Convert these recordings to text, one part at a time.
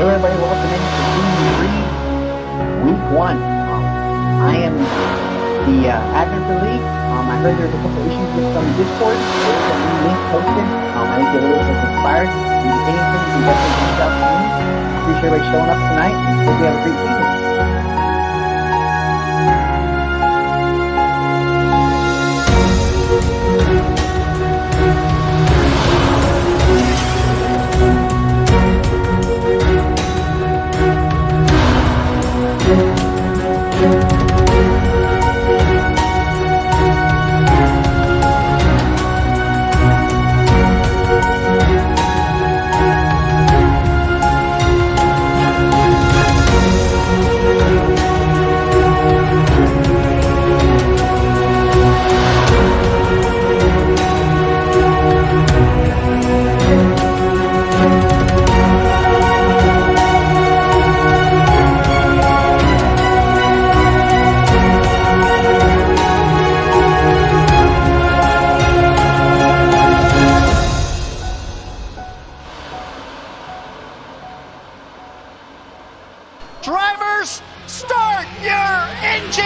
Hello everybody, welcome in to Season 3, Week 1. I am the admin for the league. I heard there's a couple issues with some Discord. There's a new link posted. I think it looks like expired. If you need anything, you can definitely reach out to me. Appreciate everybody showing up tonight, and hope you have a great season. Drivers, start your engines!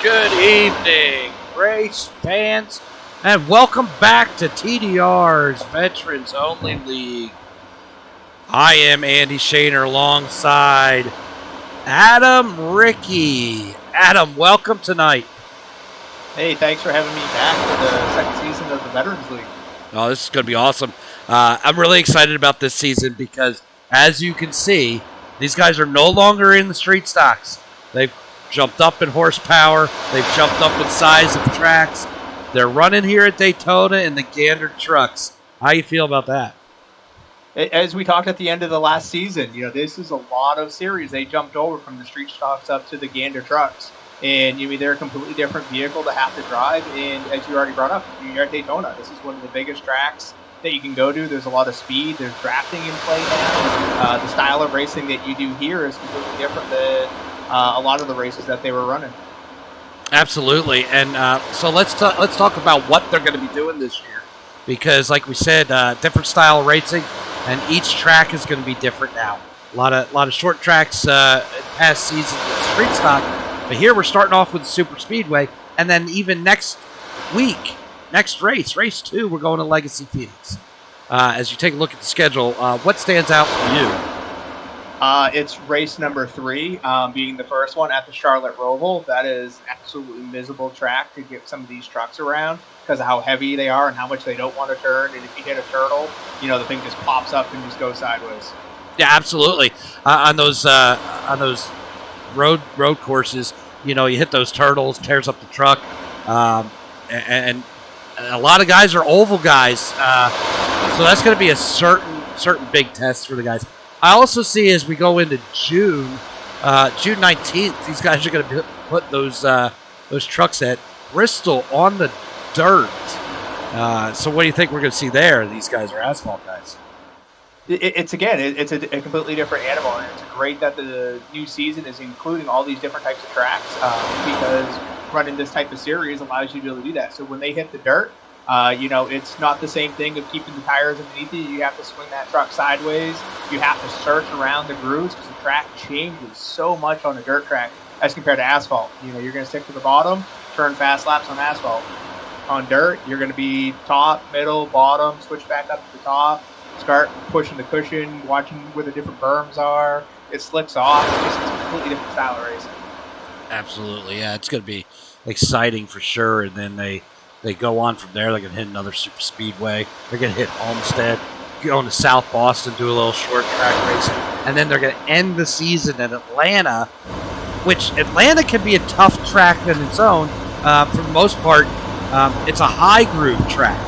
Good evening, race fans, and welcome back to TDR's Veterans Only League. I am Andy Shaner alongside Adam Ricky. Adam, welcome tonight. Hey, thanks for having me back for the second season of the Veterans League. Oh, this is going to be awesome. I'm really excited about this season because, as you can see, these guys are no longer in the street stocks. They've jumped up in horsepower. They've jumped up in size of tracks. They're running here at Daytona in the Gander Trucks. How you feel about that? As we talked at the end of the last season, this is a lot of series. They jumped over from the street stocks up to the Gander Trucks. And they're a completely different vehicle to have to drive. And as you already brought up, you're at Daytona. This is one of the biggest tracks that you can go to. There's a lot of speed. There's drafting in play now. The style of racing that you do here is completely different than a lot of the races that they were running. Absolutely, and so let's talk about what they're going to be doing this year, because like we said, different style of racing, and each track is going to be different now. A lot of short tracks past seasons with street stock, but here we're starting off with the super speedway, and then even next week, next race 2, we're going to Legacy Phoenix. As you take a look at the schedule, what stands out for you? It's race number 3, being the first one at the Charlotte Roval. That is absolutely miserable track to get some of these trucks around because of how heavy they are and how much they don't want to turn. And if you hit a turtle, the thing just pops up and just goes sideways. Yeah, absolutely. On those road courses, you hit those turtles, tears up the truck, and a lot of guys are oval guys, so that's going to be a certain big test for the guys. I also see as we go into June 19th, these guys are going to put those trucks at Bristol on the dirt. So what do you think we're going to see there? These guys are asphalt guys. It's a completely different animal, and it's great that the new season is including all these different types of tracks because running this type of series allows you to be able to do that. So when they hit the dirt, it's not the same thing of keeping the tires underneath you. You have to swing that truck sideways. You have to search around the grooves because the track changes so much on a dirt track as compared to asphalt. You're going to stick to the bottom, turn fast laps on asphalt. On dirt, you're going to be top, middle, bottom, switch back up to the top, start pushing the cushion, watching where the different berms are. It slicks off. It's a completely different style of racing. Absolutely, yeah. It's going to be exciting for sure, and then they go on from there. They're going to hit another super speedway. They're going to hit Homestead, go into South Boston, do a little short track racing, and then they're going to end the season at Atlanta, which Atlanta can be a tough track in its own. For the most part, it's a high groove track.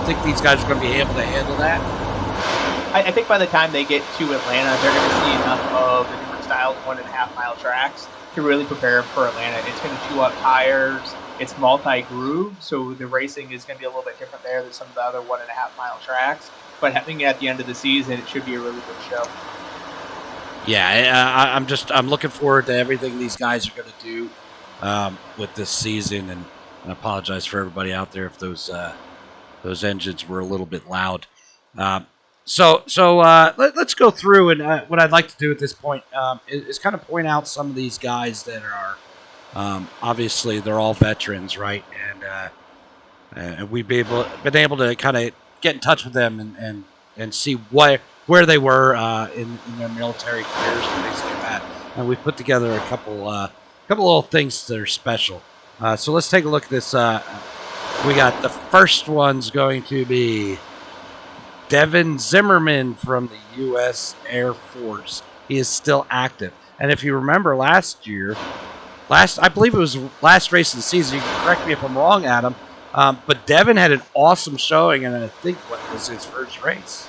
think these guys are going to be able to handle that? I think by the time they get to Atlanta, they're going to see enough of the different styles 1.5 mile tracks to really prepare for Atlanta. It's going to chew up tires. It's multi-groove, so the racing is going to be a little bit different there than some of the other 1.5 mile tracks. But having it at the end of the season, it should be a really good show. Yeah, I'm looking forward to everything these guys are going to do with this season, and I apologize for everybody out there if those engines were a little bit loud. So let's go through, and what I'd like to do at this point is kind of point out some of these guys that are obviously they're all veterans, right? And we've been able to kind of get in touch with them and see where they were in their military careers and things like that. And we've put together a couple little things that are special. So let's take a look at this. We got the first one's going to be Devin Zimmerman from the U.S. Air Force. He is still active. And if you remember last year, I believe it was the last race of the season. You can correct me if I'm wrong, Adam. But Devin had an awesome showing, and I think what was his first race.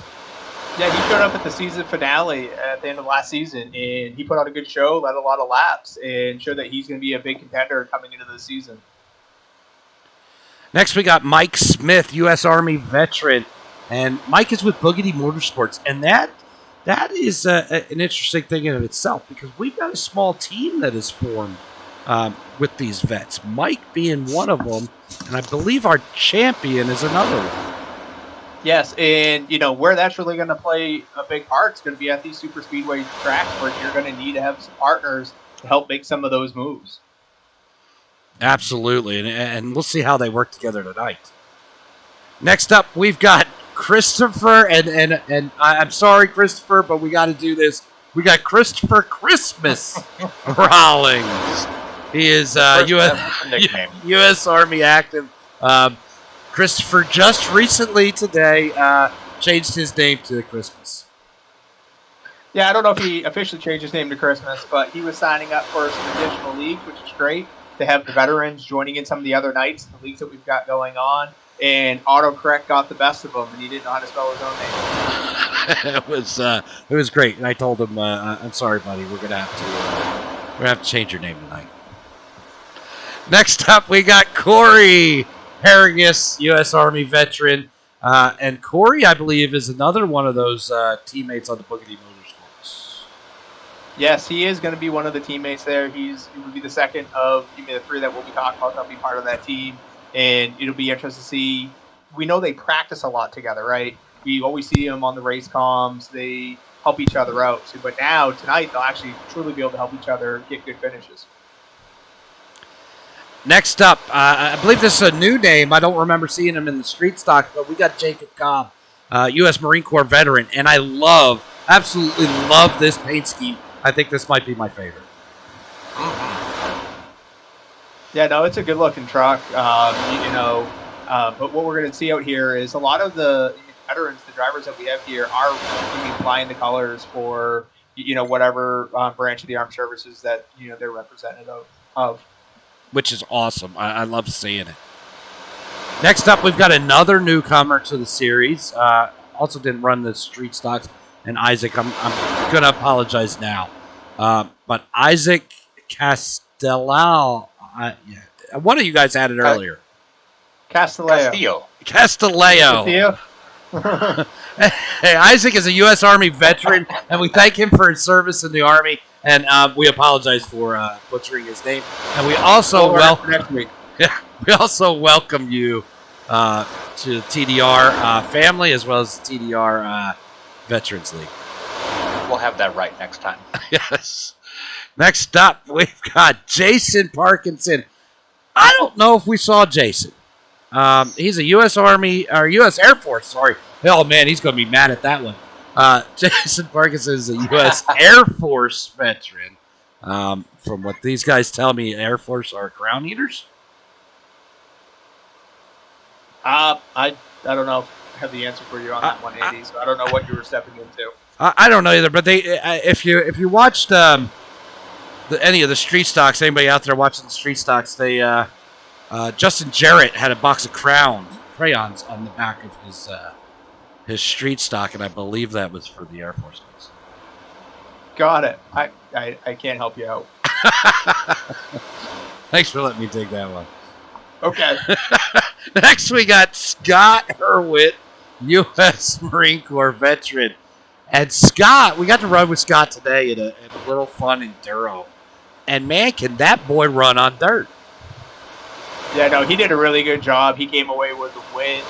Yeah, he showed up at the season finale at the end of last season, and he put on a good show, led a lot of laps, and showed that he's going to be a big contender coming into the season. Next, we got Mike Smith, U.S. Army veteran, and Mike is with Boogity Motorsports, and that is an interesting thing in itself because we've got a small team that is formed with these vets. Mike being one of them, and I believe our champion is another one. Yes, and where that's really going to play a big part is going to be at these super speedway tracks where you're going to need to have some partners to help make some of those moves. Absolutely, and we'll see how they work together tonight. Next up, we've got Christopher, and I'm sorry, Christopher, but we got to do this. We got Christopher Christmas Rawlings. He is U.S. Army active. Christopher just recently today changed his name to Christmas. Yeah, I don't know if he officially changed his name to Christmas, but he was signing up for some additional leagues, which is great to have the veterans joining in some of the other nights, the leagues that we've got going on. And autocorrect got the best of him, and he didn't know how to spell his own name. It was great, and I told him, "I'm sorry, buddy. We're gonna have to change your name tonight." Next up, we got Corey Harrigus, U.S. Army veteran, and Corey, I believe, is another one of those teammates on the Boogity Motorsports. Yes, he is going to be one of the teammates there. He will be the second of the three that we'll be talking about. That'll be part of that team. And it'll be interesting to see. We know they practice a lot together, right? We always see them on the race comms. They help each other out. So, but now, tonight, they'll actually truly be able to help each other get good finishes. Next up, I believe this is a new name. I don't remember seeing him in the street stock, but we got Jacob Cobb, U.S. Marine Corps veteran. And I absolutely love this paint scheme. I think this might be my favorite. Yeah, no, it's a good-looking truck, but what we're going to see out here is a lot of the veterans, the drivers that we have here, are going to be flying the colors for, whatever branch of the armed services that, they're representative of. Which is awesome. I love seeing it. Next up, we've got another newcomer to the series. Also didn't run the street stocks, and Isaac, I'm going to apologize now. But Isaac Castellao. One of you guys had it earlier. Castillo. Hey, Isaac is a U.S. Army veteran, and we thank him for his service in the Army, and we apologize for butchering his name. And we also welcome you to the TDR family as well as the TDR Veterans League. We'll have that right next time. Yes. Next up, we've got Jason Parkinson. I don't know if we saw Jason. He's a U.S. Army, or U.S. Air Force, sorry. Oh, man, he's going to be mad at that one. Jason Parkinson is a U.S. Air Force veteran. From what these guys tell me, Air Force are ground eaters? I don't know if I have the answer for you on that 180, so I don't know what you were stepping into. I don't know either, but they if you watched any of the street stocks, anybody out there watching the street stocks, they Justin Jarrett had a box of Crown crayons on the back of his street stock, and I believe that was for the Air Force Base. Got it. I can't help you out. Thanks for letting me take that one. Okay. Next, we got Scott Hurwitz, U.S. Marine Corps veteran. And Scott, we got to run with Scott today in a little fun enduro. And man, can that boy run on dirt. Yeah, no, he did a really good job. He came away with a win,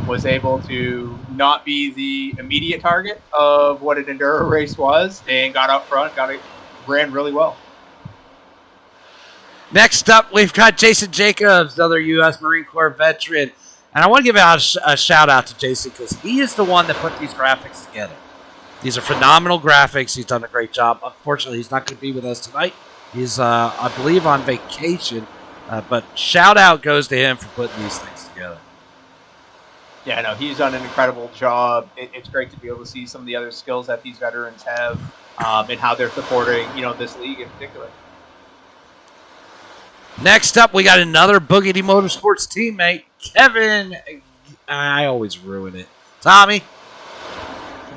was able to not be the immediate target of what an enduro race was, and got up front, ran really well. Next up, we've got Jason Jacobs, another U.S. Marine Corps veteran. And I want to give out a shout out to Jason because he is the one that put these graphics together. These are phenomenal graphics. He's done a great job. Unfortunately, he's not going to be with us tonight. He's, I believe, on vacation. But shout out goes to him for putting these things together. Yeah, no, he's done an incredible job. It's great to be able to see some of the other skills that these veterans have and how they're supporting, this league in particular. Next up, we got another Boogity Motorsports teammate, Kevin. I always ruin it. Tommy.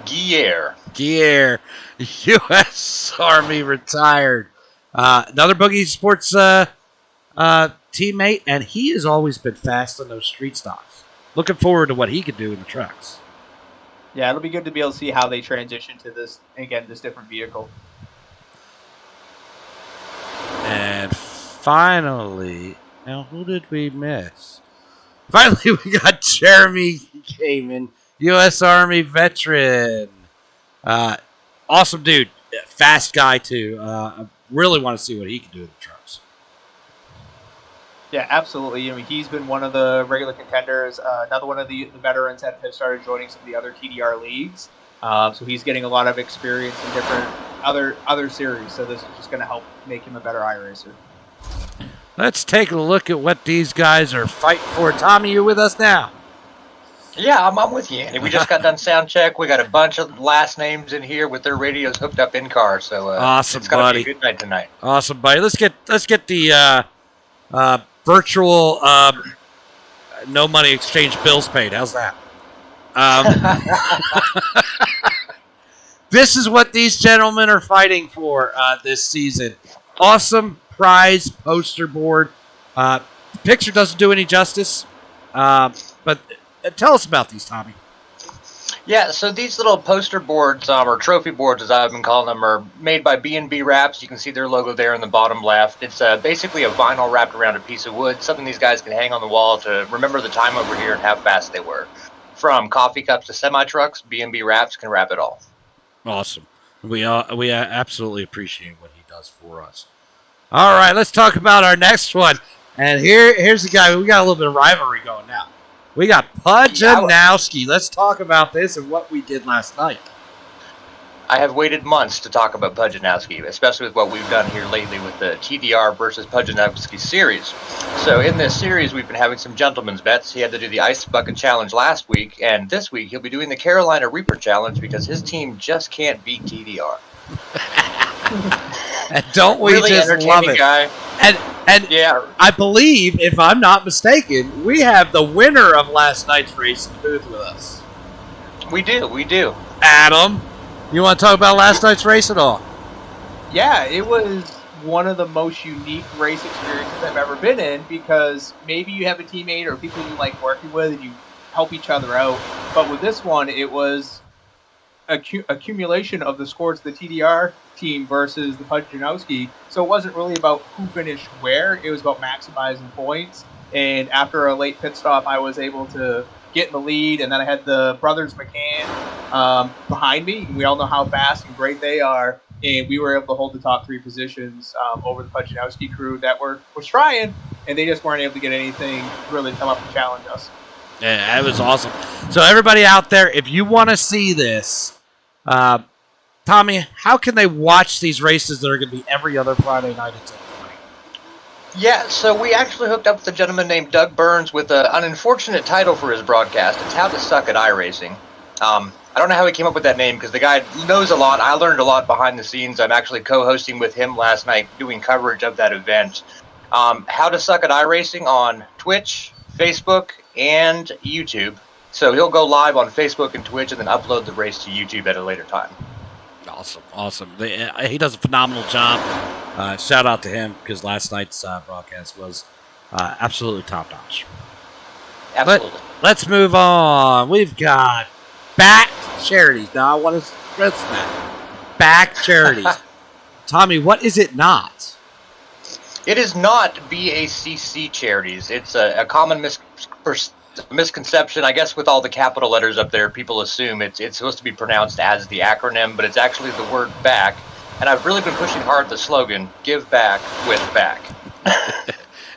Gear. U.S. Army retired. Another Boogity Sports teammate, and he has always been fast on those street stocks. Looking forward to what he could do in the trucks. Yeah, it'll be good to be able to see how they transition to this different vehicle. And finally, now who did we miss? Finally, we got Jeremy Kamen, U.S. Army veteran. Awesome dude. Fast guy, too. I really want to see what he can do in the trucks. Yeah, absolutely. I mean, he's been one of the regular contenders. Another one of the veterans that have started joining some of the other TDR leagues. So he's getting a lot of experience in different other series. So this is just going to help make him a better iRacer. Let's take a look at what these guys are fighting for. Tommy, you with us now? Yeah, I'm with you, Andy. We just got done sound check. We got a bunch of last names in here with their radios hooked up in car. So awesome, it's gonna buddy. be a good night tonight. Awesome, buddy. Let's get the virtual no money exchange bills paid. How's that? This is what these gentlemen are fighting for this season. Awesome prize poster board. The picture doesn't do any justice, but tell us about these, Tommy. Yeah, so these little poster boards, or trophy boards as I've been calling them, are made by B&B Wraps. You can see their logo there in the bottom left. It's basically a vinyl wrapped around a piece of wood, something these guys can hang on the wall to remember the time over here and how fast they were. From coffee cups to semi-trucks, B&B Wraps can wrap it all. Awesome. We absolutely appreciate what he does for us. All right, let's talk about our next one. And here's the guy. We got a little bit of rivalry going now. We got Pujanowski. Let's talk about this and what we did last night. I have waited months to talk about Pujanowski, especially with what we've done here lately with the TDR versus Pujanowski series. So in this series, we've been having some gentlemen's bets. He had to do the Ice Bucket Challenge last week, and this week he'll be doing the Carolina Reaper Challenge because his team just can't beat TDR. And don't we really just love it? Guy. And yeah, I believe, if I'm not mistaken, we have the winner of last night's race in the booth with us. We do. Adam, you want to talk about last night's race at all? Yeah, it was one of the most unique race experiences I've ever been in because maybe you have a teammate or people you like working with and you help each other out. But with this one, it was accumulation of the scores of the TDR team versus the Pujanowski. So it wasn't really about who finished where. It was about maximizing points. And after a late pit stop, I was able to get in the lead. And then I had the brothers McCann behind me. And we all know how fast and great they are. And we were able to hold the top three positions over the Pujanowski crew that was trying. And they just weren't able to get anything really to come up and challenge us. Yeah, that was awesome. So everybody out there, if you want to see this, Tommy, how can they watch these races that are going to be every other Friday night at 10:20? Yeah, so we actually hooked up with a gentleman named Doug Burns with an unfortunate title for his broadcast. It's How to Suck at iRacing. I don't know how he came up with that name because the guy knows a lot. I learned a lot behind the scenes. I'm actually co-hosting with him last night doing coverage of that event. How to Suck at iRacing on Twitch, Facebook, and YouTube. So he'll go live on Facebook and Twitch and then upload the race to YouTube at a later time. Awesome. He does a phenomenal job. Shout out to him because last night's broadcast was absolutely top-notch. Absolutely. Let's move on. We've got back charities. Now, I want to stress that. Back charities. Tommy, what is it not? It is not BACC charities. It's a common misconception. I guess with all the capital letters up there, people assume it's supposed to be pronounced as the acronym, but it's actually the word back. And I've really been pushing hard the slogan, give back with back.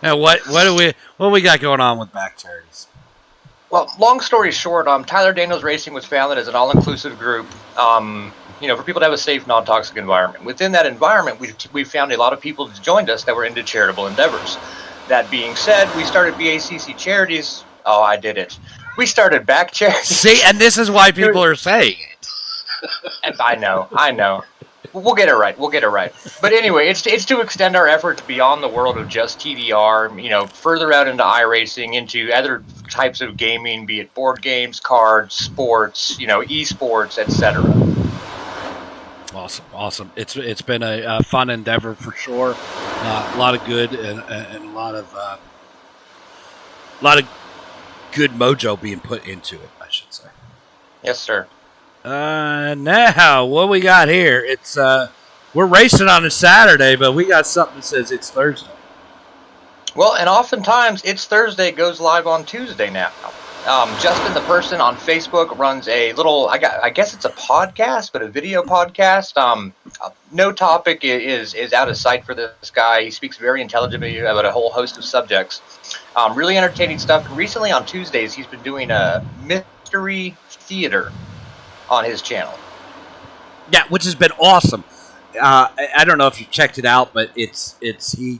And what do we got going on with back charities? Well, long story short, Tyler Daniels Racing was founded as an all-inclusive group, for people to have a safe, non-toxic environment. Within that environment, we found a lot of people that joined us that were into charitable endeavors. That being said, we started BACC charities. Oh, I did it. We started back charities. See, and this is why people are saying it. And I know. We'll get it right. But anyway, it's to extend our efforts beyond the world of just TDR, further out into iRacing, into other types of gaming, be it board games, cards, sports, esports, etc. Awesome. It's been a fun endeavor for sure. A lot of good and a lot of good mojo being put into it, I should say. Yes, sir. Now what we got here? It's we're racing on a Saturday, but we got something that says it's Thursday. Well, and oftentimes it's Thursday, goes live on Tuesday now. Justin, the person on Facebook, runs a little, I guess it's a podcast, but a video podcast. No topic is out of sight for this guy. He speaks very intelligently about a whole host of subjects. Really entertaining stuff. And recently on Tuesdays, he's been doing a mystery theater on his channel. Yeah, which has been awesome. I don't know if you checked it out, but he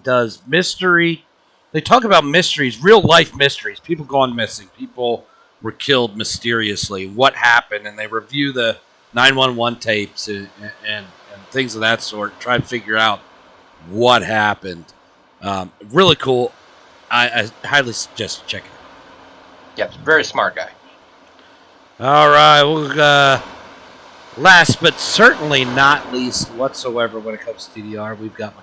does mystery. They talk about mysteries, real life mysteries. People gone missing. People were killed mysteriously. What happened? And they review the 911 tapes and things of that sort. Try to figure out what happened. Really cool. I highly suggest checking it out. Yep, very smart guy. All right. We'll, last but certainly not least whatsoever when it comes to TDR, we've got McConey.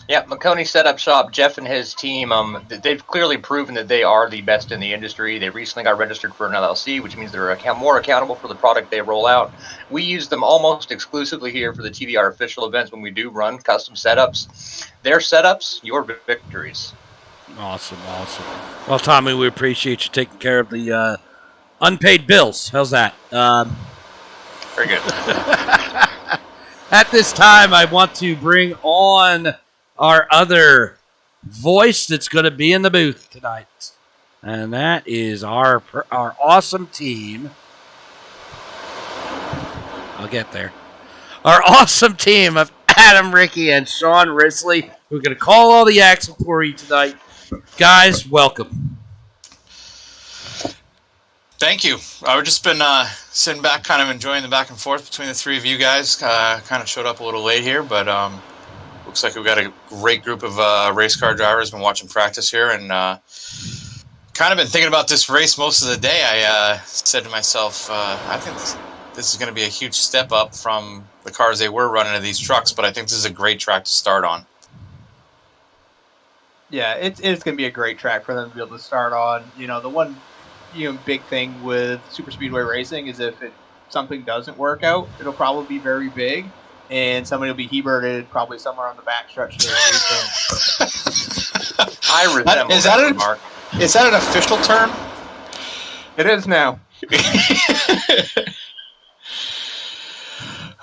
Yeah, McConey set up shop. Jeff and his team, they've clearly proven that they are the best in the industry. They recently got registered for an LLC, which means they're more accountable for the product they roll out. We use them almost exclusively here for the TDR official events when we do run custom setups. Their setups, your victories. Awesome. Well, Tommy, we appreciate you taking care of the unpaid bills. How's that? Very good. At this time, I want to bring on our other voice that's going to be in the booth tonight. And that is our awesome team. I'll get there. Our awesome team of Adam, Ricky, and Sean Risley, who are going to call all the action for you tonight. Guys, welcome. Thank you. I've just been sitting back, kind of enjoying the back and forth between the three of you guys. Kind of showed up a little late here, but looks like we've got a great group of race car drivers. Been watching practice here and kind of been thinking about this race most of the day. I said to myself, I think this is going to be a huge step up from the cars they were running in these trucks, but I think this is a great track to start on. Yeah, it's going to be a great track for them to be able to start on. The one big thing with super speedway racing is if something doesn't work out, it'll probably be very big, and somebody will be Heberted probably somewhere on the backstretch. I resemble that remark. Is that an official term? It is now.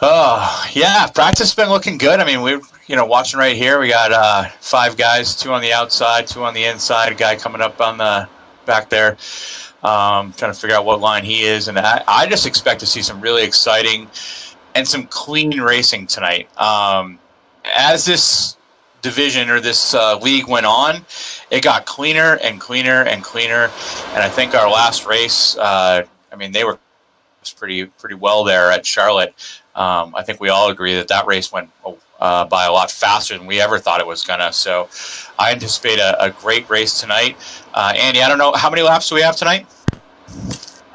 Oh, yeah, practice has been looking good. I mean, we're watching right here. We got 5 guys, 2 on the outside, 2 on the inside, a guy coming up on the back there. Trying to figure out what line he is, and I just expect to see some really exciting and some clean racing tonight. As this division or this league went on, it got cleaner and cleaner and cleaner, and I think our last race, they were pretty well there at Charlotte. I think we all agree that race went by a lot faster than we ever thought it was gonna. So I anticipate a great race tonight. Andy, I don't know, how many laps do we have tonight?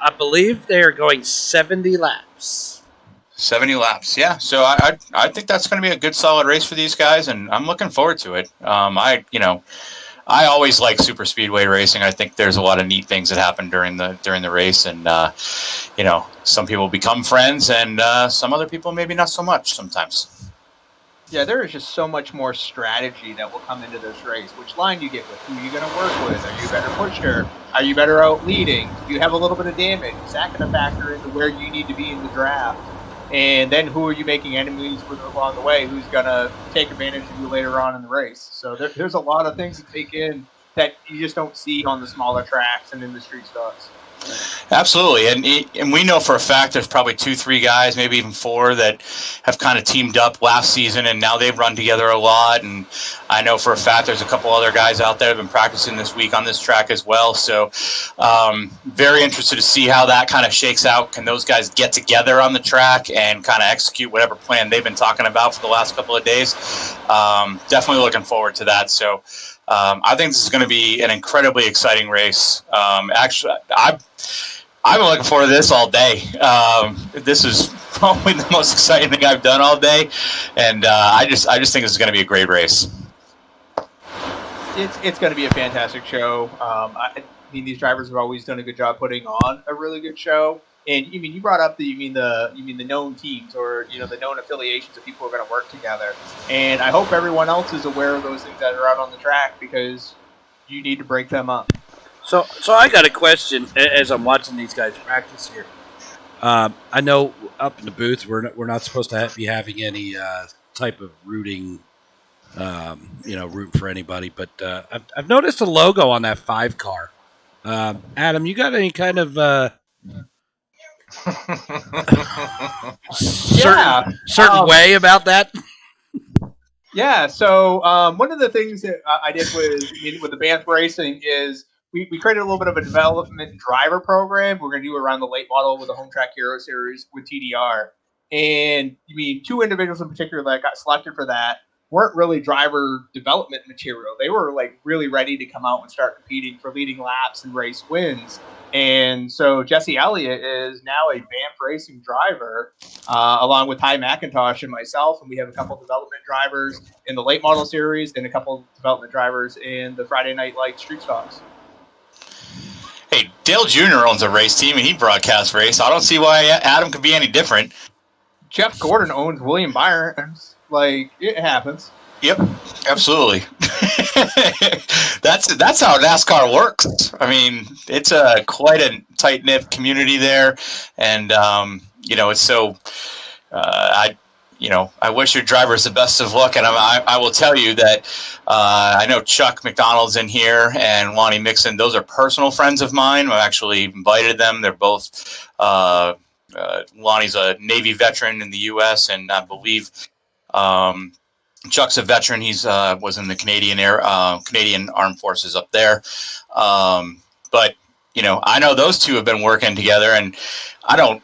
I believe they are going 70 laps. 70 laps, yeah. So I think that's going to be a good solid race for these guys, and I'm looking forward to it. I always like super speedway racing. I think there's a lot of neat things that happen during the race, and some people become friends, and some other people maybe not so much sometimes. Yeah, there is just so much more strategy that will come into this race. Which line do you get with? Who are you going to work with? Are you a better pusher? Are you better out leading? Do you have a little bit of damage? Is that going to factor into where you need to be in the draft? And then who are you making enemies with along the way? Who's going to take advantage of you later on in the race? So there's a lot of things to take in that you just don't see on the smaller tracks and in the street stocks. Absolutely, and we know for a fact there's probably 2-3 guys, maybe even 4, that have kind of teamed up last season, and now they've run together a lot. And I know for a fact there's a couple other guys out there that have been practicing this week on this track as well. So very interested to see how that kind of shakes out. Can those guys get together on the track and kind of execute whatever plan they've been talking about for the last couple of days? Definitely looking forward to that. So I think this is going to be an incredibly exciting race. Actually, I've been looking forward to this all day. This is probably the most exciting thing I've done all day, and I just think this is going to be a great race. It's going to be a fantastic show. I mean, these drivers have always done a good job putting on a really good show. And you brought up the known teams, or the known affiliations that people are going to work together. And I hope everyone else is aware of those things that are out on the track, because you need to break them up. So I got a question as I'm watching these guys practice here. I know up in the booth we're not supposed to be having any type of rooting, rooting for anybody. But I've noticed a logo on that 5 car. Adam, you got any kind of certain way about that? Yeah. So one of the things that I did with the Banff Racing is we created a little bit of a development driver program. We're going to do around the late model with the Home Track Hero Series with TDR. And 2 individuals in particular that got selected for that weren't really driver development material. They were really ready to come out and start competing for leading laps and race wins. And so Jesse Elliott is now a Banff Racing driver, along with Ty McIntosh and myself. And we have a couple development drivers in the late model series and a couple development drivers in the Friday Night Lights Street Stocks. Hey, Dale Jr. owns a race team, and he broadcasts race. I don't see why Adam could be any different. Jeff Gordon owns William Byron's. It happens. Yep, absolutely. That's how NASCAR works. I mean, it's quite a tight-knit community there, and it's so. I wish your drivers the best of luck, and I will tell you that I know Chuck McDonald's in here and Lonnie Mixon. Those are personal friends of mine. I've actually invited them. They're both. Lonnie's a Navy veteran in the U.S., and I believe. Chuck's a veteran. He's was in the Canadian Armed Forces up there. But I know those two have been working together, and I don't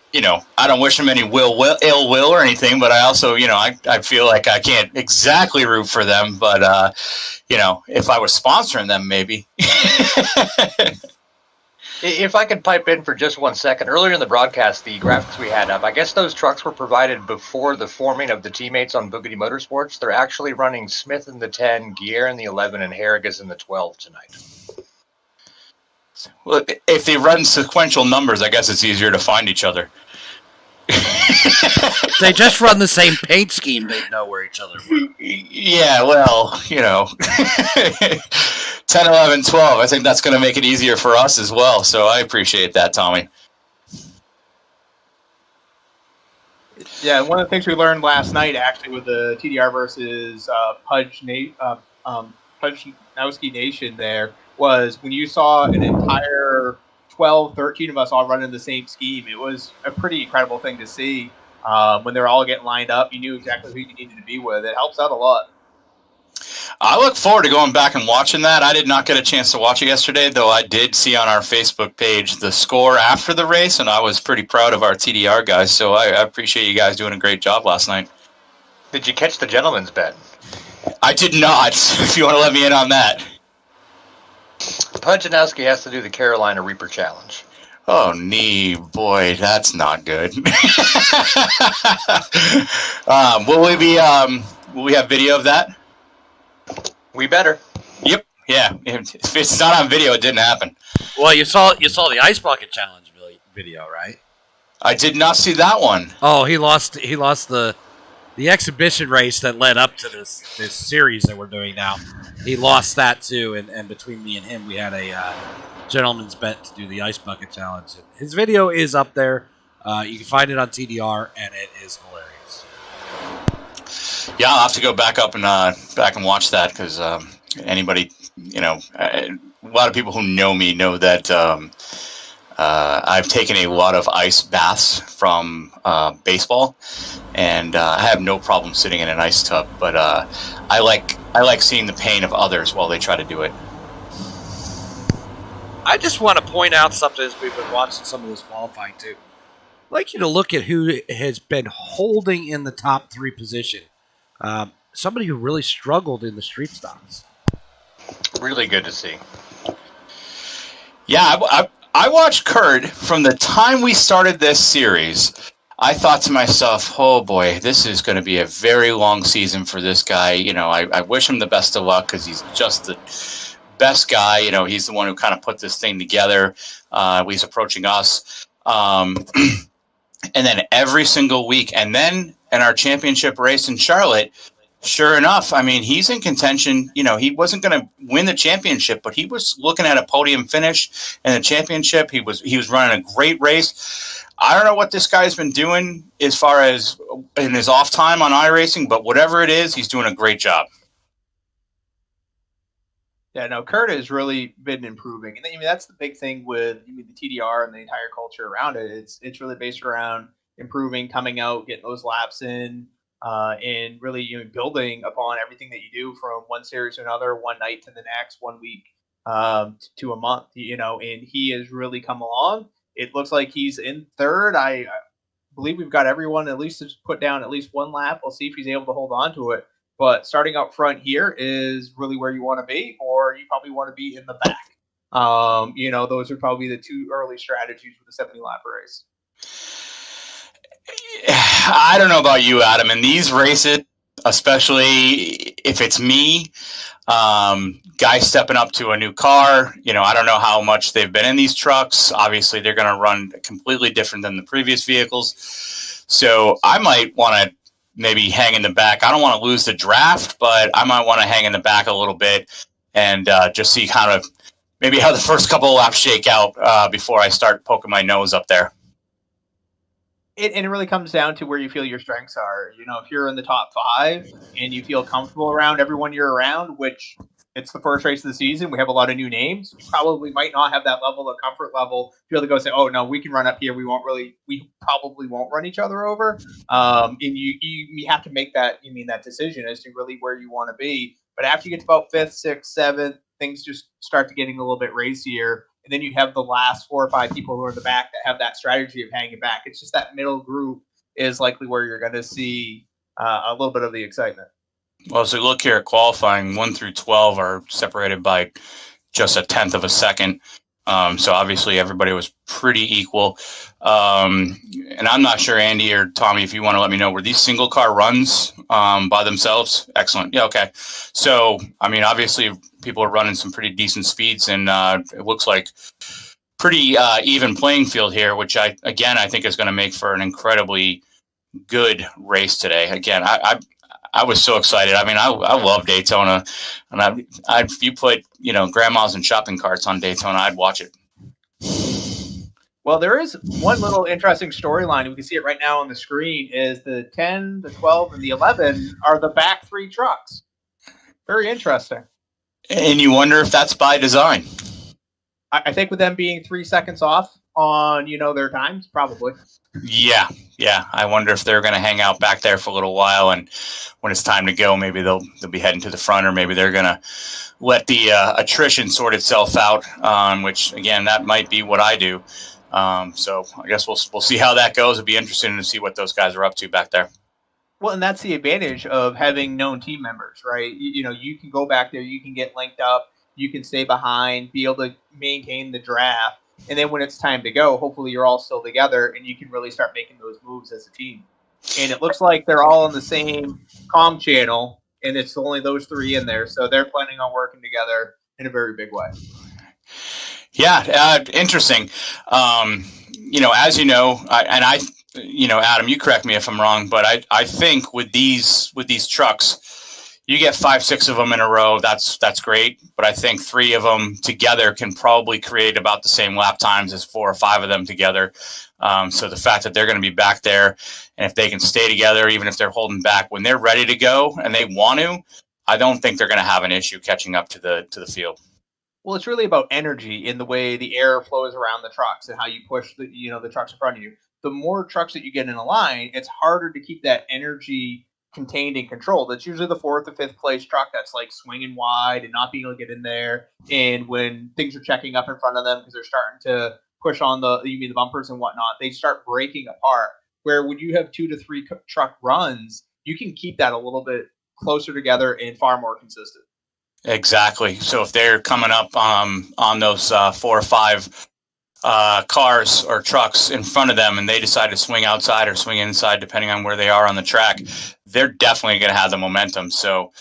wish them any ill will or anything. But I also, I feel like I can't exactly root for them. But if I was sponsoring them, maybe. If I could pipe in for just 1 second, earlier in the broadcast, the graphics we had up, I guess those trucks were provided before the forming of the teammates on Boogity Motorsports. They're actually running Smith in the 10, Guerre in the 11, and Harrigas in the 12 tonight. Well, if they run sequential numbers, I guess it's easier to find each other. They just run the same paint scheme. They know where each other are. Yeah, well, 10, 11, 12. I think that's going to make it easier for us as well. So I appreciate that, Tommy. Yeah, one of the things we learned last night, actually, with the TDR versus Pudnowski Nation there, was when you saw an entire 12, 13 of us all running the same scheme. It was a pretty incredible thing to see. When they're all getting lined up, you knew exactly who you needed to be with. It helps out a lot. I look forward to going back and watching that. I did not get a chance to watch it yesterday, though I did see on our Facebook page the score after the race, and I was pretty proud of our TDR guys. So I appreciate you guys doing a great job last night. Did you catch the gentleman's bet? I did not. If you want to let me in on that. Punchinowski has to do the Carolina Reaper Challenge. Oh, boy, that's not good. Will we have video of that? We better. Yep. Yeah. If it's not on video, it didn't happen. Well, you saw the Ice Bucket Challenge video, right? I did not see that one. Oh, he lost the exhibition race that led up to this series that we're doing now. He lost that too, and between me and him, we had a gentleman's bet to do the Ice Bucket Challenge. His video is up there. You can find it on TDR, and it is hilarious. Yeah, I'll have to go back up and watch that because anybody, a lot of people who know me know that I've taken a lot of ice baths from baseball, and I have no problem sitting in an ice tub. But I like seeing the pain of others while they try to do it. I just want to point out something as we've been watching some of this qualifying too. I'd like you to look at who has been holding in the top 3 position. Somebody who really struggled in the street stocks. Really good to see. Yeah, I watched Kurt from the time we started this series. I thought to myself, oh boy, this is going to be a very long season for this guy. I wish him the best of luck because he's just the best guy. He's the one who kind of put this thing together, at least approaching us. And then every single week, and then in our championship race in Charlotte, sure enough, I mean, he's in contention. He wasn't going to win the championship, but he was looking at a podium finish in the championship. He was running a great race. I don't know what this guy's been doing as far as in his off time on iRacing, but whatever it is, he's doing a great job. Yeah, no, Kurt has really been improving, and that's the big thing with the TDR and the entire culture around it. It's really based around improving, coming out, getting those laps in, and really building upon everything that you do from one series to another, one night to the next, 1 week to a month. And he has really come along. It looks like he's in third. I believe we've got everyone at least to put down at least one lap. We'll see if he's able to hold on to it. But starting up front here is really where you want to be, or you probably want to be in the back. Those are probably the 2 early strategies with the 70-lap race. I don't know about you, Adam. In these races, especially if it's me, guys stepping up to a new car, I don't know how much they've been in these trucks. Obviously, they're going to run completely different than the previous vehicles. So I might want to maybe hang in the back. I don't want to lose the draft, but I might want to hang in the back a little bit and just see maybe how the first couple of laps shake out before I start poking my nose up there. And it really comes down to where you feel your strengths are. If you're in the top 5 and you feel comfortable around everyone you're around, which it's the first race of the season, we have a lot of new names. You probably might not have that level of comfort level to be able to go say, oh no, we can run up here. We probably won't run each other over. And you have to make that decision as to really where you want to be. But after you get to about 5th, 6th, 7th, things just start to getting a little bit racier. And then you have the last 4 or 5 people who are in the back that have that strategy of hanging back. It's just that middle group is likely where you're going to see a little bit of the excitement. Well, so look here at qualifying, 1 through 12 are separated by just a 1/10 of a second. So obviously everybody was pretty equal. And I'm not sure, Andy or Tommy, if you want to let me know, were these single car runs by themselves? Excellent. Yeah, okay. So, obviously people are running some pretty decent speeds, and it looks like pretty even playing field here, which I think is going to make for an incredibly good race today. Again, I was so excited. I love Daytona, and if you put grandmas and shopping carts on Daytona, I'd watch it. Well, there is one little interesting storyline. We can see it right now on the screen. Is the 10, the 12, and the 11 are the back 3 trucks. Very interesting. And you wonder if that's by design. I think with them being 3 seconds off on their times, probably. Yeah. I wonder if they're going to hang out back there for a little while, and when it's time to go, maybe they'll be heading to the front, or maybe they're going to let the attrition sort itself out. Which again, that might be what I do. So I guess we'll see how that goes. It'll be interesting to see what those guys are up to back there. Well, and that's the advantage of having known team members, right? You can go back there, you can get linked up, you can stay behind, be able to maintain the draft, and then when it's time to go, hopefully you're all still together and you can really start making those moves as a team. And it looks like they're all on the same comm channel, and it's only those three in there, so they're planning on working together in a very big way. Yeah, interesting. As you know, Adam, you correct me if I'm wrong, but I think with these trucks, you get 5-6 of them in a row. That's great, but I think 3 of them together can probably create about the same lap times as 4 or 5 of them together. So the fact that they're going to be back there, and if they can stay together, even if they're holding back, when they're ready to go and they want to, I don't think they're going to have an issue catching up to the field. Well, it's really about energy in the way the air flows around the trucks and how you push the trucks in front of you. The more trucks that you get in a line, it's harder to keep that energy contained and controlled. That's usually the 4th or 5th place truck that's like swinging wide and not being able to get in there. And when things are checking up in front of them because they're starting to push on the bumpers and whatnot, they start breaking apart. Where when you have 2 to 3 truck runs, you can keep that a little bit closer together and far more consistent. Exactly. So if they're coming up on those 4 or 5 cars or trucks in front of them and they decide to swing outside or swing inside, depending on where they are on the track, they're definitely going to have the momentum. So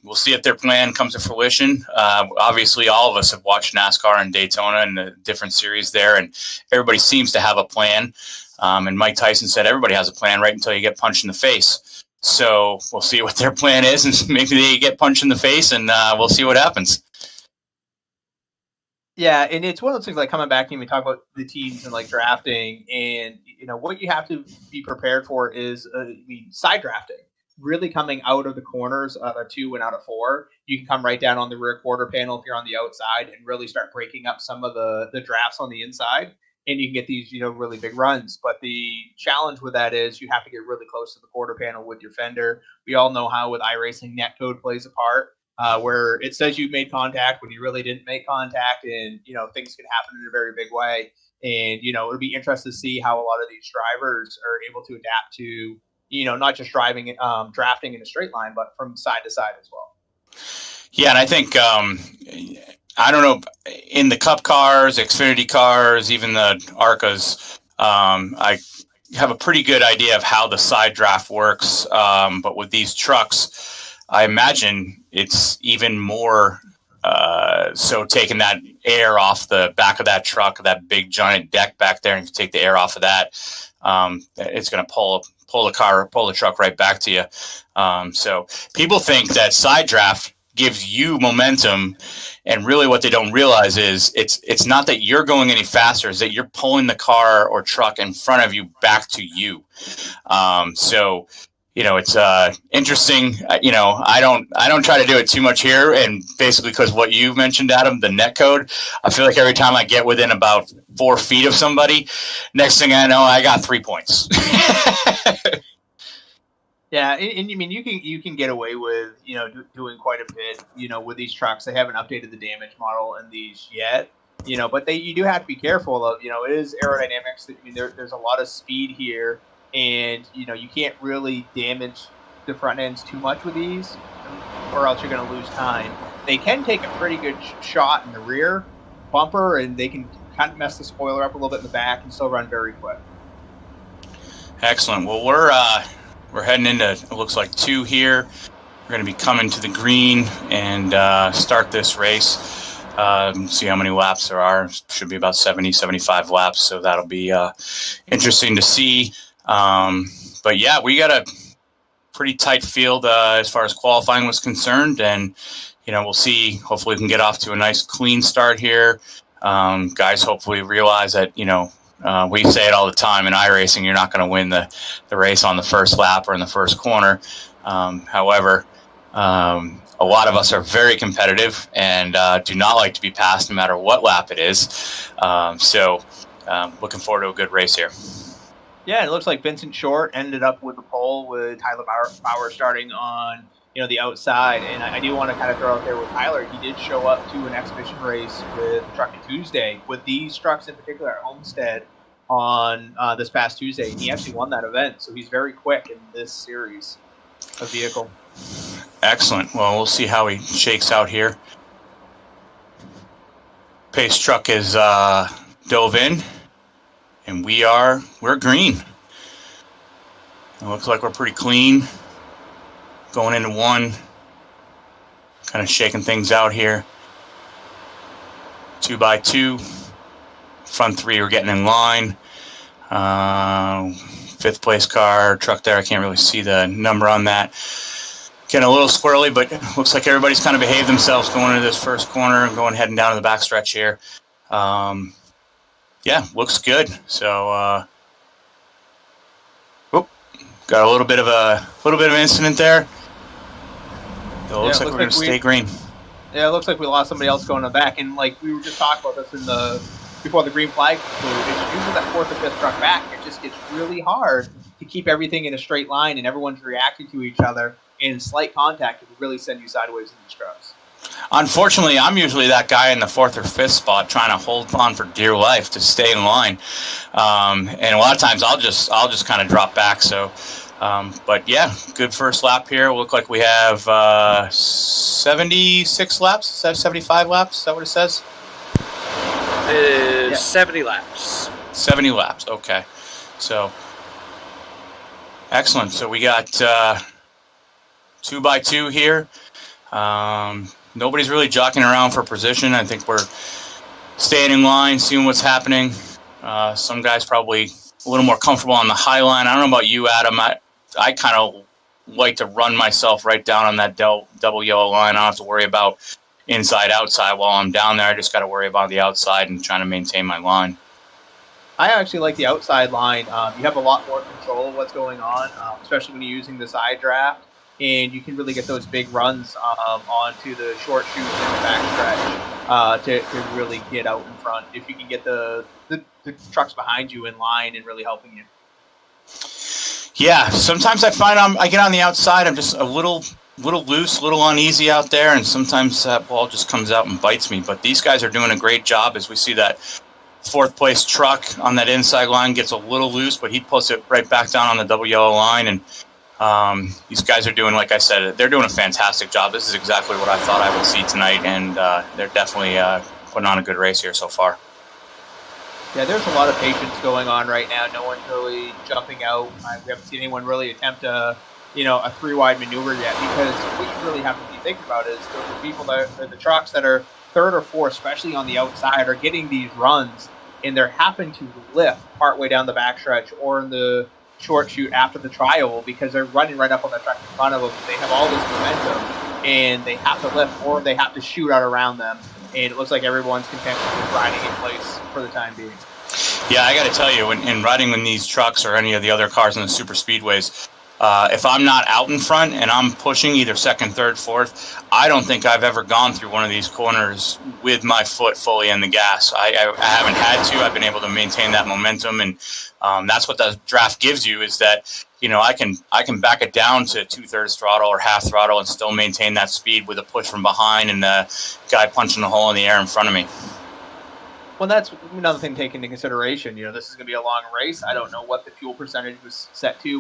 we'll see if their plan comes to fruition. Obviously, all of us have watched NASCAR and Daytona and the different series there, and everybody seems to have a plan. And Mike Tyson said everybody has a plan right until you get punched in the face. So we'll see what their plan is, and maybe they get punched in the face, and we'll see what happens. Yeah, and it's one of those things like coming back and we talk about the teams and like drafting, and what you have to be prepared for is side drafting. Really coming out of the corners of a 2 and out of 4, you can come right down on the rear quarter panel if you're on the outside and really start breaking up some of the drafts on the inside. And you can get these, really big runs. But the challenge with that is you have to get really close to the quarter panel with your fender. We all know how with iRacing netcode plays a part, where it says you made contact when you really didn't make contact, and things can happen in a very big way. And it'll be interesting to see how a lot of these drivers are able to adapt to not just drafting in a straight line, but from side to side as well. Yeah, and I think I don't know, in the Cup cars, Xfinity cars, even the ARCAs, I have a pretty good idea of how the side draft works. But with these trucks, I imagine it's even more so taking that air off the back of that truck, that big giant deck back there, and if you take the air off of that, it's going to pull the truck right back to you. So people think that side draft gives you momentum, and really what they don't realize is it's not that you're going any faster, it's that you're pulling the car or truck in front of you back to you. So it's interesting. I don't try to do it too much here, and basically because what you mentioned, Adam, the net code, I feel like every time I get within about 4 feet of somebody, next thing I know, I got 3 points. Yeah, and you can get away with doing quite a bit with these trucks. They haven't updated the damage model in these yet, but you do have to be careful of it is aerodynamics. There's a lot of speed here, and you can't really damage the front ends too much with these, or else you're going to lose time. They can take a pretty good shot in the rear bumper, and they can kind of mess the spoiler up a little bit in the back and still run very quick. Excellent. Well, we're heading into, it looks like 2 here. We're going to be coming to the green and start this race. See how many laps there are. Should be about 70, 75 laps, so that'll be interesting to see. But yeah, we got a pretty tight field as far as qualifying was concerned, and we'll see. Hopefully we can get off to a nice clean start here. Guys hopefully realize that we say it all the time in iRacing, you're not going to win the race on the first lap or in the first corner. However, a lot of us are very competitive and do not like to be passed no matter what lap it is. So looking forward to a good race here. Yeah, it looks like Vincent Short ended up with the pole with Tyler Bauer starting on the outside. And I do want to kind of throw out there with Tyler, he did show up to an exhibition race with Trucking Tuesday. With these trucks in particular at Homestead, on this past Tuesday, and he actually won that event. So he's very quick in this series of vehicle. Excellent. Well, we'll see how he shakes out here. Pace truck is dove in, and we're green. It looks like we're pretty clean. Going into one, kind of shaking things out here. 2x2. Front three are getting in line. Fifth place car, truck there. I can't really see the number on that. Getting a little squirrely, but looks like everybody's kind of behaved themselves going into this first corner and heading down to the backstretch here. Yeah, looks good. So, got a little bit of an incident there. It looks like we're going to stay green. Yeah, it looks like we lost somebody else going in the back, and like we were just talking about this before the green flag flew. It's usually that fourth or fifth truck back. It just gets really hard to keep everything in a straight line, and everyone's reacting to each other. And slight contact would really send you sideways in these trucks. Unfortunately, I'm usually that guy in the fourth or fifth spot trying to hold on for dear life to stay in line, and a lot of times I'll just kind of drop back. So. But yeah, good first lap here. Look like we have 76 laps. Is that 75 laps? Is that what it says? 70 laps. 70 laps. Okay. So excellent. So we got 2x2 here. Nobody's really jockeying around for position. I think we're staying in line, seeing what's happening. Some guys probably a little more comfortable on the high line. I don't know about you, Adam. I kind of like to run myself right down on that double yellow line. I don't have to worry about inside, outside while I'm down there. I just got to worry about the outside and trying to maintain my line. I actually like the outside line. You have a lot more control of what's going on, especially when you're using the side draft, and you can really get those big runs onto the short chutes and the backstretch to really get out in front. If you can get the trucks behind you in line and really helping you. Yeah, sometimes I find I get on the outside, I'm just a little loose, a little uneasy out there, and sometimes that ball just comes out and bites me. But these guys are doing a great job as we see that fourth place truck on that inside line gets a little loose, but he puts it right back down on the double yellow line. And these guys are doing, like I said, they're doing a fantastic job. This is exactly what I thought I would see tonight, and they're definitely putting on a good race here so far. Yeah, there's a lot of patience going on right now. No one's really jumping out. We haven't seen anyone really attempt a three-wide maneuver yet, because what you really have to be thinking about is the people the trucks that are third or fourth, especially on the outside, are getting these runs, and they're having to lift partway down the backstretch or in the short chute after the trial because they're running right up on the truck in front of them. They have all this momentum, and they have to lift or they have to shoot out around them. And it looks like everyone's content with riding in place for the time being. Yeah, I got to tell you, in riding in these trucks or any of the other cars in the super speedways, if I'm not out in front and I'm pushing either second, third, fourth, I don't think I've ever gone through one of these corners with my foot fully in the gas. I haven't had to. I've been able to maintain that momentum, and that's what the draft gives you, is that I can back it down to 2/3 throttle or half throttle and still maintain that speed with a push from behind and the guy punching the hole in the air in front of me. Well, that's another thing taken into consideration. This is going to be a long race. I don't know what the fuel percentage was set to,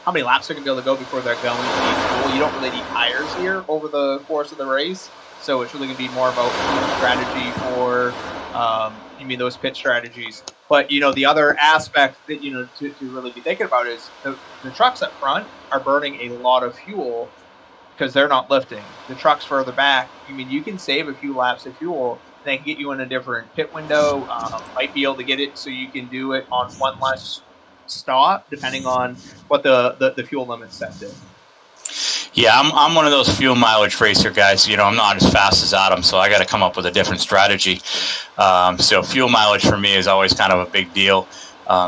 how many laps they're going to be able to go before they're going to need fuel. You don't really need tires here over the course of the race, so it's really going to be more about strategy for those pit strategies. But the other aspect that to really be thinking about is the trucks up front are burning a lot of fuel because they're not lifting. The trucks further back, you can save a few laps of fuel. They can get you in a different pit window. Might be able to get it so you can do it on one less stop, depending on what the fuel limit's set to. Yeah, I'm one of those fuel mileage racer guys. I'm not as fast as Adam, so I got to come up with a different strategy. So fuel mileage for me is always kind of a big deal.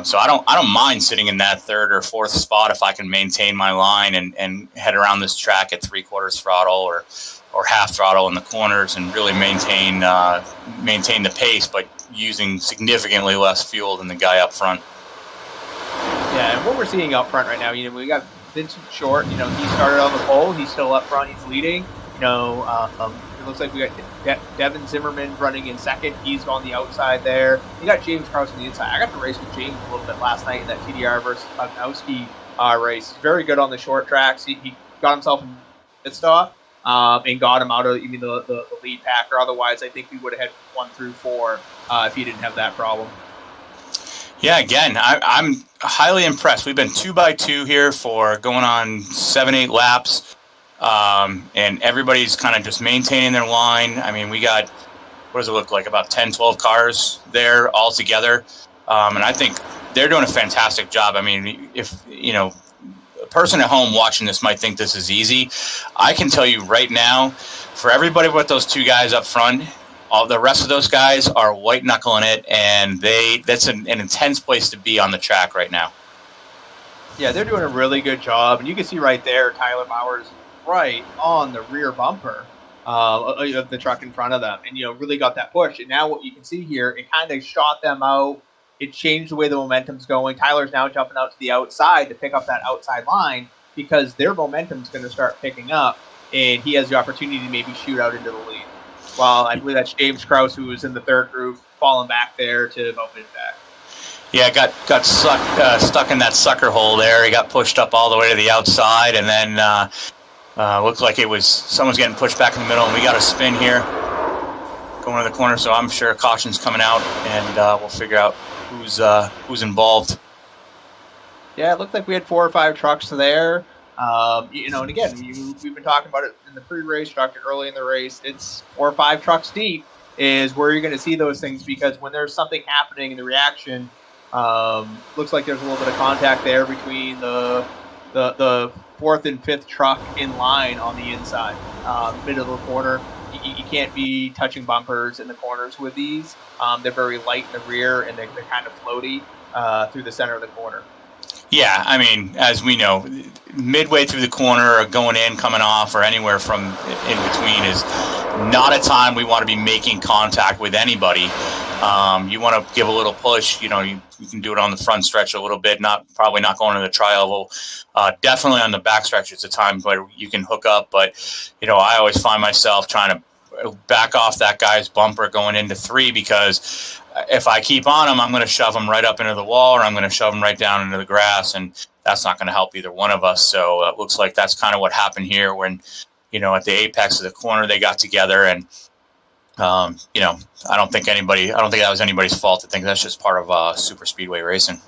So I don't mind sitting in that third or fourth spot if I can maintain my line and head around this track at 3/4 throttle or half throttle in the corners and really maintain the pace, but using significantly less fuel than the guy up front. Yeah, and what we're seeing up front right now, we got Vincent Short. He started on the pole. He's still up front. He's leading. It looks like we got Devin Zimmerman running in second. He's on the outside there. You got James Krause on the inside. I got to race with James a little bit last night in that TDR versus Pagnowski race. He's very good on the short tracks. He got himself a pit stop and got him out of even the lead packer. Otherwise, I think we would have had 1 through 4 if he didn't have that problem. Yeah, again, I'm highly impressed. We've been 2x2 here for going on 7-8 laps, and everybody's kind of just maintaining their line. I mean, we got, what does it look like, about 10, 12 cars there all together, and I think they're doing a fantastic job. I mean, if, you know, a person at home watching this might think this is easy. I can tell you right now, for everybody but those 2 guys up front, all the rest of those guys are white knuckling it, and that's an intense place to be on the track right now. Yeah, they're doing a really good job, and you can see right there Tyler Bauer's right on the rear bumper of the truck in front of them, and really got that push. And now what you can see here, it kind of shot them out. It changed the way the momentum's going. Tyler's now jumping out to the outside to pick up that outside line because their momentum's going to start picking up, and he has the opportunity to maybe shoot out into the lead. Well, I believe that's James Krause, who was in the third groove, falling back there to about mid-back. Yeah, got stuck in that sucker hole there. He got pushed up all the way to the outside, and then looked like it was someone's getting pushed back in the middle, and we got a spin here going to the corner. So I'm sure caution's coming out, and we'll figure out who's involved. Yeah, it looked like we had 4 or 5 trucks there. And again, we've been talking about it in the pre-race, talked early in the race. It's 4 or 5 trucks deep is where you're going to see those things, because when there's something happening in the reaction, looks like there's a little bit of contact there between the 4th and 5th truck in line on the inside, middle of the corner. You can't be touching bumpers in the corners with these. They're very light in the rear, and they're kind of floaty through the center of the corner. Yeah, I mean, as we know, midway through the corner or going in, coming off, or anywhere from in between is not a time we want to be making contact with anybody. You want to give a little push. You can do it on the front stretch a little bit, probably not going to the tri-oval. Definitely on the back stretch, it's a time where you can hook up. But, I always find myself trying to back off that guy's bumper going into 3, because if I keep on him, I'm going to shove him right up into the wall, or I'm going to shove him right down into the grass, and that's not going to help either one of us. So it looks like that's kind of what happened here when, at the apex of the corner, they got together, and, I don't think that was anybody's fault. I think that's just part of super speedway racing.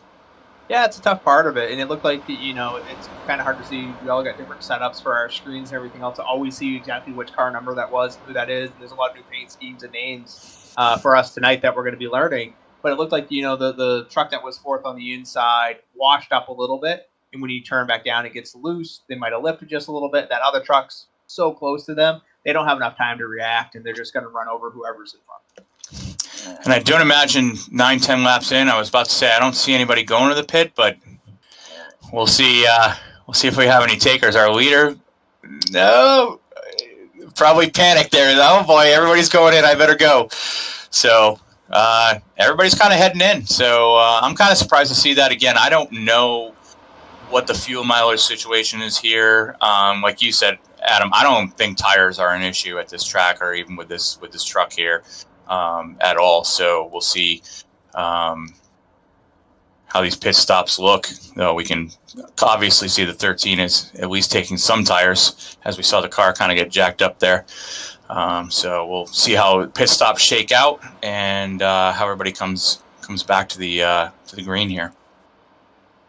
Yeah, it's a tough part of it, and it looked like, it's kind of hard to see. We all got different setups for our screens and everything else to always see exactly which car number that was, who that is. There's a lot of new paint schemes and names for us tonight that we're going to be learning. But it looked like, the truck that was 4th on the inside washed up a little bit, and when you turn back down, it gets loose. They might have lifted just a little bit. That other truck's so close to them, they don't have enough time to react, and they're just going to run over whoever's in front. And I don't imagine 9-10 laps in, I was about to say I don't see anybody going to the pit, but we'll see. We'll see if we have any takers. Our leader, no, probably panicked there. Oh boy, everybody's going in. I better go. So everybody's kind of heading in. So I'm kind of surprised to see that again. I don't know what the fuel mileage situation is here. Like you said, Adam, I don't think tires are an issue at this track, or even with this truck here at all. So we'll see how these pit stops look. Though we can obviously see the 13 is at least taking some tires, as we saw the car kind of get jacked up there. So we'll see how pit stops shake out, and how everybody comes back to the green here.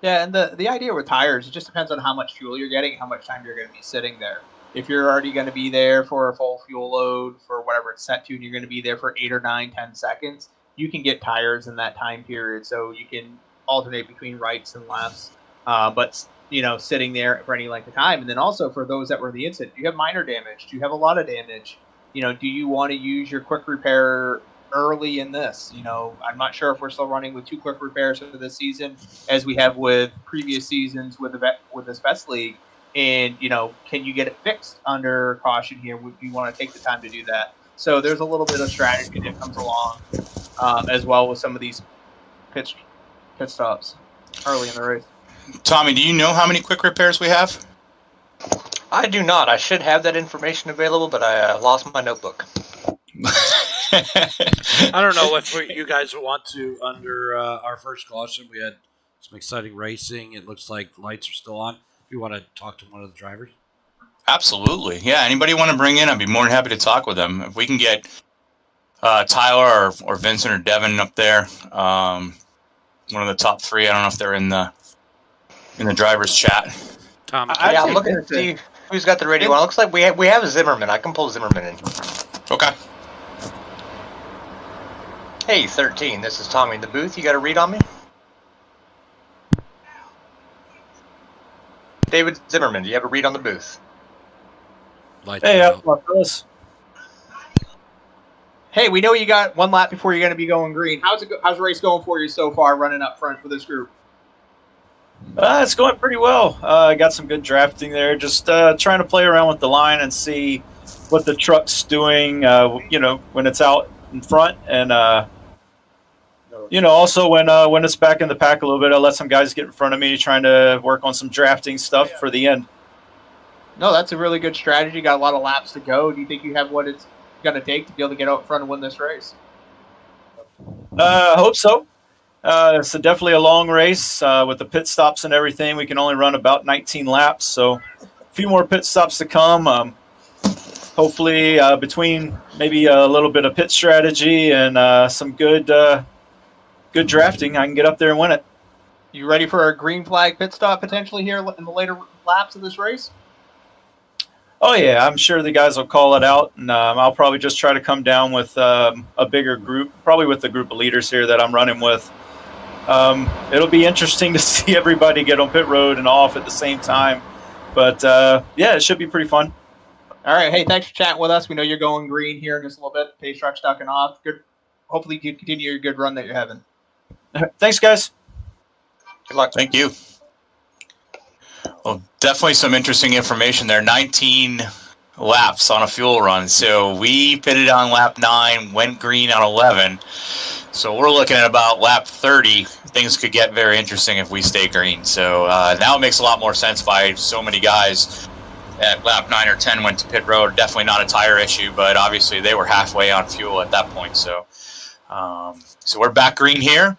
Yeah, and the idea with tires, it just depends on how much fuel you're getting, how much time you're going to be sitting there. If you're already going to be there for a full fuel load for whatever it's set to, and you're going to be there for 8 or 9, 10 seconds, you can get tires in that time period. So you can alternate between rights and lefts, but sitting there for any length of time. And then also for those that were in the incident, do you have minor damage? Do you have a lot of damage? Do you want to use your quick repair early in this? I'm not sure if we're still running with 2 quick repairs for this season, as we have with previous seasons with this best league. And can you get it fixed under caution here? Would you want to take the time to do that? So there's a little bit of strategy that comes along as well with some of these pit stops early in the race. Tommy, do you know how many quick repairs we have? I do not. I should have that information available, but I lost my notebook. I don't know what you guys want to. Under our first caution, we had some exciting racing. It looks like lights are still on. You want to talk to one of the drivers? Absolutely. Yeah. Anybody want to bring in? I'd be more than happy to talk with them. If we can get Tyler or Vincent or Devin up there, one of the top three. I don't know if they're in the drivers chat. Tom, Yeah, I'm looking to see who's got the radio on. It looks like we have Zimmerman. I can pull Zimmerman in. Okay. Hey, 13. This is Tommy in the booth. You got a read on me? David Zimmerman, do you have a read on the booth? lights Hey, are out. fellas. Hey, we know you got one lap before you're going to be going green. How's the race going for you so far, running up front for this group? It's going pretty well. I got some good drafting there. Just trying to play around with the line and see what the truck's doing, when it's out in front. And, also when it's back in the pack a little bit, I'll let some guys get in front of me trying to work on some drafting stuff for the end. No, that's a really good strategy. Got a lot of laps to go. Do you think you have what it's going to take to be able to get out front and win this race? I hope so. It's definitely a long race with the pit stops and everything. We can only run about 19 laps, so a few more pit stops to come. Hopefully, between maybe a little bit of pit strategy and some good drafting, I can get up there and win it. You ready for a green flag pit stop potentially here in the later laps of this race? Oh, yeah, I'm sure the guys will call it out, and I'll probably just try to come down with a bigger group, probably with the group of leaders here that I'm running with. It'll be interesting to see everybody get on pit road and off at the same time. But, it should be pretty fun. All right. Hey, thanks for chatting with us. We know you're going green here in just a little bit. Pace truck's ducking off. Good. Hopefully you continue your good run that you're having. Thanks, guys. Good luck. Thank you. Well, definitely some interesting information there. 19 laps on a fuel run. So we pitted on lap 9, went green on 11. So we're looking at about lap 30. Things could get very interesting if we stay green. So now it makes a lot more sense why so many guys at lap 9 or 10 went to pit road. Definitely not a tire issue, but obviously they were halfway on fuel at that point. So so we're back green here.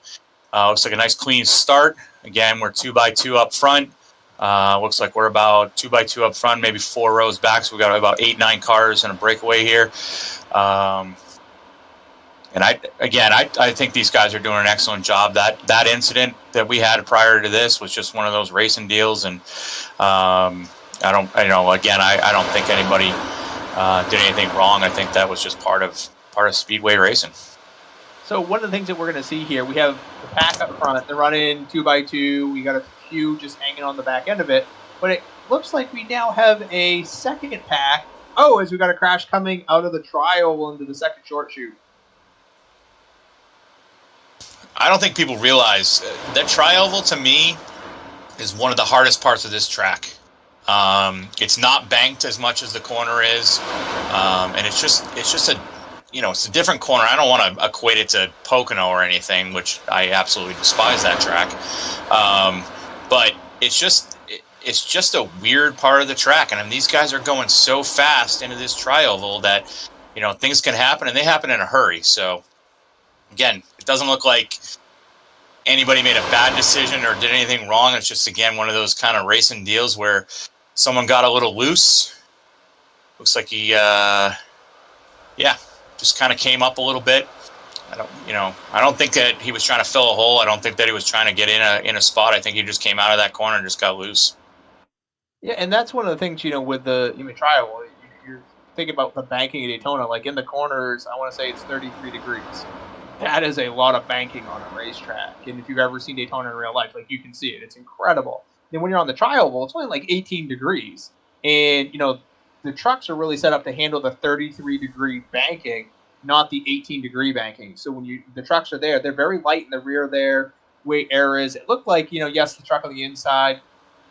Looks like a nice clean start. Again, we're 2x2 up front. Looks like we're about 2x2 up front, maybe 4 rows back. So we've got about 8-9 cars and a breakaway here. And I think these guys are doing an excellent job. That incident that we had prior to this was just one of those racing deals, and I don't think anybody did anything wrong. I think that was just part of speedway racing. So one of the things that we're going to see here, we have the pack up front. They're running 2x2. We got a few just hanging on the back end of it. But it looks like we now have a second pack. Oh, as we got a crash coming out of the tri-oval into the second short chute. I don't think people realize that tri-oval to me is one of the hardest parts of this track. It's not banked as much as the corner is, and it's just a it's a different corner. I don't want to equate it to Pocono or anything, which I absolutely despise that track. But it's just a weird part of the track, and I mean, these guys are going so fast into this tri-oval that things can happen, and they happen in a hurry. So again, it doesn't look like anybody made a bad decision or did anything wrong. It's just, again, one of those kind of racing deals where someone got a little loose. Looks like he, just kind of came up a little bit. I don't think that he was trying to fill a hole. I don't think that he was trying to get in a spot. I think he just came out of that corner and just got loose. Yeah, and that's one of the things, with the tri-oval. You're thinking about the banking at Daytona. Like in the corners, I want to say it's 33 degrees. That is a lot of banking on a racetrack. And if you've ever seen Daytona in real life, like you can see it. It's incredible. Then when you're on the tri-oval, it's only like 18 degrees. And, the trucks are really set up to handle the 33-degree banking, not the 18-degree banking. So when the trucks are there, they're very light in the rear there, way air is. It looked like, yes, the truck on the inside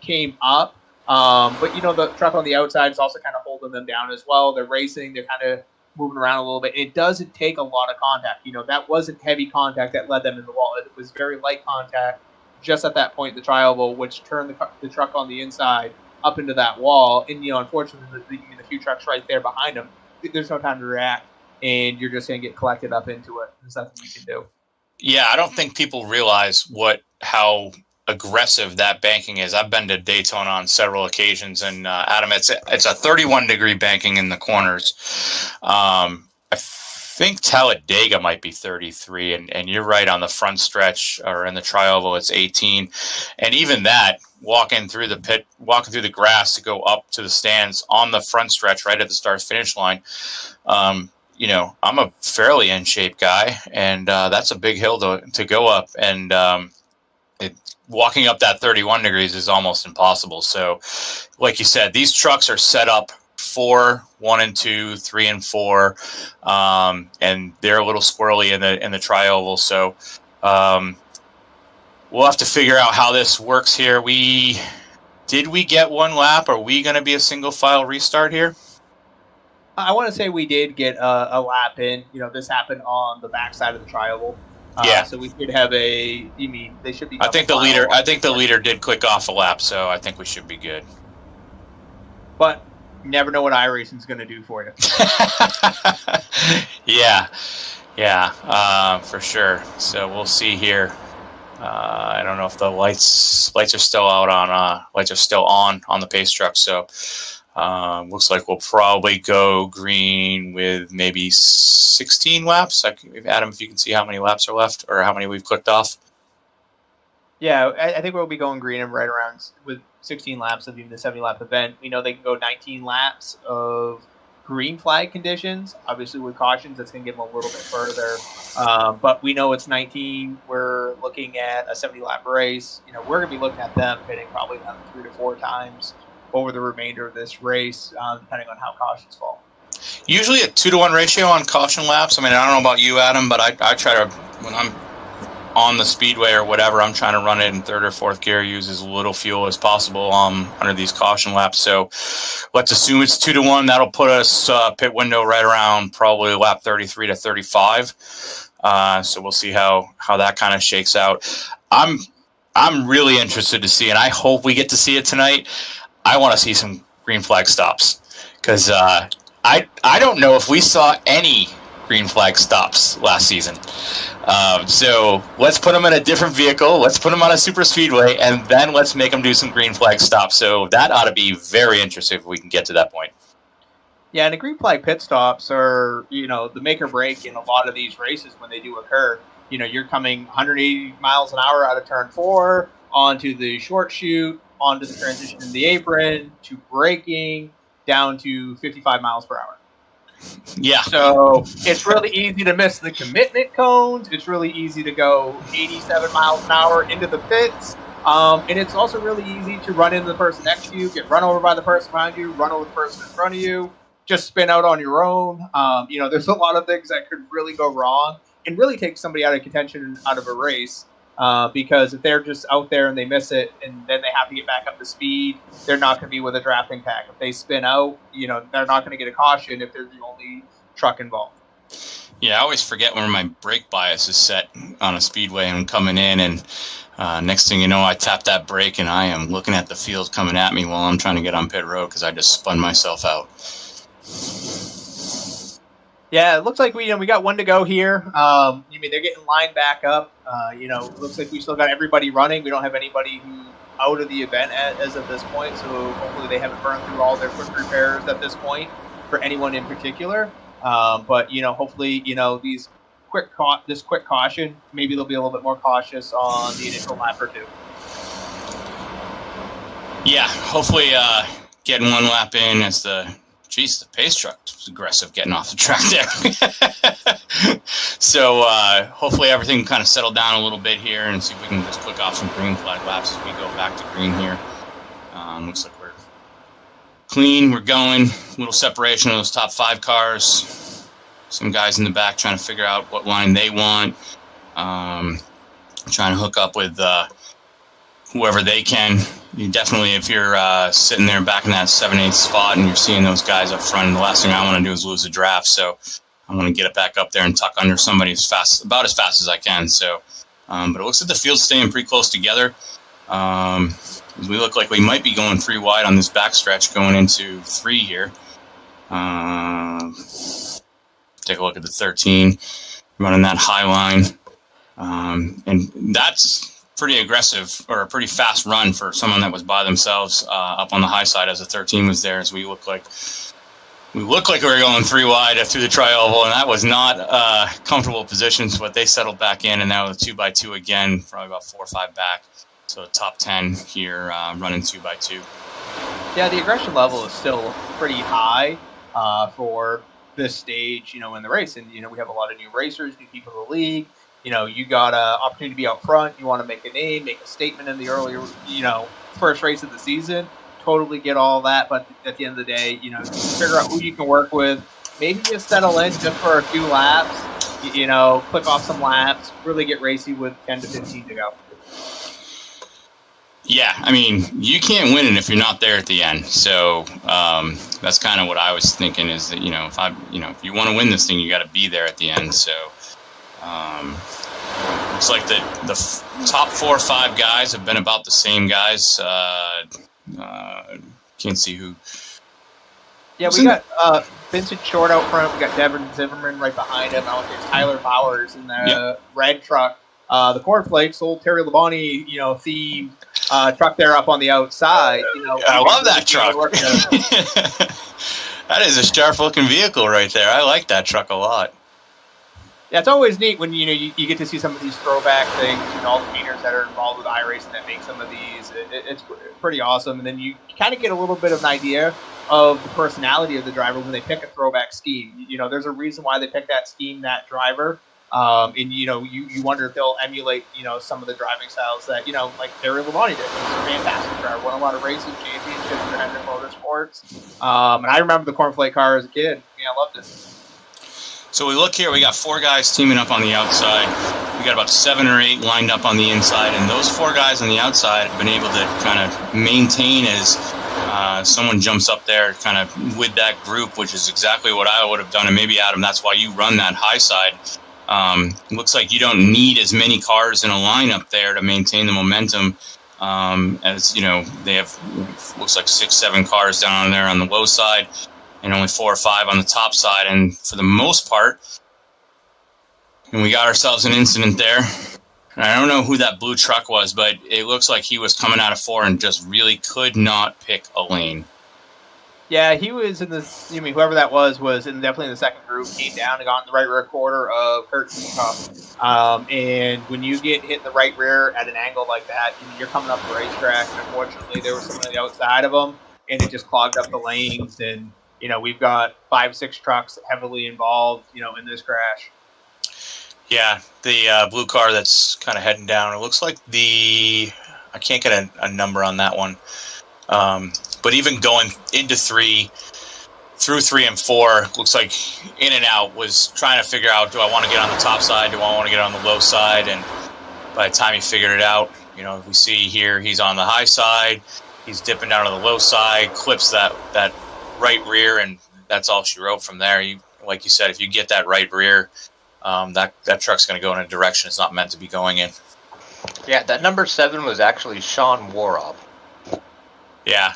came up. But, the truck on the outside is also kind of holding them down as well. They're racing. They're kind of moving around a little bit. It doesn't take a lot of contact. That wasn't heavy contact that led them in the wall. It was very light contact just at that point in the tri-oval, which turned the truck on the inside up into that wall. And, unfortunately, the few trucks right there behind them, there's no time to react, and you're just going to get collected up into it. There's nothing you can do. Yeah, I don't think people realize how aggressive that banking is. I've been to Daytona on several occasions, and Adam, it's a 31-degree banking in the corners. I think Talladega might be 33, and you're right, on the front stretch or in the tri-oval it's 18, and even that, walking through the grass to go up to the stands on the front stretch right at the start finish line. I'm a fairly in shape guy, and that's a big hill to go up. And walking up that 31 degrees is almost impossible. So, like you said, these trucks are set up for 1 and 2, 3 and 4, and they're a little squirrely in the tri-oval. So we'll have to figure out how this works here. Did we get one lap? Are we going to be a single file restart here? I want to say we did get a lap in. This happened on the backside of the tri-oval. Yeah. So we should have they should be. I think the leader did click off a lap, so I think we should be good. But you never know what iRacing's going to do for you. Yeah, for sure. So we'll see here. I don't know if the lights are still out on lights are still on the pace truck. So looks like we'll probably go green with maybe 16 laps. Adam, if you can see how many laps are left or how many we've clicked off. Yeah, I think we'll be going green right around with 16 laps of even the 70-lap event. We know they can go 19 laps of green flag conditions. Obviously, with cautions, that's going to give them a little bit further. But we know it's 19. We're looking at a 70-lap race. We're going to be looking at them hitting probably another 3 to 4 times over the remainder of this race, depending on how cautions fall. Usually a 2-to-1 ratio on caution laps. I mean, I don't know about you, Adam, but I try to, when I'm on the speedway or whatever, I'm trying to run it in 3rd or 4th gear, use as little fuel as possible under these caution laps. So let's assume it's 2-to-1. That'll put us pit window right around probably lap 33 to 35. So we'll see how that kind of shakes out. I'm really interested to see, and I hope we get to see it tonight. I want to see some green flag stops because I don't know if we saw any green flag stops last season. So let's put them in a different vehicle. Let's put them on a super speedway, and then let's make them do some green flag stops. So that ought to be very interesting if we can get to that point. Yeah, and the green flag pit stops are, the make or break in a lot of these races when they do occur. You're coming 180 miles an hour out of turn 4 onto the short chute, onto the transition in the apron, to braking, down to 55 miles per hour. Yeah. So it's really easy to miss the commitment cones. It's really easy to go 87 miles an hour into the pits. And it's also really easy to run into the person next to you, get run over by the person behind you, run over the person in front of you, just spin out on your own. There's a lot of things that could really go wrong and really take somebody out of contention out of a race. Because if they're just out there and they miss it and then they have to get back up to speed, they're not going to be with a drafting pack. If they spin out, they're not going to get a caution if they're the only truck involved. Yeah, I always forget when my brake bias is set on a speedway and I'm coming in, and next thing you know, I tap that brake and I am looking at the field coming at me while I'm trying to get on pit road because I just spun myself out. Yeah, it looks like we got one to go here. They're getting lined back up. Looks like we still got everybody running. We don't have anybody who out of the event as of this point. So hopefully they haven't burned through all their quick repairs at this point for anyone in particular. But hopefully these this quick caution, maybe they'll be a little bit more cautious on the initial lap or two. Yeah, hopefully getting one lap in as the pace truck was aggressive getting off the track there. So hopefully everything kind of settled down a little bit here and see if we can just click off some green flag laps as we go back to green here. Looks like we're clean. We're going. Little separation of those top 5 cars. Some guys in the back trying to figure out what line they want. Trying to hook up with whoever they can. You definitely, if you're sitting there back in that 7/8 spot and you're seeing those guys up front, the last thing I want to do is lose a draft. So I want to get it back up there and tuck under somebody about as fast as I can. So, but it looks like the field's staying pretty close together. We look like we might be going 3 wide on this backstretch going into 3 here. Take a look at the 13, running that high line. And that's pretty aggressive, or a pretty fast run for someone that was by themselves up on the high side as the 13 was there. As we look like we were going 3 wide through the tri-oval, and that was not comfortable positions, but they settled back in, and now with a 2x2 again, probably about 4 or 5 back. So top 10 here, running 2x2. Yeah, the aggression level is still pretty high for this stage, in the race. And, we have a lot of new racers, new people in the league. You got an opportunity to be out front. You want to make a name, make a statement in the earlier, first race of the season. Totally get all that. But at the end of the day, figure out who you can work with. Maybe just settle in just for a few laps, click off some laps, really get racy with 10 to 15 to go. Yeah, I mean, you can't win it if you're not there at the end. So that's kind of what I was thinking, is that, if you want to win this thing, you got to be there at the end. So looks like the top 4 or 5 guys have been about the same guys. Can't see who. Yeah, we got Vincent Short out front. We got Devin Zimmerman right behind him. Out there's Tyler Powers in the red truck. The Cornflakes, old Terry Labonte, themed truck there up on the outside. I love that truck. That is a sharp looking vehicle right there. I like that truck a lot. Yeah, it's always neat when you get to see some of these throwback things, all the painters that are involved with iRacing that make some of these. It's pretty awesome, and then you kind of get a little bit of an idea of the personality of the driver when they pick a throwback scheme. There's a reason why they pick that scheme, that driver. And you wonder if they'll emulate some of the driving styles that like Terry Labonte did. He's a fantastic driver, won a lot of racing championships for Hendrick Motorsports. And I remember the Cornflake car as a kid. I loved it. So we look here, we got 4 guys teaming up on the outside. We got about 7 or 8 lined up on the inside, and those 4 guys on the outside have been able to kind of maintain as someone jumps up there kind of with that group, which is exactly what I would have done. And maybe, Adam, that's why you run that high side. Looks like you don't need as many cars in a lineup there to maintain the momentum. As they have, looks like 6, 7 cars down there on the low side, and only 4 or 5 on the top side. And for the most part, and we got ourselves an incident there. And I don't know who that blue truck was, but it looks like he was coming out of 4 and just really could not pick a lane. Yeah, he was in whoever that was definitely in the second group, came down and got in the right rear quarter of Kurt Seekoff. And when you get hit in the right rear at an angle like that, you're coming up the racetrack, and unfortunately there was someone on the outside of him, and it just clogged up the lanes. And, we've got 5, 6 trucks heavily involved, in this crash. Yeah, the blue car that's kind of heading down, it looks like I can't get a number on that one. But even going into 3, through 3 and 4, looks like in and out was trying to figure out, do I want to get on the top side? Do I want to get on the low side? And by the time he figured it out, we see here he's on the high side. He's dipping down to the low side, clips that right rear, and that's all she wrote from there. Like you said, if you get that right rear, that truck's going to go in a direction it's not meant to be going in. Yeah, that number 7 was actually Sean Worob. Yeah,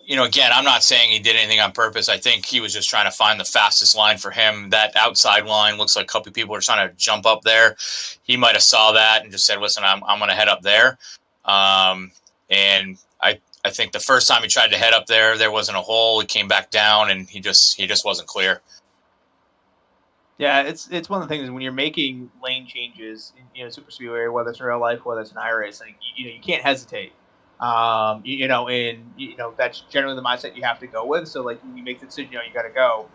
again, I'm not saying he did anything on purpose. I think he was just trying to find the fastest line for him. That outside line looks like a couple of people are trying to jump up there. He might have saw that and just said, listen, I'm going to head up there. And I think the first time he tried to head up there wasn't a hole. He came back down, and he just wasn't clear. Yeah, it's one of the things when you're making lane changes in super speedway, whether it's in real life, whether it's in iRacing, you can't hesitate. And that's generally the mindset you have to go with. So like when you make the decision, you got to go.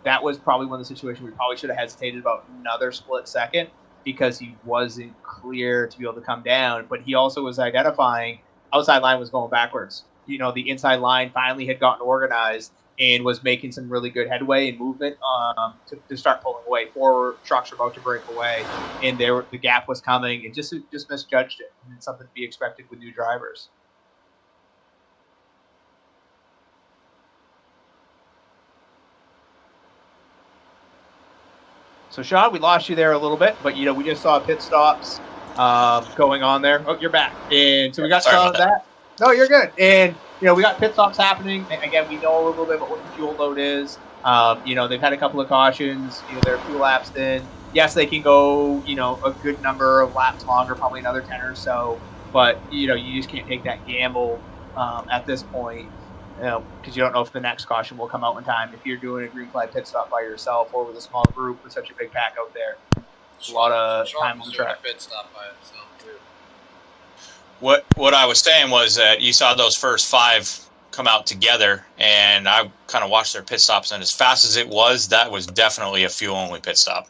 That was probably one of the situations we probably should have hesitated about another split second, because he wasn't clear to be able to come down. But he also was identifying outside line was going backwards. The inside line finally had gotten organized and was making some really good headway and movement to start pulling away. 4 trucks were about to break away, and the gap was coming, and just misjudged it. And it's something to be expected with new drivers. So, Sean, we lost you there a little bit, but, we just saw pit stops going on there. Oh, you're back. And so we got some of that. No, you're good. And, we got pit stops happening. Again, we know a little bit about what the fuel load is. They've had a couple of cautions. They're a few laps in. Yes, they can go, a good number of laps longer, probably another 10 or so. But, you just can't take that gamble at this point because you don't know if the next caution will come out in time. If you're doing a green flag pit stop by yourself or with a small group with such a big pack out there, a lot of time on the track. Pit stop by himself too. What I was saying was that you saw those first 5 come out together, and I kind of watched their pit stops, and as fast as it was, that was definitely a fuel-only pit stop.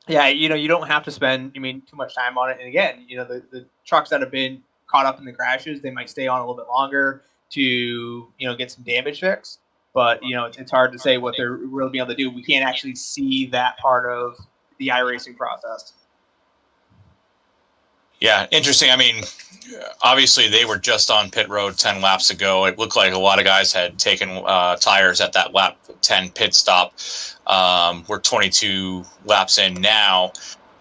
Yeah, you don't have to spend, too much time on it. And again, the trucks that have been caught up in the crashes, they might stay on a little bit longer to, get some damage fixed. But, it's hard to say what they're really being able to do. We can't actually see that part of the iRacing process. Yeah, interesting. I mean, obviously they were just on pit road 10 laps ago. It looked like a lot of guys had taken tires at that lap 10 pit stop. We're 22 laps in now.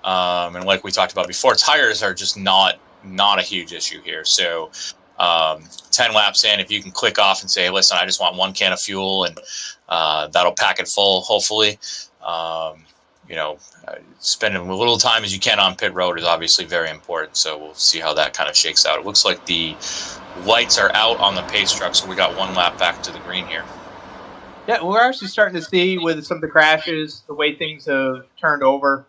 And like we talked about before, tires are just not a huge issue here. So 10 laps in, if you can click off and say, listen, I just want 1 can of fuel, and that'll pack it full, hopefully. Spending a little time as you can on pit road is obviously very important. So we'll see how that kind of shakes out. It looks like the lights are out on the pace truck, so we got 1 lap back to the green here. Yeah, we're actually starting to see with some of the crashes, the way things have turned over.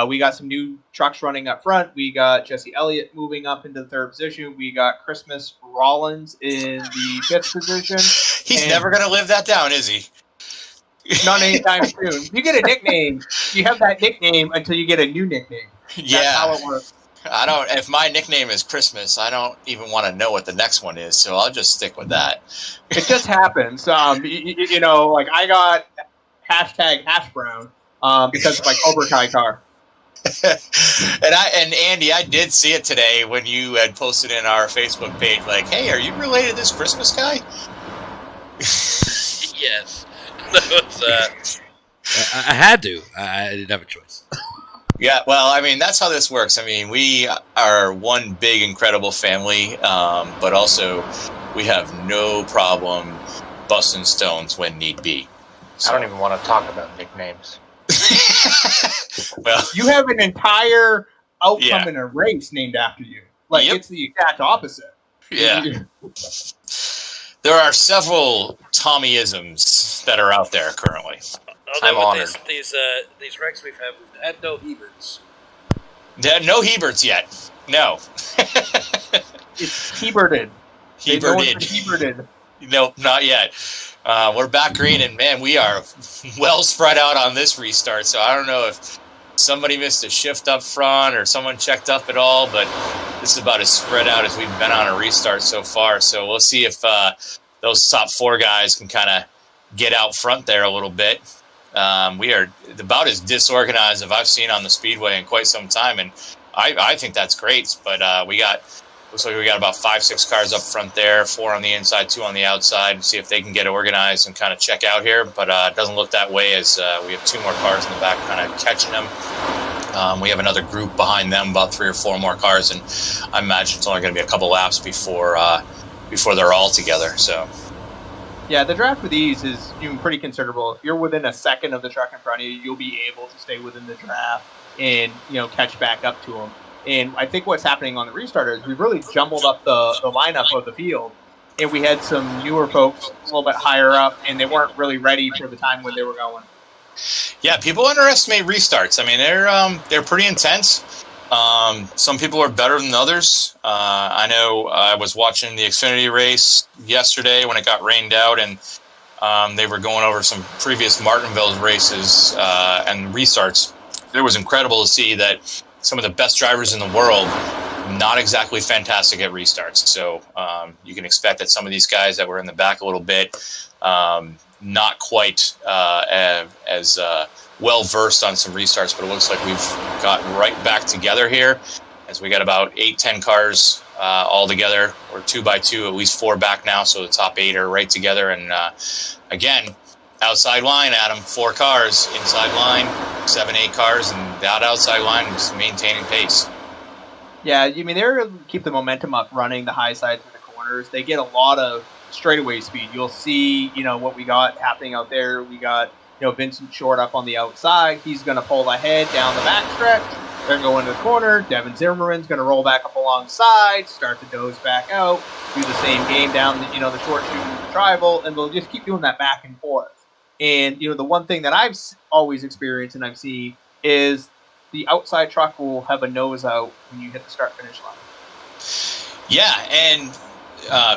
We got some new trucks running up front. We got Jesse Elliott moving up into the 3rd position. We got Christmas Rollins in the 5th position. He's never going to live that down, is he? Not anytime soon. You get a nickname. You have that nickname until you get a new nickname. That's how it works. If my nickname is Christmas, I don't even want to know what the next one is, so I'll just stick with that. It just happens. Like I got #hash brown because of my Cobra Kai car. and Andy, I did see it today when you had posted in our Facebook page, like, hey, are you related to this Christmas guy? Yes. I had to. I didn't have a choice. Yeah, well, I mean, that's how this works. I mean, we are one big, incredible family, but also we have no problem busting stones when need be. So. I don't even want to talk about nicknames. Well, you have an entire outcome in a race named after you. Like, It's the exact opposite. Yeah. There are several Tommyisms that are out there currently. I'm honored. These wrecks we've had no Heberts. No Heberts yet. No. It's Heberted. Heberted. Nope, not yet. We're back green, and man, we are well spread out on this restart. So I don't know if somebody missed a shift up front or someone checked up at all, but this is about as spread out as we've been on a restart so far. So we'll see if those top 4 guys can kind of get out front there a little bit. We are about as disorganized as I've seen on the speedway in quite some time, and I think that's great. But looks like we got about 5-6 cars up front there, 4 on the inside, 2 on the outside, and see if they can get organized and kind of check out here. But it doesn't look that way, as we have 2 more cars in the back kind of catching them. We have another group behind them, about 3 or 4 more cars, and I imagine it's only going to be a couple laps before they're all together. So. Yeah, the draft with these is pretty considerable. If you're within a second of the truck in front of you, you'll be able to stay within the draft and catch back up to them. And I think what's happening on the restarter is we've really jumbled up the lineup of the field, and we had some newer folks a little bit higher up, and they weren't really ready for the time when they were going. Yeah, people underestimate restarts. I mean, they're pretty intense. Some people are better than others. I know I was watching the Xfinity race yesterday when it got rained out, and they were going over some previous Martinville races and restarts. It was incredible to see that some of the best drivers in the world, not exactly fantastic at restarts. So you can expect that some of these guys that were in the back a little bit, not quite as well versed on some restarts, but it looks like we've gotten right back together here, as we got about 8-10 cars all together. We're 2 by 2, at least 4 back now, so the top 8 are right together. And again, outside line, Adam, 4 cars, inside line, 7-8 cars, and that outside line is maintaining pace. Yeah, I mean, they're able to keep the momentum up running the high side through the corners. They get a lot of straightaway speed. You'll see, what we got happening out there. We got, Vincent Short up on the outside. He's going to pull ahead down the backstretch. They're going to go into the corner. Devin Zimmerman's going to roll back up alongside, start to doze back out, do the same game down the short shoot and the tribal, and they'll just keep doing that back and forth. And, the one thing that I've always experienced and I've seen is the outside truck will have a nose out when you hit the start-finish line. Yeah, and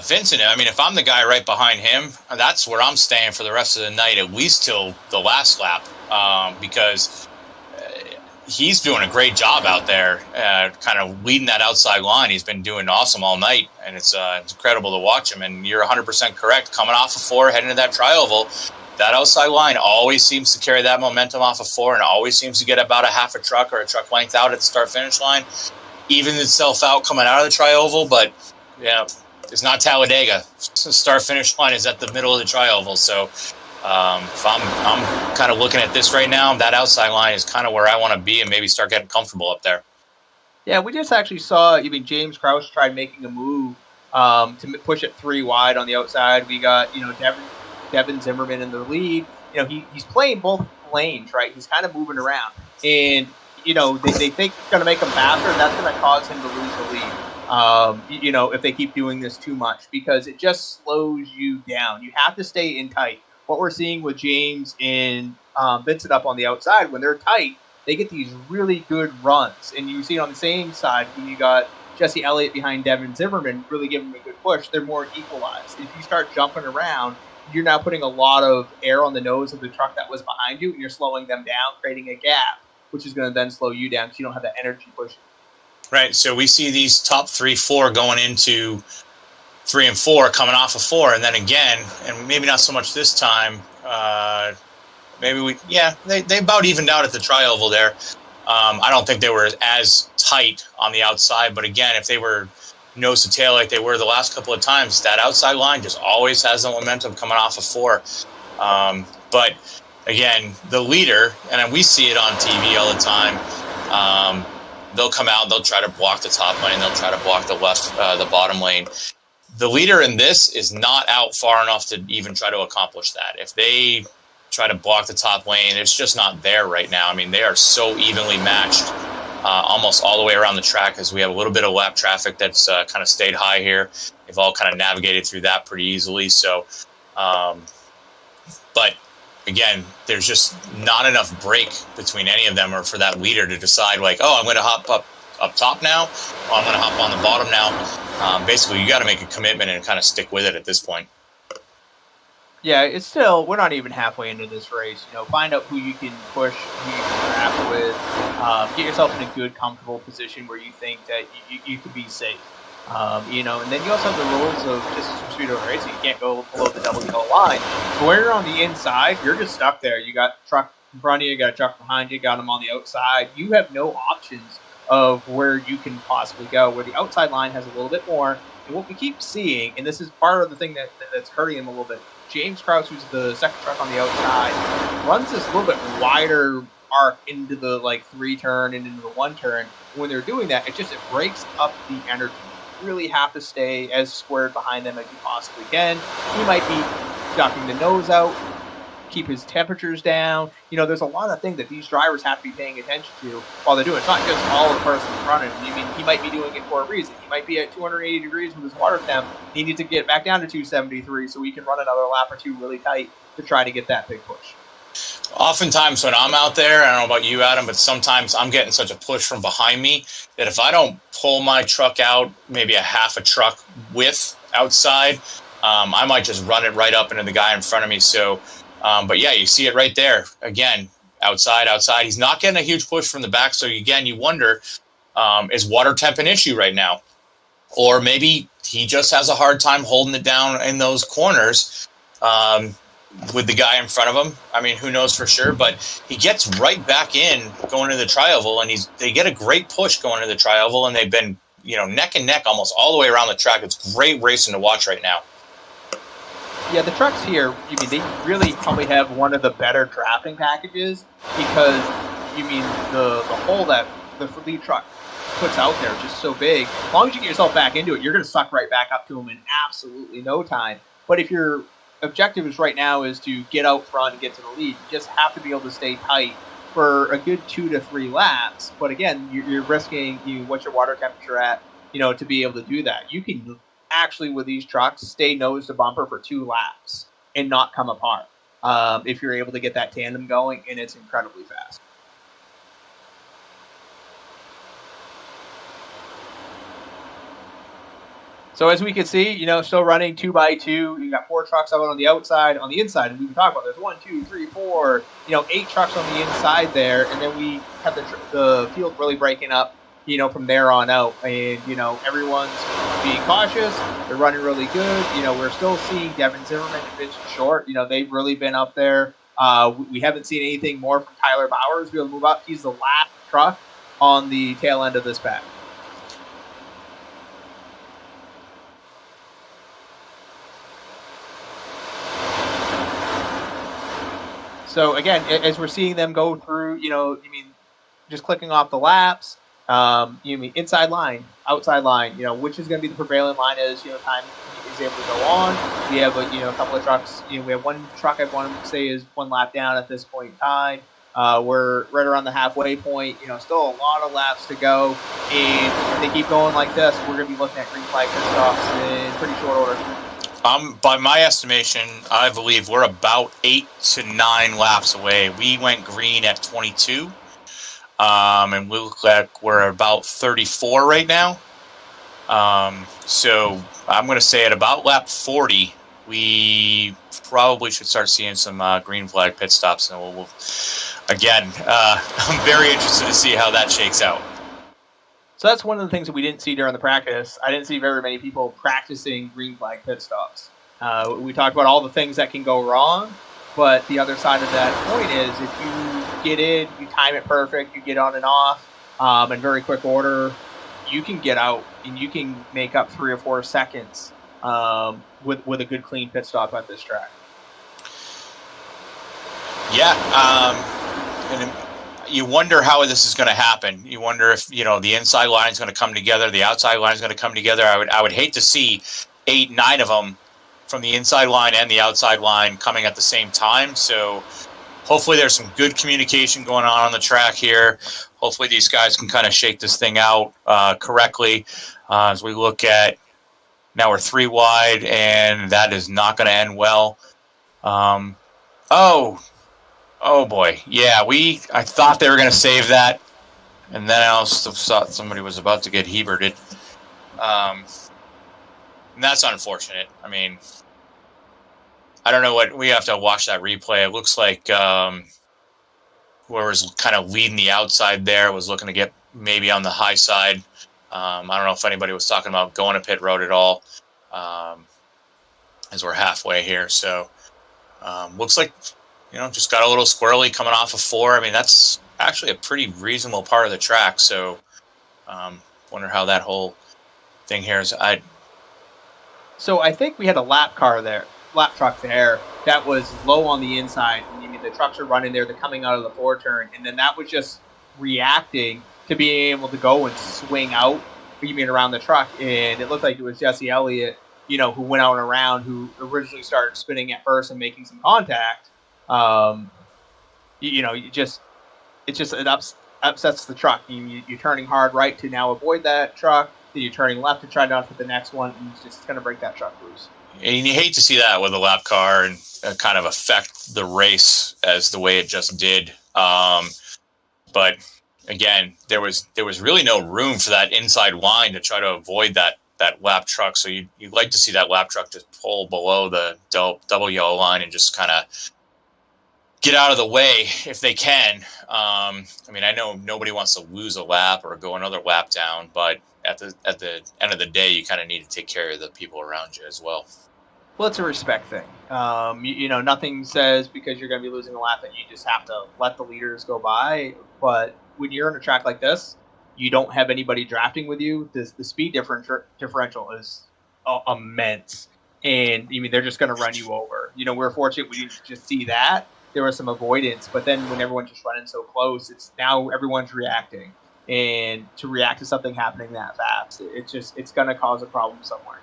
Vincent, I mean, if I'm the guy right behind him, that's where I'm staying for the rest of the night, at least till the last lap, because he's doing a great job out there, kind of leading that outside line. He's been doing awesome all night, and it's incredible to watch him. And you're 100% correct. Coming off of 4, heading to that tri-oval, that outside line always seems to carry that momentum off of 4 and always seems to get about a half a truck or a truck length out at the start-finish line. Evens itself out coming out of the tri-oval, but it's not Talladega. Start-finish line is at the middle of the tri-oval. So if I'm kind of looking at this right now, that outside line is kind of where I want to be and maybe start getting comfortable up there. Yeah, we just actually saw even James Krause tried making a move to push it 3 wide on the outside. We got, Devin Zimmerman in the lead. He's playing both lanes, right? He's kind of moving around. And, they think it's going to make him faster, and that's going to cause him to lose the lead, if they keep doing this too much, because it just slows you down. You have to stay in tight. What we're seeing with James and Vincent up on the outside, when they're tight, they get these really good runs. And you see it on the same side when you got Jesse Elliott behind Devin Zimmerman really giving them a good push. They're more equalized. If you start jumping around, you're now putting a lot of air on the nose of the truck that was behind you, and you're slowing them down, creating a gap, which is going to then slow you down because you don't have that energy pushing. Right. So we see these top 3, 4 going into 3 and 4, coming off of 4, and then again, and maybe not so much this time. They about evened out at the tri-oval there. I don't think they were as tight on the outside, but again, if they were nose to tail like they were the last couple of times, that outside line just always has the momentum coming off of 4. But again, the leader, and we see it on TV all the time, they'll come out, they'll try to block the top lane, they'll try to block the bottom lane. The leader in this is not out far enough to even try to accomplish that. If they try to block the top lane, it's just not there right now. I mean, they are so evenly matched almost all the way around the track, as we have a little bit of lap traffic that's kind of stayed high here. They've all kind of navigated through that pretty easily. So, but again, there's just not enough break between any of them, or for that leader to decide like, I'm going to hop up top now, or I'm going to hop on the bottom now. Basically, you got to make a commitment and kind of stick with it at this point. Yeah, it's still, we're not even halfway into this race. Find out who you can push, who you can grab with. Get yourself in a good, comfortable position where you think that you could be safe. And then you also have the rules of just speed over racing. You can't go below the double yellow line. But when you're on the inside, you're just stuck there. You got a truck in front of you, you got a truck behind you, got them on the outside. You have no options of where you can possibly go, where the outside line has a little bit more. And what we keep seeing, and this is part of the thing that's hurting him a little bit, James Krause, who's the second truck on the outside, runs this little bit wider arc into the 3 turn and into the 1 turn. When they're doing that, it breaks up the energy. You really have to stay as squared behind them as you possibly can. He might be ducking the nose out, keep his temperatures down. There's a lot of things that these drivers have to be paying attention to while they're doing it. It's not just all the person in front of him. I mean, he might be doing it for a reason. He might be at 280 degrees with his water temp. He needs to get back down to 273 so he can run another lap or 2 really tight to try to get that big push. Oftentimes when I'm out there, I don't know about you, Adam, but sometimes I'm getting such a push from behind me that if I don't pull my truck out, maybe a half a truck width outside, I might just run it right up into the guy in front of me. So, but yeah, you see it right there. Again, outside. He's not getting a huge push from the back. So again, you wonder, is water temp an issue right now? Or maybe he just has a hard time holding it down in those corners with the guy in front of him. I mean, who knows for sure, but he gets right back in going to the tri-oval, and they get a great push going to the tri-oval, and they've been, neck and neck almost all the way around the track. It's great racing to watch right now. Yeah, the trucks here, they really probably have one of the better drafting packages because, the hole that the lead truck puts out there is just so big. As long as you get yourself back into it, you're going to suck right back up to them in absolutely no time. But if your objective is right now is to get out front and get to the lead, you just have to be able to stay tight for a good 2 to 3 laps. But again, you're risking what's your water temperature at, to be able to do that. You can actually, with these trucks, stay nose to bumper for 2 laps and not come apart if you're able to get that tandem going, and it's incredibly fast. So as we can see, still running 2x2. You got 4 trucks out on the outside. On the inside, we can talk about there's 1, 2, 3, 4, 8 trucks on the inside there, and then we have the field really breaking up, from there on out. And everyone's being cautious. They're running really good. We're still seeing Devin Zimmerman and Vincent Short. They've really been up there. We haven't seen anything more from Tyler Bowers be able to move up. He's the last truck on the tail end of this pack. So again, as we're seeing them go through, just clicking off the laps, inside line, outside line, which is going to be the prevailing line as, time is able to go on. We have, a couple of trucks, we have 1 truck I want to say is 1 lap down at this point in time. We're right around the halfway point, still a lot of laps to go. And if they keep going like this, we're going to be looking at green flag pit stops in pretty short order. By my estimation, I believe we're about 8 to 9 laps away. We went green at 22, and we look like we're about 34 right now. So I'm going to say at about lap 40, we probably should start seeing some green flag pit stops. And we'll again, I'm very interested to see how that shakes out. So that's one of the things that we didn't see during the practice. I didn't see very many people practicing green flag pit stops. We talked about all the things that can go wrong, but the other side of that point is if you get in, you time it perfect, you get on and off in very quick order, you can get out and you can make up 3 or 4 seconds with a good clean pit stop at this track. Yeah, and you wonder how this is going to happen. You wonder if the inside line is going to come together, the outside line is going to come together. I would hate to see 8, 9 of them from the inside line and the outside line coming at the same time. So hopefully there's some good communication going on the track here. Hopefully these guys can kind of shake this thing out correctly as we look at now we're 3 wide, and that is not going to end well. Oh boy, yeah. I thought they were going to save that, and then I also thought somebody was about to get Heberted. And that's unfortunate. I mean, I don't know what we have to watch that replay. It looks like whoever's kind of leading the outside there was looking to get maybe on the high side. I don't know if anybody was talking about going to pit road at all, as we're halfway here. So looks like. Just got a little squirrely coming off of 4. I mean, that's actually a pretty reasonable part of the track. So, wonder how that whole thing here is. So I think we had a lap truck there that was low on the inside. The trucks are running there, they're coming out of the 4 turn, and then that was just reacting to being able to go and swing out, around the truck. And it looked like it was Jesse Elliott, who went out and around, who originally started spinning at first and making some contact. It upsets the truck. You're turning hard right to now avoid that truck. Then you're turning left to try not to hit the next one, and it's just going to break that truck loose. And you hate to see that with a lap car and kind of affect the race as the way it just did. But again, there was really no room for that inside line to try to avoid that lap truck. So you'd like to see that lap truck just pull below the double yellow line and just kind of get out of the way if they can. I know nobody wants to lose a lap or go another lap down, but at the end of the day, you kind of need to take care of the people around you as well. Well, it's a respect thing. Nothing says because you're going to be losing a lap that you just have to let the leaders go by. But when you're on a track like this, you don't have anybody drafting with you. The speed differential is immense. And they're just going to run you over. We're fortunate we didn't just see that. There was some avoidance, but then when everyone's just running so close, it's now everyone's reacting. and to react to something happening that fast. It's going to cause a problem somewhere.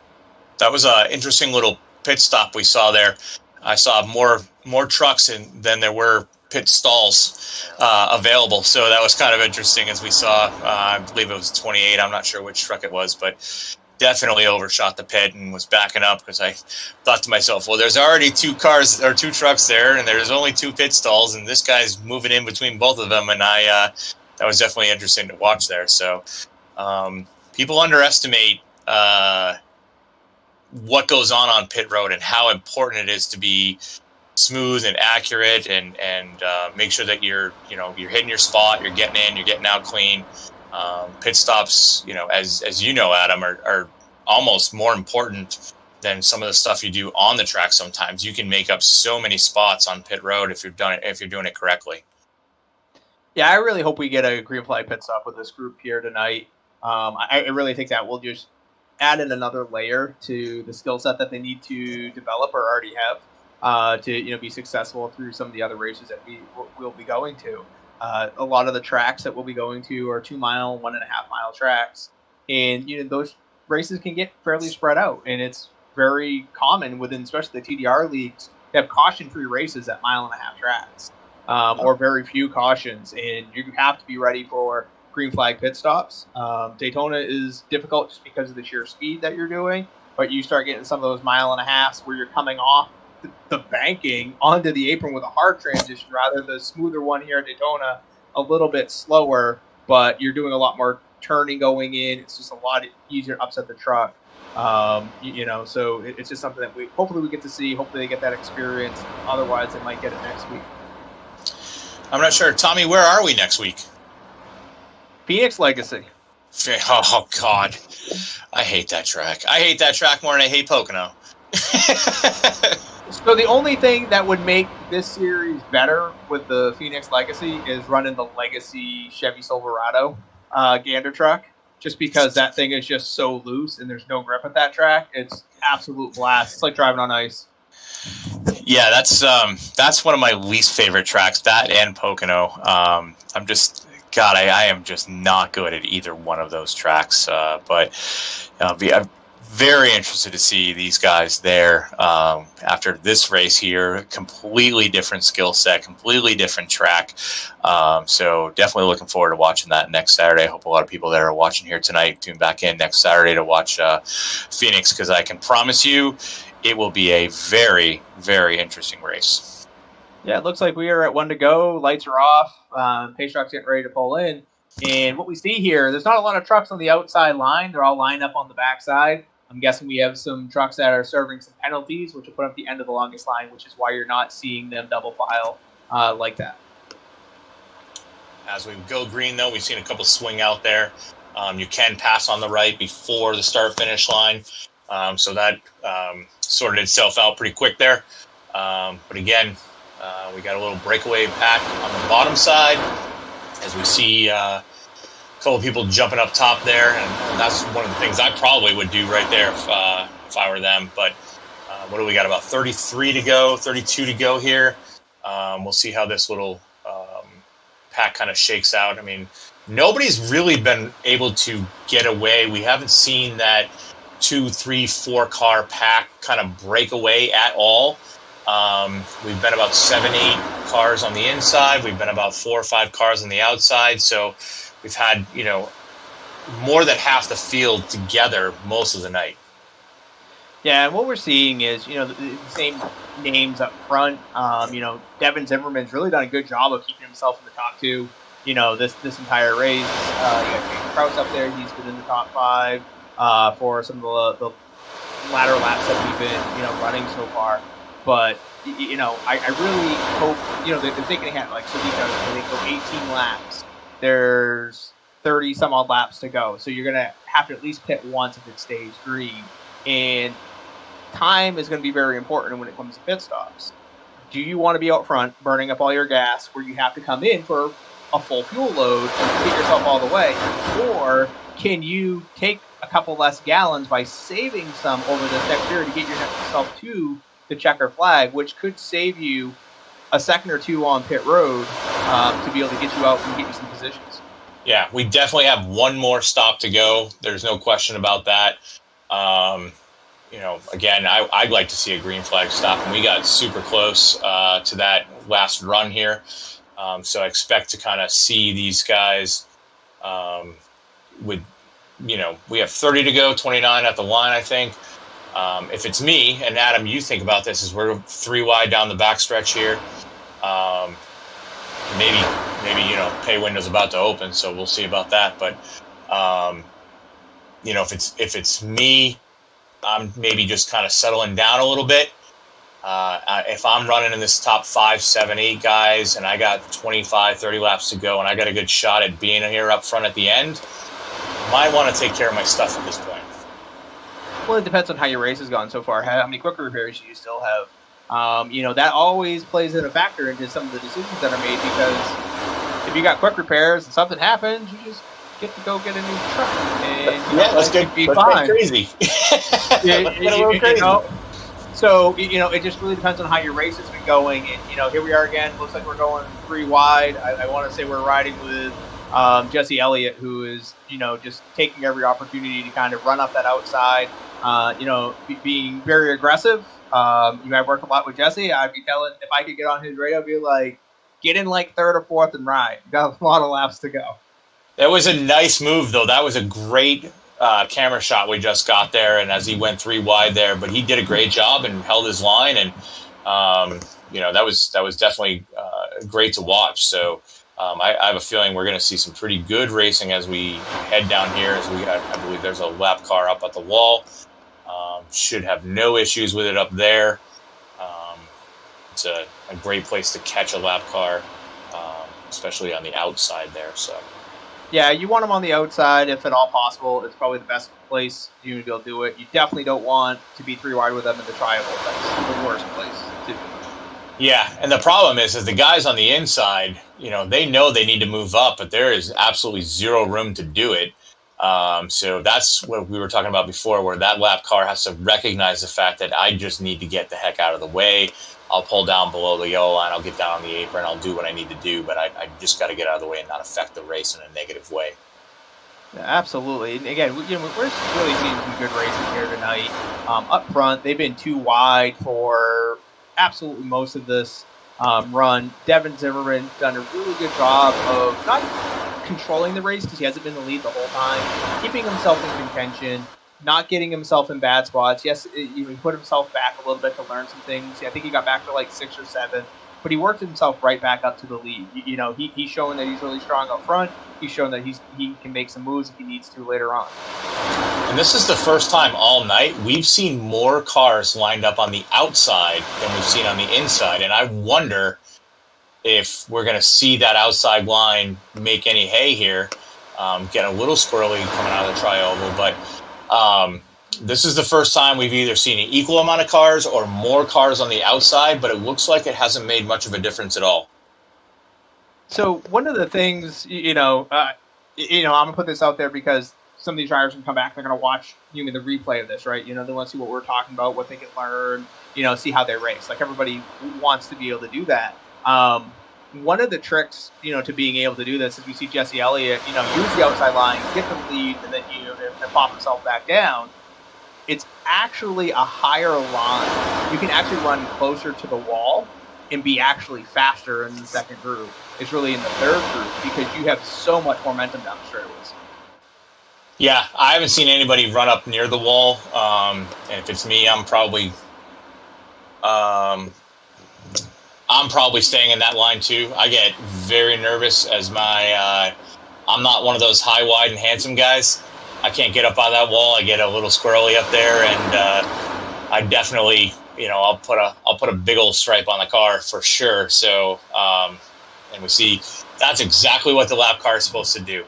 That was an interesting little pit stop we saw there. I saw more trucks than there were pit stalls available, so that was kind of interesting as we saw. I believe it was 28. I'm not sure which truck it was, but definitely overshot the pit and was backing up because I thought to myself, well, there's already 2 cars or 2 trucks there, and there's only 2 pit stalls, and this guy's moving in between both of them, and that was definitely interesting to watch there. So people underestimate what goes on pit road and how important it is to be smooth and accurate and make sure that you're hitting your spot, you're getting in, you're getting out clean. Pit stops, as you know, Adam, are almost more important than some of the stuff you do on the track. Sometimes you can make up so many spots on pit road if you're doing it correctly. Yeah, I really hope we get a green flag pit stop with this group here tonight. I really think that will just add in another layer to the skill set that they need to develop or already have to be successful through some of the other races that we'll be going to. A lot of the tracks that we'll be going to are 2 mile, 1.5 mile tracks, and those races can get fairly spread out, and it's very common within especially the TDR leagues to have caution-free races at 1.5 mile tracks, or very few cautions, and you have to be ready for green flag pit stops. Daytona is difficult just because of the sheer speed that you're doing, but you start getting some of those 1.5 miles where you're coming off the banking onto the apron with a hard transition, rather the smoother one here at Daytona, a little bit slower, but you're doing a lot more turning going in. It's just a lot easier to upset the truck. So it's just something that hopefully we get to see. Hopefully they get that experience. Otherwise, they might get it next week. I'm not sure. Tommy, where are we next week? Phoenix Legacy. Oh, God. I hate that track. I hate that track more than I hate Pocono. So the only thing that would make this series better with the Phoenix Legacy is running the Legacy Chevy Silverado Gander truck, just because that thing is just so loose and there's no grip at that track. It's absolute blast. It's like driving on ice. Yeah, that's one of my least favorite tracks, that and Pocono. I am just not good at either one of those tracks. But I'm very interested to see these guys there after this race here. Completely different skill set, completely different track. So definitely looking forward to watching that next Saturday. I hope a lot of people that are watching here tonight tune back in next Saturday to watch Phoenix, because I can promise you it will be a very, very interesting race. Yeah, it looks like we are at 1 to go. Lights are off. Pace truck's getting ready to pull in. And what we see here, there's not a lot of trucks on the outside line. They're all lined up on the backside. I'm guessing we have some trucks that are serving some penalties, which will put up the end of the longest line, which is why you're not seeing them double file like that. As we go green, though, we've seen a couple swing out there. You can pass on the right before the start-finish line. So that sorted itself out pretty quick there. But again, we got a little breakaway pack on the bottom side as we see a couple of people jumping up top there. And that's one of the things I probably would do right there if I were them. But what do we got? About 33 to go, 32 to go here. We'll see how this little pack kind of shakes out. I mean, nobody's really been able to get away. We haven't seen that 2, 3, 4 car pack kind of break away at all. We've been about 7, 8 cars on the inside. We've been about 4 or 5 cars on the outside. So we've had, more than half the field together most of the night. Yeah, and what we're seeing is, the same names up front. Devin Zimmerman's really done a good job of keeping himself in the top 2, this entire race. You got Gander Trucks up there. He's been in the top 5 for some of the latter laps that we've been, running so far. But, I really hope, they're thinking ahead. Like, so they go 18 laps. There's 30 some odd laps to go. So you're going to have to at least pit once if it stays green. And time is going to be very important when it comes to pit stops. Do you want to be out front burning up all your gas where you have to come in for a full fuel load and get yourself all the way? Or can you take a couple less gallons by saving some over this next period to get yourself to the checker flag, which could save you a second or two on pit road to be able to get you out and get you some positions? Yeah, we definitely have one more stop to go. There's no question about that. Again, I'd like to see a green flag stop, and we got super close to that last run here. So I expect to kind of see these guys with, we have 30 to go, 29 at the line, I think. If it's me, and Adam, you think about this, is we're 3 wide down the backstretch here. Maybe pay window's about to open, so we'll see about that. But if it's me, I'm maybe just kind of settling down a little bit. If I'm running in this top 5, 7, 8 guys, and I got 25, 30 laps to go, and I got a good shot at being here up front at the end, might want to take care of my stuff at this point. Well, it depends on how your race has gone so far. How many quick repairs you still have. That always plays in a factor into some of the decisions that are made, because if you got quick repairs and something happens, you just get to go get a new truck. And let's get crazy. Let's get a little crazy. So, it just really depends on how your race has been going. And, here we are again. Looks like we're going 3 wide. I want to say we're riding with Jesse Elliott, who is, just taking every opportunity to kind of run up that outside, being very aggressive. I work a lot with Jesse. I'd be telling, if I could get on his radio, I'd be like, get in like 3rd or 4th and ride. Got a lot of laps to go. That was a nice move, though. That was a great camera shot we just got there, and as he went 3 wide there, but he did a great job and held his line, and that was definitely great to watch. So I have a feeling we're going to see some pretty good racing as we head down here. I believe there's a lap car up at the wall. Should have no issues with it up there. It's a great place to catch a lap car, especially on the outside there. So. Yeah, you want them on the outside if at all possible. It's probably the best place you to be able to do it. You definitely don't want to be 3 wide with them in the tri-oval. That's the worst place to do it. Yeah, and the problem is the guys on the inside, they know they need to move up, but there is absolutely zero room to do it. So that's what we were talking about before, where that lap car has to recognize the fact that I just need to get the heck out of the way. I'll pull down below the yellow line. I'll get down on the apron. I'll do what I need to do, but I just got to get out of the way and not affect the race in a negative way. Yeah, absolutely. And again, we're really seeing some good racing here tonight. Up front, they've been 2 wide for absolutely most of this run. Devin Zimmerman done a really good job of not controlling the race, because he hasn't been the lead the whole time, keeping himself in contention, not getting himself in bad spots. Yes, he put himself back a little bit to learn some things. I think he got back to like 6 or 7, but he worked himself right back up to the lead. He's showing that he's really strong up front. He's shown that he can make some moves if he needs to later on. And this is the first time all night we've seen more cars lined up on the outside than we've seen on the inside. And I wonder if we're going to see that outside line make any hay here. Get a little squirrely coming out of the tri-oval, but this is the first time we've either seen an equal amount of cars or more cars on the outside, but it looks like it hasn't made much of a difference at all. So one of the things, I'm going to put this out there because some of these drivers can come back, they're going to watch the replay of this, right? They want to see what we're talking about, what they can learn, see how they race. Like, everybody wants to be able to do that. One of the tricks, to being able to do this is we see Jesse Elliott, use the outside line, get the lead, and then, and pop himself back down. It's actually a higher line. You can actually run closer to the wall and be actually faster in the second group. It's really in the third group because you have so much momentum down the straightaways. Yeah, I haven't seen anybody run up near the wall. And if it's me, I'm probably staying in that line too. I get very nervous as I'm not one of those high, wide, and handsome guys. I can't get up on that wall. I get a little squirrely up there, and I definitely, I'll put a big old stripe on the car for sure. So, and we see that's exactly what the lap car is supposed to do.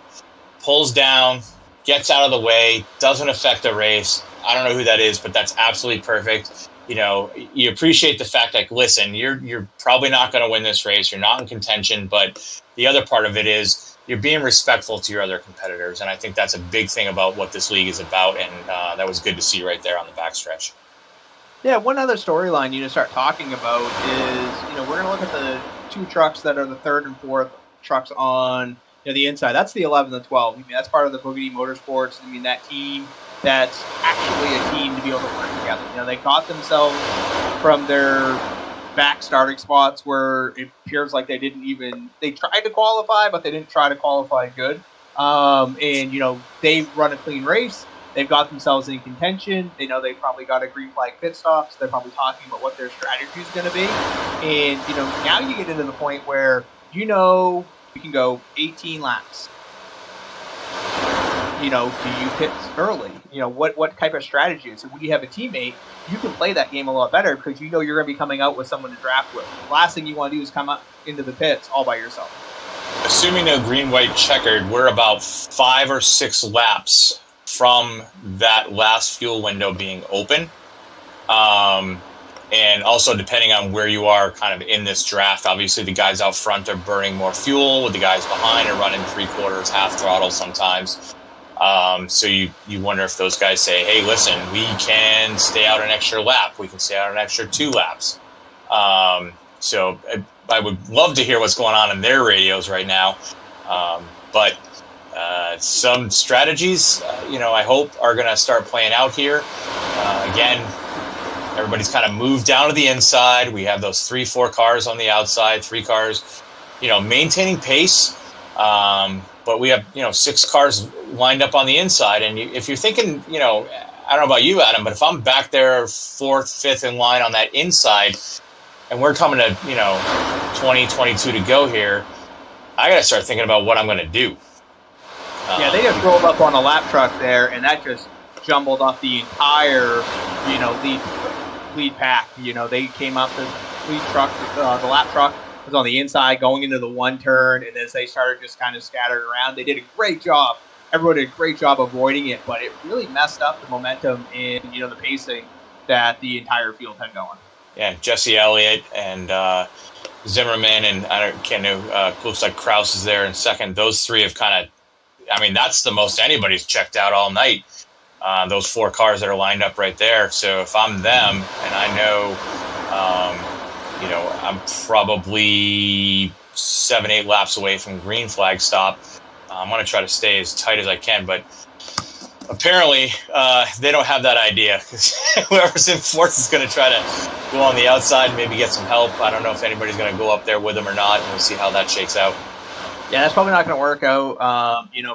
Pulls down, gets out of the way, doesn't affect the race. I don't know who that is, but that's absolutely perfect. You appreciate the fact that, listen, you're probably not going to win this race. You're not in contention, but the other part of it is you're being respectful to your other competitors. And I think that's a big thing about what this league is about. And that was good to see right there on the backstretch. Yeah, one other storyline you start talking about is, we're going to look at the 2 trucks that are the 3rd and 4th trucks on, the inside. That's the 11 and the 12. I mean, that's part of the Boogity Motorsports. I mean, that team that's actually a team to be able to work together. They got themselves from their back starting spots where it appears like they tried to qualify, but they didn't try to qualify good. And they've run a clean race. They've got themselves in contention. They know they've probably got a green flag pit stop, so they're probably talking about what their strategy is going to be. And, now you get into the point where, you can go 18 laps. Do you pit early? What type of strategy is it? When you have a teammate, you can play that game a lot better because you're going to be coming out with someone to draft with. The last thing you want to do is come up into the pits all by yourself. Assuming no green-white checkered, we're about 5 or 6 laps from that last fuel window being open. And also depending on where you are kind of in this draft, obviously the guys out front are burning more fuel, with the guys behind are running 3/4, half throttle sometimes. So you wonder if those guys say, hey, listen, we can stay out an extra lap. We can stay out an extra 2 laps. So I would love to hear what's going on in their radios right now. But some strategies, I hope are going to start playing out here. Again, everybody's kind of moved down to the inside. We have those 3-4 cars on the outside, 3 cars, maintaining pace. But we have, 6 cars lined up on the inside. And if you're thinking, I don't know about you, Adam, but if I'm back there 4th, 5th in line on that inside and we're coming to, 20, 22 to go here, I got to start thinking about what I'm going to do. Yeah, they just rolled up on a lap truck there, and that just jumbled off the entire, lead pack. They came up, the lead truck, the lap truck was on the inside going into the one turn, and as they started just kind of scattering around, they did a great job. Everyone did a great job avoiding it, but it really messed up the momentum and, the pacing that the entire field had going. Yeah, Jesse Elliott and Zimmerman, and I can't know, looks like Kraus is there in second. Those 3 have kind of, that's the most anybody's checked out all night. Those 4 cars that are lined up right there. So if I'm them, and I know, I'm probably 7-8 laps away from green flag stop, I'm going to try to stay as tight as I can. But apparently, they don't have that idea, because whoever's in 4th is going to try to go on the outside and maybe get some help. I don't know if anybody's going to go up there with them or not, and we'll see how that shakes out. Yeah, that's probably not going to work out,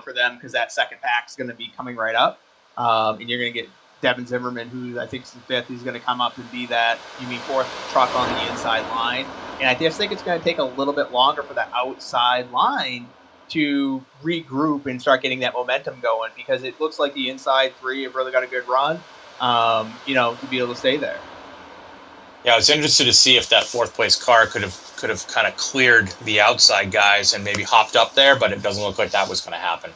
for them, because that second pack is going to be coming right up. And you're going to get Devin Zimmerman, who I think is the 5th. He's going to come up and be that, 4th truck on the inside line. And I just think it's going to take a little bit longer for the outside line to regroup and start getting that momentum going, because it looks like the inside 3 have really got a good run, to be able to stay there. Yeah, I was interested to see if that 4th place car could have kind of cleared the outside guys and maybe hopped up there, but it doesn't look like that was going to happen.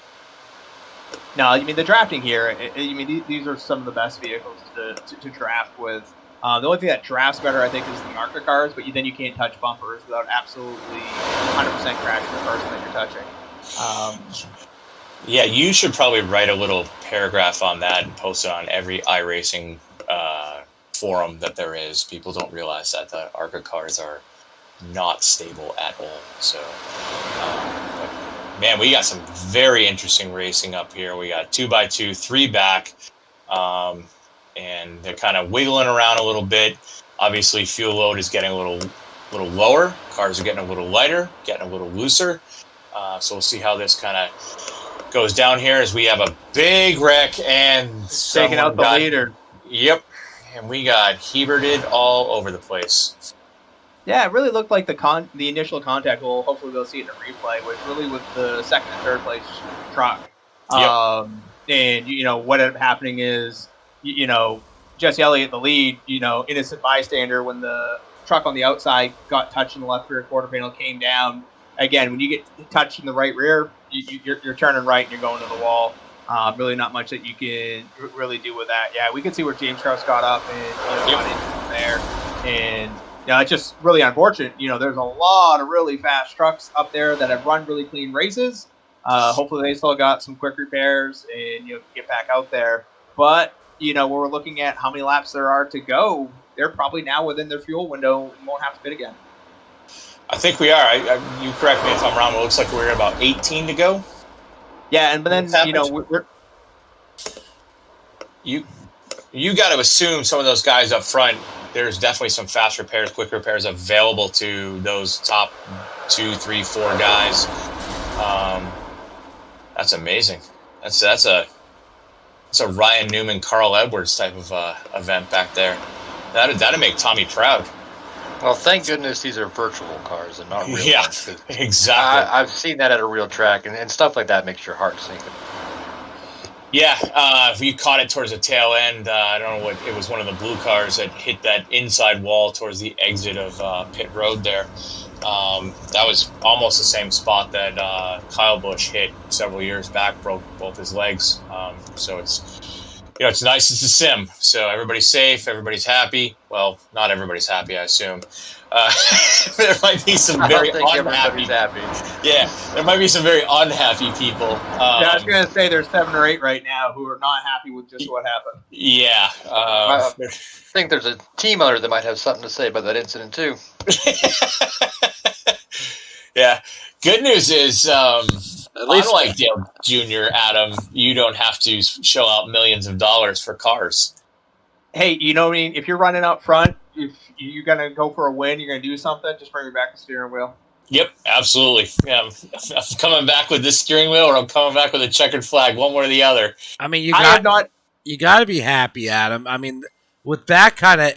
No, the drafting here, these are some of the best vehicles to draft with. The only thing that drafts better, I think, is the ARCA cars, but then you can't touch bumpers without absolutely 100% crashing the person that you're touching. Yeah, you should probably write a little paragraph on that and post it on every iRacing forum that there is. People don't realize that the ARCA cars are not stable at all. So, man, we got some very interesting racing up here. We got 2x2, 3 back, and they're kind of wiggling around a little bit. Obviously, fuel load is getting a little lower. Cars are getting a little lighter, getting a little looser. So we'll see how this kind of goes down here as we have a big wreck and taking out the leader. Yep. And we got Heberted all over the place. Yeah, it really looked like the initial contact. Well, hopefully we'll see it in a replay. Was really with the 2nd and 3rd place truck. Yep. And what ended up happening is, Jesse Elliott, the lead, innocent bystander, when the truck on the outside got touched in the left rear quarter panel, came down. Again, when you get touched in the right rear, you're turning right and you're going to the wall. Really not much that you can really do with that. Yeah, we can see where James Krause got up and got in from there. And it's just really unfortunate. There's a lot of really fast trucks up there that have run really clean races. Hopefully they still got some quick repairs and get back out there. But when we're looking at how many laps there are to go, they're probably now within their fuel window and won't have to pit again. I think we are. You correct me if I'm wrong. It looks like we're about 18 to go. Yeah, but then you got to assume some of those guys up front. There's definitely some fast repairs, quick repairs available to those top 2, 3, 4 guys. That's amazing. That's a Ryan Newman, Carl Edwards type of event back there. That'd make Tommy proud. Well, thank goodness these are virtual cars and not real ones. Exactly. I've seen that at a real track, and stuff like that makes your heart sink. Yeah, we caught it towards the tail end. I don't know what it was. One of the blue cars that hit that inside wall towards the exit of pit road there. That was almost the same spot that Kyle Busch hit several years back, broke both his legs. So it's nice. It's a sim. So everybody's safe. Everybody's happy. Well, not everybody's happy, I assume. There might be some very unhappy. Yeah, there might be some very unhappy people. I was going to say there's 7 or 8 right now who are not happy with just what happened. Yeah. I think there's a team owner that might have something to say about that incident, too. Yeah. Good news is, unlike Dale Jr., Adam, you don't have to shell out millions of dollars for cars. Hey, you know what I mean? If you're running up front, if you're going to go for a win, you're going to do something, just bring me back the steering wheel. Yep, absolutely. Yeah, I'm coming back with this steering wheel, or I'm coming back with a checkered flag, one way or the other. I mean, you got to be happy, Adam. I mean, with that kind of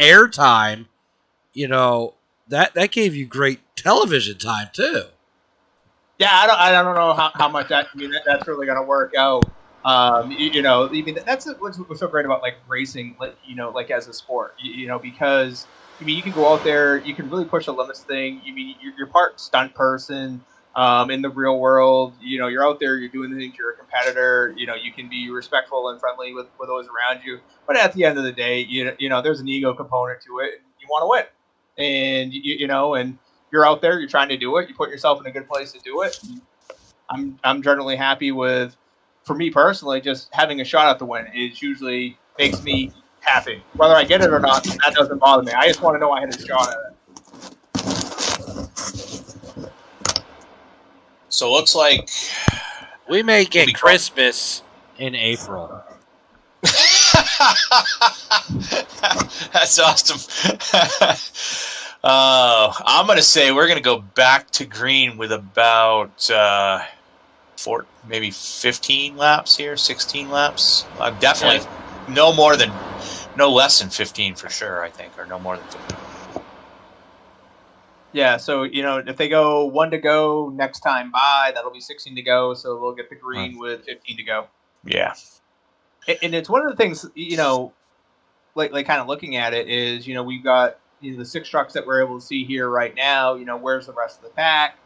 airtime, that gave you great television time too. Yeah, I don't know how much that's really going to work out. That's what's so great about like racing, like as a sport, because you can go out there, you can really push the limits thing. You're part stunt person in the real world. You're out there, you're doing things, you're a competitor. You can be respectful and friendly with those around you. But at the end of the day, there's an ego component to it. You want to win, and and you're out there, you're trying to do it. You put yourself in a good place to do it. I'm generally happy with. For me personally, just having a shot at the win is usually makes me happy. Whether I get it or not, that doesn't bother me. I just want to know I had a shot at it. So it looks like we may get Christmas in April. That's awesome. I'm going to say we're going to go back to green with about maybe 15 laps here, 16 laps. Definitely no less than 15 for sure, I think, or no more than 15. Yeah, so, if they go 1 to go next time by, that'll be 16 to go, so they'll get the green with 15 to go. Yeah. And it's one of the things, like kind of looking at it is, we've got the 6 trucks that we're able to see here right now. Where's the rest of the pack?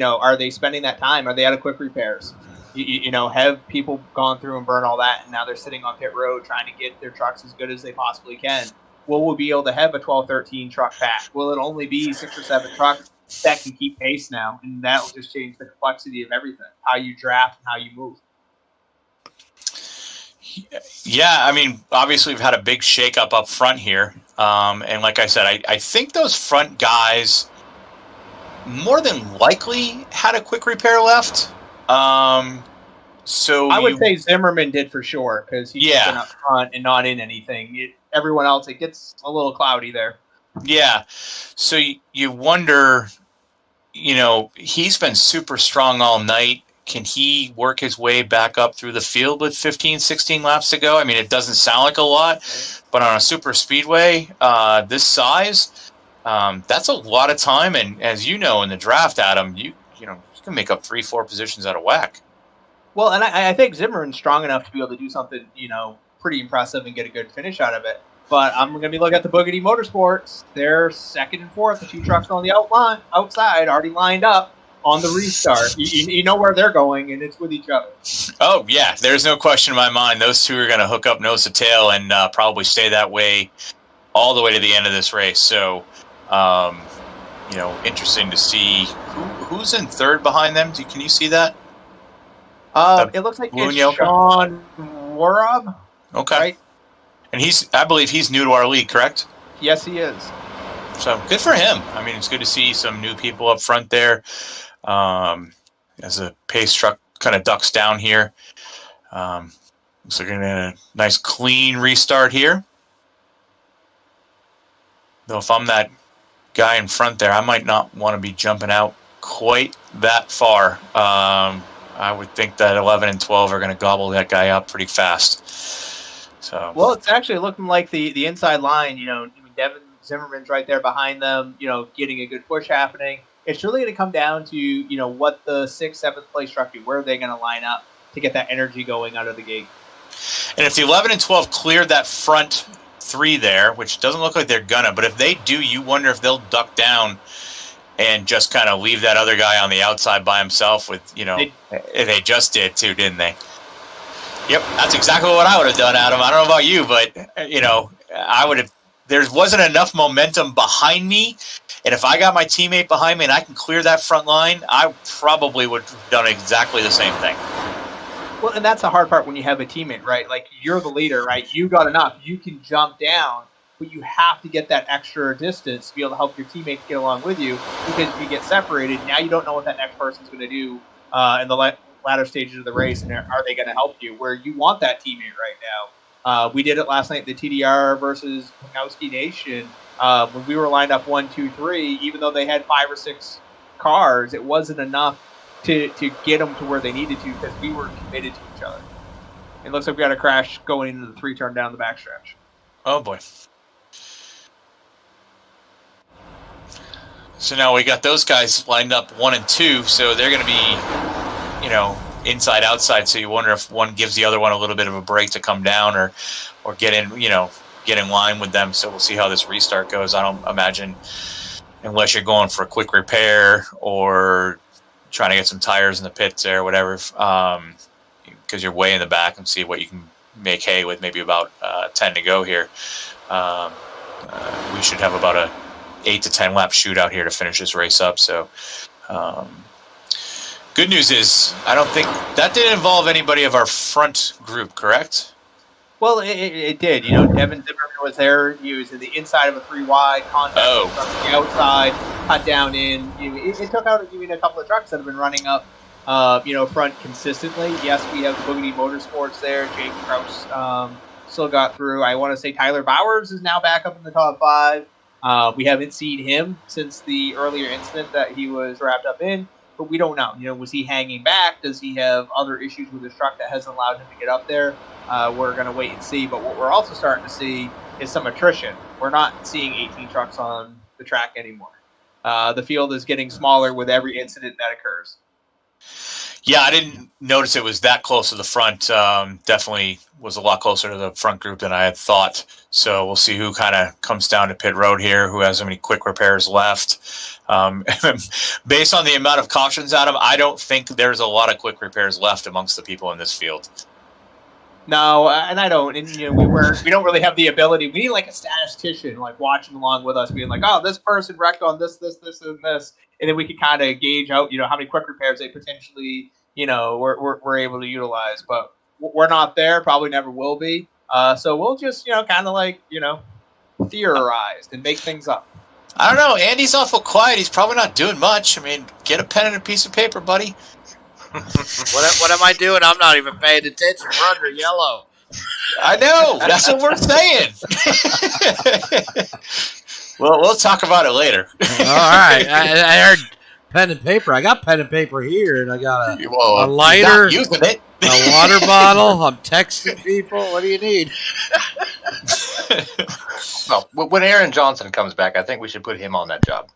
Are they spending that time? Are they out of quick repairs? Have people gone through and burned all that, and now they're sitting on pit road trying to get their trucks as good as they possibly can? Will we be able to have a 12, 13 truck pack? Will it only be 6 or 7 trucks that can keep pace now? And that'll just change the complexity of everything, how you draft and how you move. Yeah, I mean, obviously we've had a big shakeup up front here. And like I said, I think those front guys more than likely had a quick repair left. So I would say Zimmerman did for sure, because he's been up front and not in anything. Everyone else, it gets a little cloudy there. Yeah. So you wonder, he's been super strong all night. Can he work his way back up through the field with 15, 16 laps to go? I mean, it doesn't sound like a lot, but on a super speedway this size, that's a lot of time. And as you know, in the draft, Adam, you can make up 3-4 positions out of whack. Well, and I think Zimmerman's strong enough to be able to do something, pretty impressive and get a good finish out of it. But I'm going to be looking at the Boogity Motorsports. They're 2nd and 4th. The 2 trucks on the outside already lined up on the restart. You know where they're going, and it's with each other. Oh, yeah. There's no question in my mind. Those 2 are going to hook up nose to tail and probably stay that way all the way to the end of this race. So, interesting to see who's in 3rd behind them. Can you see that? It looks like it's Sean Warab. Okay. Right? And I believe he's new to our league, correct? Yes, he is. So good for him. I mean, it's good to see some new people up front there. As the pace truck kind of ducks down here. Looks like a nice clean restart here. Though if I'm that guy in front there, I might not want to be jumping out quite that far. I would think that 11 and 12 are going to gobble that guy up pretty fast. So well, it's actually looking like the inside line. Devin Zimmerman's right there behind them. Getting a good push happening. It's really going to come down to what the 6th, 7th place truck do. Where are they going to line up to get that energy going out of the gate? And if the 11 and 12 cleared that front 3 there, which doesn't look like they're gonna, but if they do, you wonder if they'll duck down and just kind of leave that other guy on the outside by himself with, they just did too, didn't they? Yep, that's exactly what I would have done, Adam. I don't know about you, but, I would have, there wasn't enough momentum behind me. And if I got my teammate behind me and I can clear that front line, I probably would have done exactly the same thing. Well, and that's the hard part when you have a teammate, right? Like, you're the leader, right? You got enough. You can jump down, but you have to get that extra distance to be able to help your teammates get along with you, because if you get separated, now you don't know what that next person's going to do in the latter stages of the race, and are they going to help you, where you want that teammate right now. We did it last night, the TDR versus Panowski Nation. When we were lined up 1, 2, 3, even though they had 5 or 6 cars, it wasn't enough to get them to where they needed to, because we were committed to each other. It looks like we got a crash going into the 3-turn down the backstretch. Oh, boy. So now we got those guys lined up 1 and 2, so they're going to be, inside, outside, so you wonder if one gives the other one a little bit of a break to come down or get in, get in line with them. So we'll see how this restart goes. I don't imagine, unless you're going for a quick repair or trying to get some tires in the pits there, whatever, because you're way in the back, and see what you can make hay with. Maybe about 10 to go here. We should have about a 8 to 10 lap shootout here to finish this race up. So good news is I don't think that didn't involve anybody of our front group, correct? Well, it did. Devin Zimmerman was there. He was in the inside of a 3 wide, contact from the outside, cut down in. It took out a couple of trucks that have been running up, front consistently. Yes, we have Boogity Motorsports there. Jake Kraus still got through. I want to say Tyler Bowers is now back up in the top 5. We haven't seen him since the earlier incident that he was wrapped up in, but we don't know. Was he hanging back? Does he have other issues with his truck that hasn't allowed him to get up there? We're going to wait and see. But what we're also starting to see is some attrition. We're not seeing 18 trucks on the track anymore. The field is getting smaller with every incident that occurs. Yeah, I didn't notice it was that close to the front. Definitely was a lot closer to the front group than I had thought. So we'll see who kind of comes down to pit road here, who has any quick repairs left. Based on the amount of cautions, Adam, I don't think there's a lot of quick repairs left amongst the people in this field. No, and I don't. And we don't really have the ability. We need like a statistician, like watching along with us, being like, oh, this person wrecked on this, and this, and then we can kind of gauge out, how many quick repairs they potentially, we're able to utilize. But we're not there. Probably never will be. So we'll just, kind of like, theorize and make things up. I don't know. Andy's awful quiet. He's probably not doing much. I mean, get a pen and a piece of paper, buddy. What am I doing? I'm not even paying attention. We're under yellow. I know. That's what we're saying. Well, we'll talk about it later. All right. I heard pen and paper. I got pen and paper here, and I got a lighter, using it. a water bottle. I'm texting people. What do you need? Well, when Aaron Johnson comes back, I think we should put him on that job.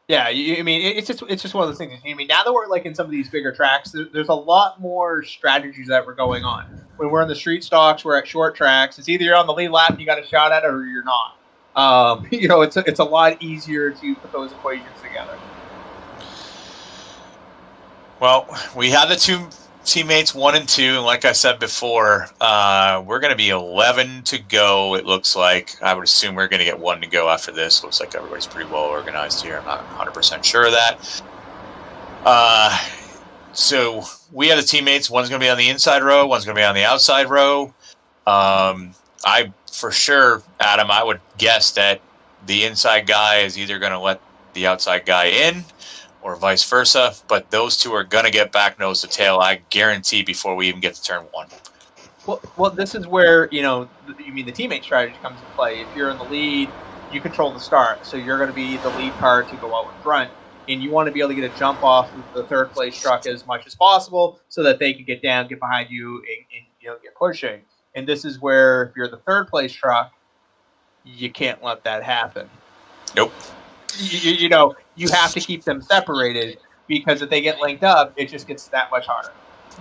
Yeah, it's just one of those things. Now that we're like in some of these bigger tracks, there's a lot more strategies that were going on. When we're in the street stocks, we're at short tracks. It's either you're on the lead lap and you got a shot at it, or you're not. It's a lot easier to put those equations together. Well, we had the two teammates 1 and 2, and like I said before, we're going to be 11 to go. It looks like. I would assume we're going to get 1 to go after this. Looks like everybody's pretty well organized here. I'm not 100% sure of that. So we have the teammates. One's going to be on the inside row. One's going to be on the outside row. I for sure, Adam, I would guess that the inside guy is either going to let the outside guy in or vice versa, but those two are going to get back nose to tail, I guarantee, before we even get to turn one. Well, this is where, you mean the teammate strategy comes into play. If you're in the lead, you control the start. So you're going to be the lead car to go out in front. And you want to be able to get a jump off of the third place truck as much as possible so that they can get down, get behind you, and get pushing. And this is where, if you're the third place truck, you can't let that happen. Nope. You have to keep them separated, because if they get linked up, it just gets that much harder.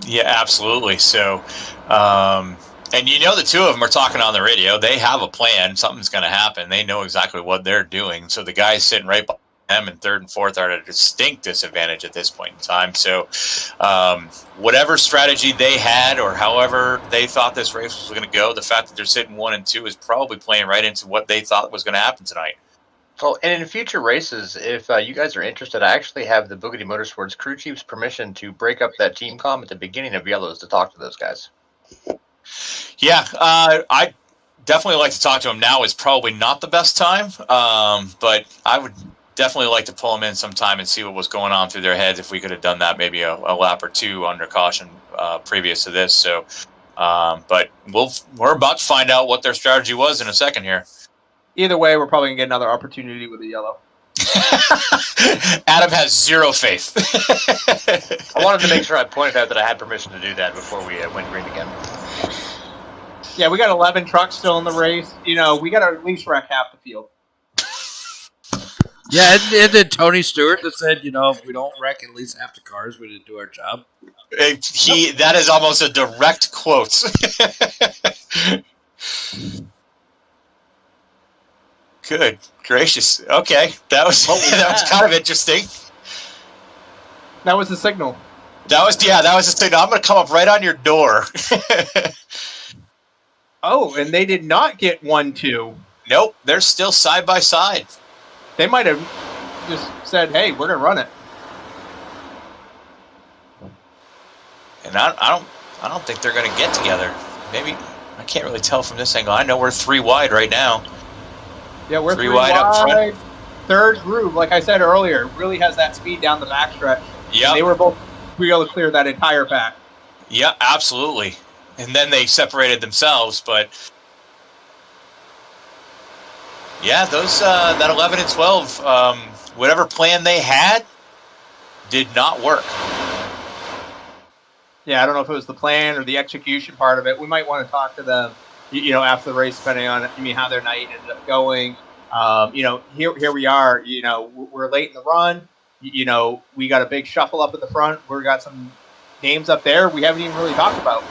Yeah, absolutely. So, and the two of them are talking on the radio. They have a plan. Something's going to happen. They know exactly what they're doing. So the guys sitting right behind them in third and fourth are at a distinct disadvantage at this point in time. So whatever strategy they had, or however they thought this race was going to go, the fact that they're sitting 1 and 2 is probably playing right into what they thought was going to happen tonight. So, and in future races, if you guys are interested, I actually have the Boogity Motorsports crew chief's permission to break up that team comm at the beginning of Yellows to talk to those guys. Yeah, I definitely like to talk to them. Now is probably not the best time, but I would definitely like to pull them in sometime and see what was going on through their heads, if we could have done that maybe a lap or two under caution previous to this. So, but we're about to find out what their strategy was in a second here. Either way, we're probably going to get another opportunity with the yellow. Adam has zero faith. I wanted to make sure I pointed out that I had permission to do that before we went green again. Yeah, we got 11 trucks still in the race. We got to at least wreck half the field. Yeah, and then Tony Stewart that said, if we don't wreck at least half the cars, we didn't do our job. That is almost a direct quote. Good gracious. Okay. That was kind of interesting. That was the signal. That was the signal. I'm going to come up right on your door. Oh, and they did not get 1-2. Nope. They're still side by side. They might have just said, "Hey, we're going to run it." And I don't think they're going to get together. Maybe I can't really tell from this angle. I know we're 3 wide right now. Yeah, we're 3 wide up front. Third groove, like I said earlier, really has that speed down the backstretch. Yeah, they were both able to clear that entire pack. Yeah, absolutely. And then they separated themselves, but yeah, those that 11 and 12, whatever plan they had, did not work. Yeah, I don't know if it was the plan or the execution part of it. We might want to talk to them, after the race, depending on how their night ended up going. Here we are. We're late in the run. We got a big shuffle up in the front. We got some names up there we haven't even really talked about.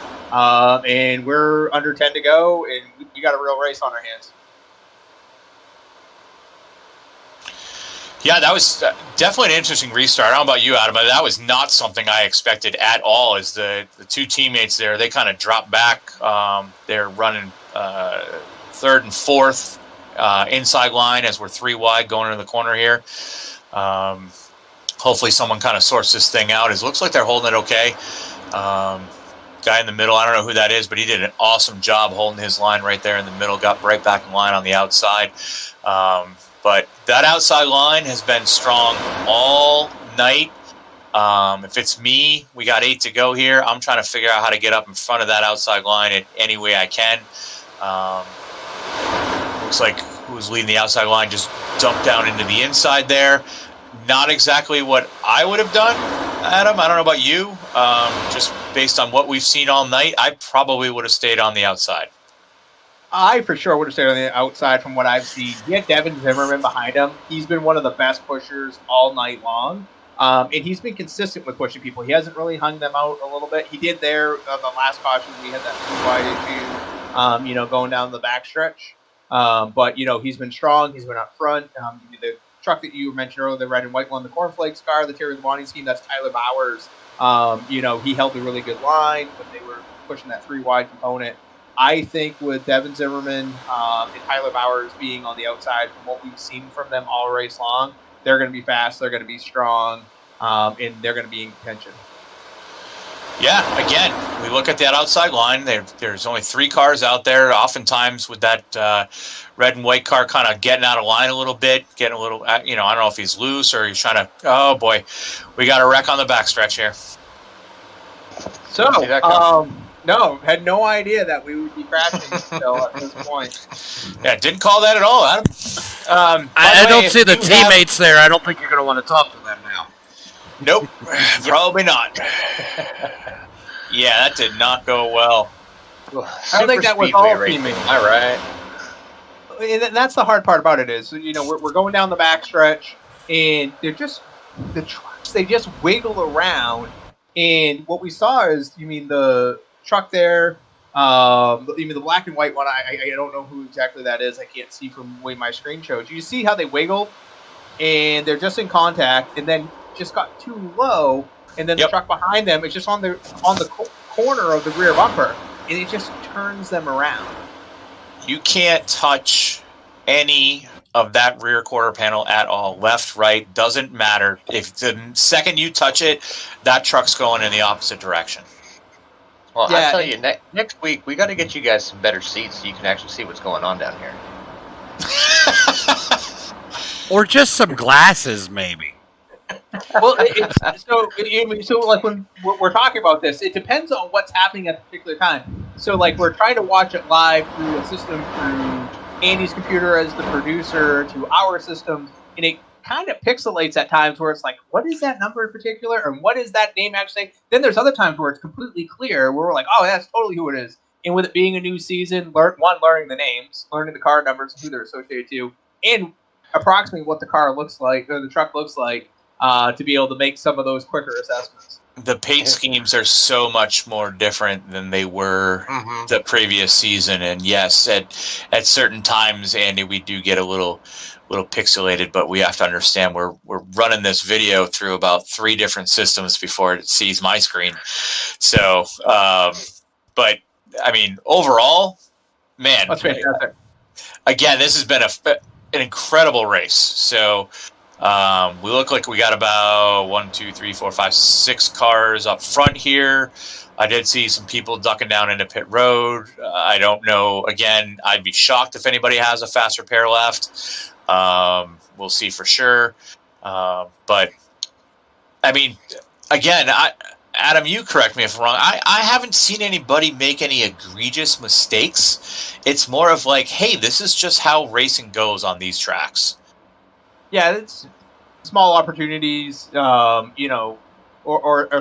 And we're under 10 to go, and we got a real race on our hands. Yeah, that was definitely an interesting restart. I don't know about you, Adam, but that was not something I expected at all. As the two teammates there, they kind of dropped back. They're running third and fourth inside line as we're 3 wide going into the corner here. Hopefully someone kind of sorts this thing out. It looks like they're holding it okay. Guy in the middle, I don't know who that is, but he did an awesome job holding his line right there in the middle, got right back in line on the outside. But that outside line has been strong all night. If it's me, we got 8 to go here. I'm trying to figure out how to get up in front of that outside line in any way I can. Looks like who's leading the outside line just dumped down into the inside there. Not exactly what I would have done, Adam. I don't know about you. Just based on what we've seen all night, I probably would have stayed on the outside. I for sure would have stayed on the outside from what I've seen. He had Devin Zimmerman behind him. He's been one of the best pushers all night long. And he's been consistent with pushing people. He hasn't really hung them out a little bit. He did there on the last caution. We had that 3 wide issue, going down the backstretch. But he's been strong. He's been up front. The truck that you mentioned earlier, the red and white one, the Cornflakes car, the Terry Labonte's team, that's Tyler Bowers. He held a really good line when they were pushing that 3 wide component. I think with Devin Zimmerman and Tyler Bowers being on the outside, from what we've seen from them all race long, they're going to be fast, they're going to be strong, and they're going to be in contention. Yeah, again, we look at that outside line. There's only 3 cars out there. Oftentimes with that red and white car kind of getting out of line a little bit, getting a little, I don't know if he's loose or he's trying to. Oh boy, we got a wreck on the backstretch here. So, no, had no idea that we would be crashing still at this point. Yeah, didn't call that at all, Adam. I don't see the teammates there. I don't think you're going to want to talk to them now. Nope, probably not. Yeah, that did not go well. I don't think that was all teammates. All right. And that's the hard part about it is, we're going down the backstretch, and they're just the trucks. They just wiggle around, and what we saw is, the truck there, the black and white one. I don't know who exactly that is. I can't see from the way my screen shows. You see how they wiggle, and they're just in contact, and then just got too low, and then the truck behind them is just on the corner of the rear bumper, and it just turns them around. You can't touch any of that rear quarter panel at all. Left, right, doesn't matter. If the second you touch it, that truck's going in the opposite direction. Well, I'll tell you, next week, we got to get you guys some better seats so you can actually see what's going on down here. Or just some glasses, maybe. Well, so like when we're talking about this, it depends on what's happening at a particular time. So like we're trying to watch it live through a system through Andy's computer as the producer to our systems, and it kind of pixelates at times where it's like, what is that number in particular, or what is that name actually? Then there's other times where it's completely clear, where we're like, oh, that's totally who it is. And with it being a new season, learning the names, learning the car numbers, who they're associated to, and approximately what the car looks like or the truck looks like. To be able to make some of those quicker assessments. The paint schemes are so much more different than they were the previous season, and yes, at certain times, Andy, we do get a little pixelated, but we have to understand we're running this video through about 3 different systems before it sees my screen. So, but I mean, overall, man, that's fantastic. Again, this has been an incredible race. So. We look like we got about 1, 2, 3, 4, 5, 6 cars up front here. I did see some people ducking down into pit road. I don't know. Again, I'd be shocked if anybody has a faster pair left. We'll see for sure. But I mean, again, Adam, you correct me if I'm wrong. I haven't seen anybody make any egregious mistakes. It's more of like, hey, this is just how racing goes on these tracks. Yeah, it's small opportunities, or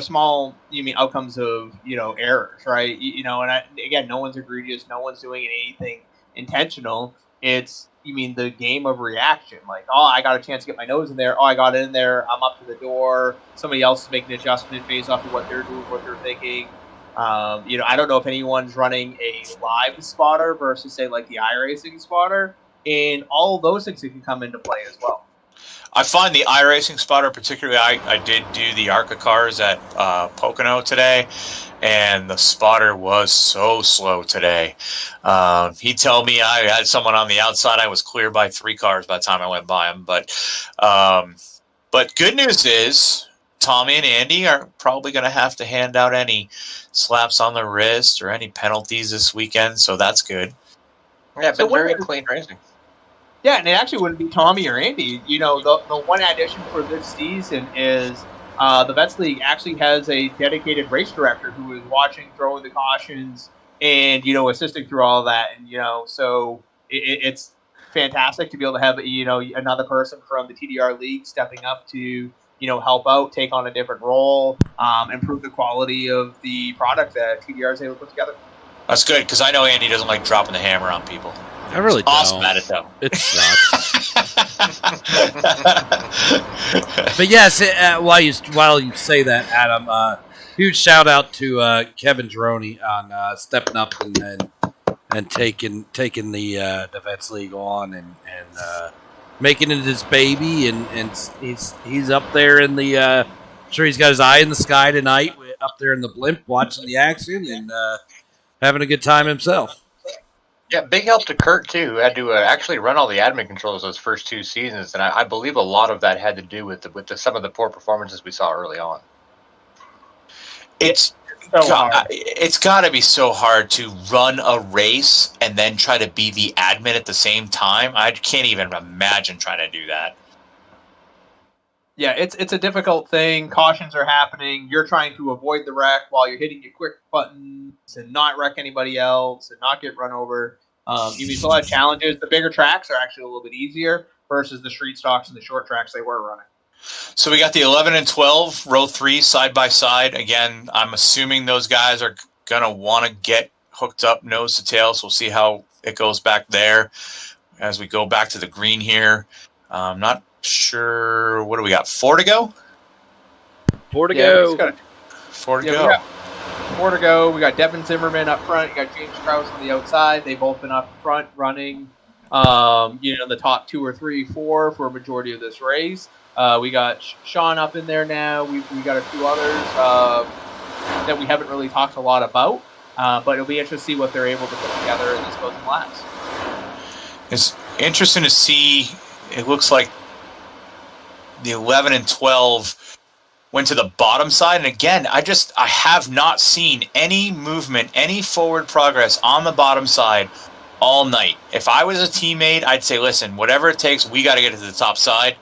small, outcomes of, errors, right? And again, no one's egregious. No one's doing anything intentional. It's, the game of reaction. Like, oh, I got a chance to get my nose in there. Oh, I got in there. I'm up to the door. Somebody else is making an adjustment based off of what they're doing, what they're thinking. I don't know if anyone's running a live spotter versus, say, like the iRacing spotter. And all of those things can come into play as well. I find the iRacing spotter, particularly, I did do the ARCA cars at Pocono today, and the spotter was so slow today. He told me I had someone on the outside. I was clear by 3 cars by the time I went by him. But good news is Tommy and Andy are probably going to have to hand out any slaps on the wrist or any penalties this weekend, so that's good. Yeah, it's been very clean racing. Yeah, and it actually wouldn't be Tommy or Andy. The one addition for this season is the Vets League actually has a dedicated race director who is watching, throwing the cautions, and, assisting through all that. And, so it's fantastic to be able to have, another person from the TDR League stepping up to, help out, take on a different role, improve the quality of the product that TDR is able to put together. That's good, because I know Andy doesn't like dropping the hammer on people. I really don't. Awesome at it, though. It sucks. But yes, while you say that, Adam, huge shout out to Kevin Droney on stepping up and taking the Vets League on and making it his baby, and he's up there in the. I'm sure he's got his eye in the sky tonight, up there in the blimp, watching the action and having a good time himself. Yeah, big help to Kurt, too, who had to actually run all the admin controls those first 2 seasons, and I believe a lot of that had to do with some of the poor performances we saw early on. It's It's got to be so hard to run a race and then try to be the admin at the same time. I can't even imagine trying to do that. Yeah, it's a difficult thing. Cautions are happening. You're trying to avoid the wreck while you're hitting your quick buttons and not wreck anybody else and not get run over. You still have challenges. The bigger tracks are actually a little bit easier versus the street stocks and the short tracks they were running. So we got the 11 and 12, row 3, side by side. Again, I'm assuming those guys are going to want to get hooked up nose to tail, so we'll see how it goes back there as we go back to the green here. Not sure. What do we got? 4 to go? 4 to go. 4 to go. We got 4 to go. We got Devin Zimmerman up front. You got James Krause on the outside. They've both been up front running, the top 2 or 3, 4 for a majority of this race. We got Sean up in there now. We got a few others that we haven't really talked a lot about, but it'll be interesting to see what they're able to put together in these closing laps. It's interesting to see. It looks like the 11 and 12 went to the bottom side. And again, I have not seen any movement, any forward progress on the bottom side all night. If I was a teammate, I'd say, listen, whatever it takes, we got to get to the top side.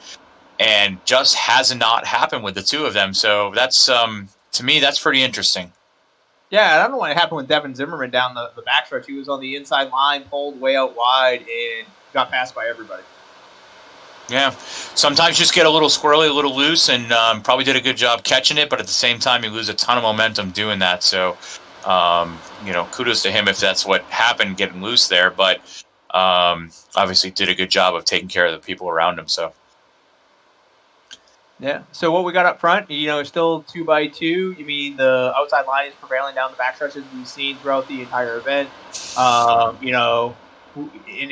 And just has not happened with the two of them. So that's, to me, that's pretty interesting. Yeah, and I don't know what happened with Devin Zimmerman down the backstretch. He was on the inside line, pulled way out wide, and got passed by everybody. Yeah, sometimes you just get a little squirrely, a little loose, and probably did a good job catching it, but at the same time, you lose a ton of momentum doing that. So, kudos to him if that's what happened, getting loose there. But obviously did a good job of taking care of the people around him. So. Yeah. So what we got up front, still 2x2. The outside line is prevailing down the backstretch as we've seen throughout the entire event. And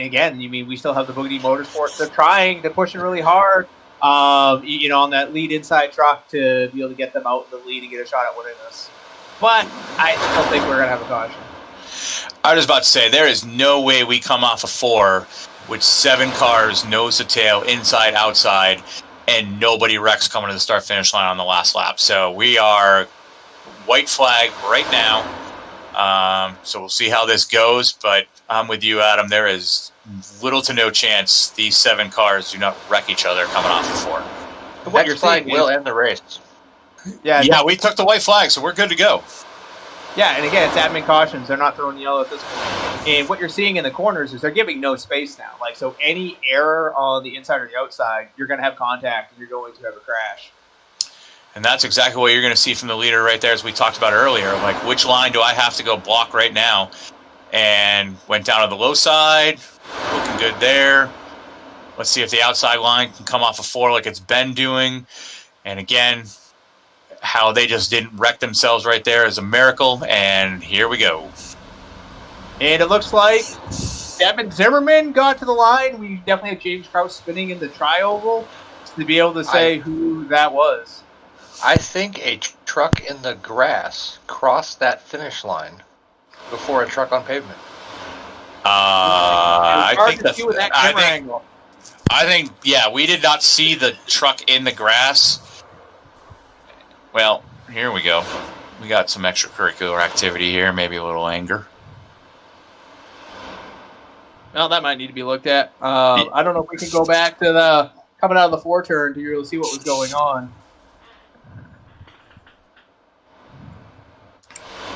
again, we still have the Boogity Motorsports. They're trying, they're pushing really hard, on that lead inside truck to be able to get them out in the lead and get a shot at winning this. But I still think we're going to have a caution. I was about to say, there is no way we come off a 4 with 7 cars, nose to tail, inside, outside, and nobody wrecks coming to the start-finish line on the last lap. So we are white flag right now. So we'll see how this goes, but I'm with you, Adam. There is little to no chance these 7 cars do not wreck each other coming off the 4. What you're saying will end the race. Yeah, we took the white flag, so we're good to go. Yeah, and again, it's admin cautions. They're not throwing yellow at this point. And what you're seeing in the corners is they're giving no space now. So any error on the inside or the outside, you're going to have contact and you're going to have a crash. And that's exactly what you're going to see from the leader right there, as we talked about earlier. Like, which line do I have to go block right now? And went down to the low side, looking good there. Let's see if the outside line can come off a 4 like it's been doing. And again, how they just didn't wreck themselves right there is a miracle. And here we go. And it looks like Devin Zimmerman got to the line. We definitely had James Krause spinning in the tri-oval to be able to say who that was. I think a truck in the grass crossed that finish line before a truck on pavement. I think, yeah, we did not see the truck in the grass. Well, here we go. We got some extracurricular activity here, maybe a little anger. Well, that might need to be looked at. I don't know if we can go back to the coming out of the 4 turn to really see what was going on.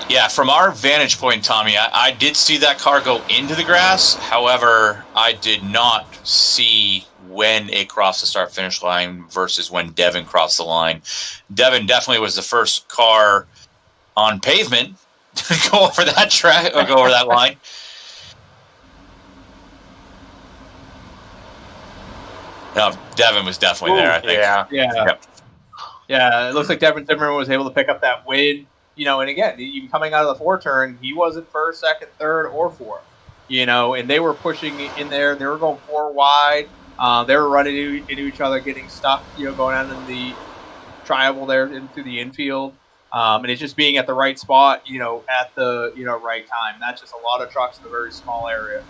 Yeah, from our vantage point, Tommy, I did see that car go into the grass. However, I did not see when it crossed the start-finish line versus when Devin crossed the line. Devin definitely was the first car on pavement to go over that track or go over that line. No, Devin was definitely there, I think. Yeah, it looks like Devin Zimmerman was able to pick up that win. And again, even coming out of the 4 turn, he wasn't first, second, third, or fourth. And they were pushing in there. They were going 4 wide. They were running into each other, getting stuck, going out in the tri-oval there into the infield. And it's just being at the right spot, at the, right time. That's just a lot of trucks in a very small area.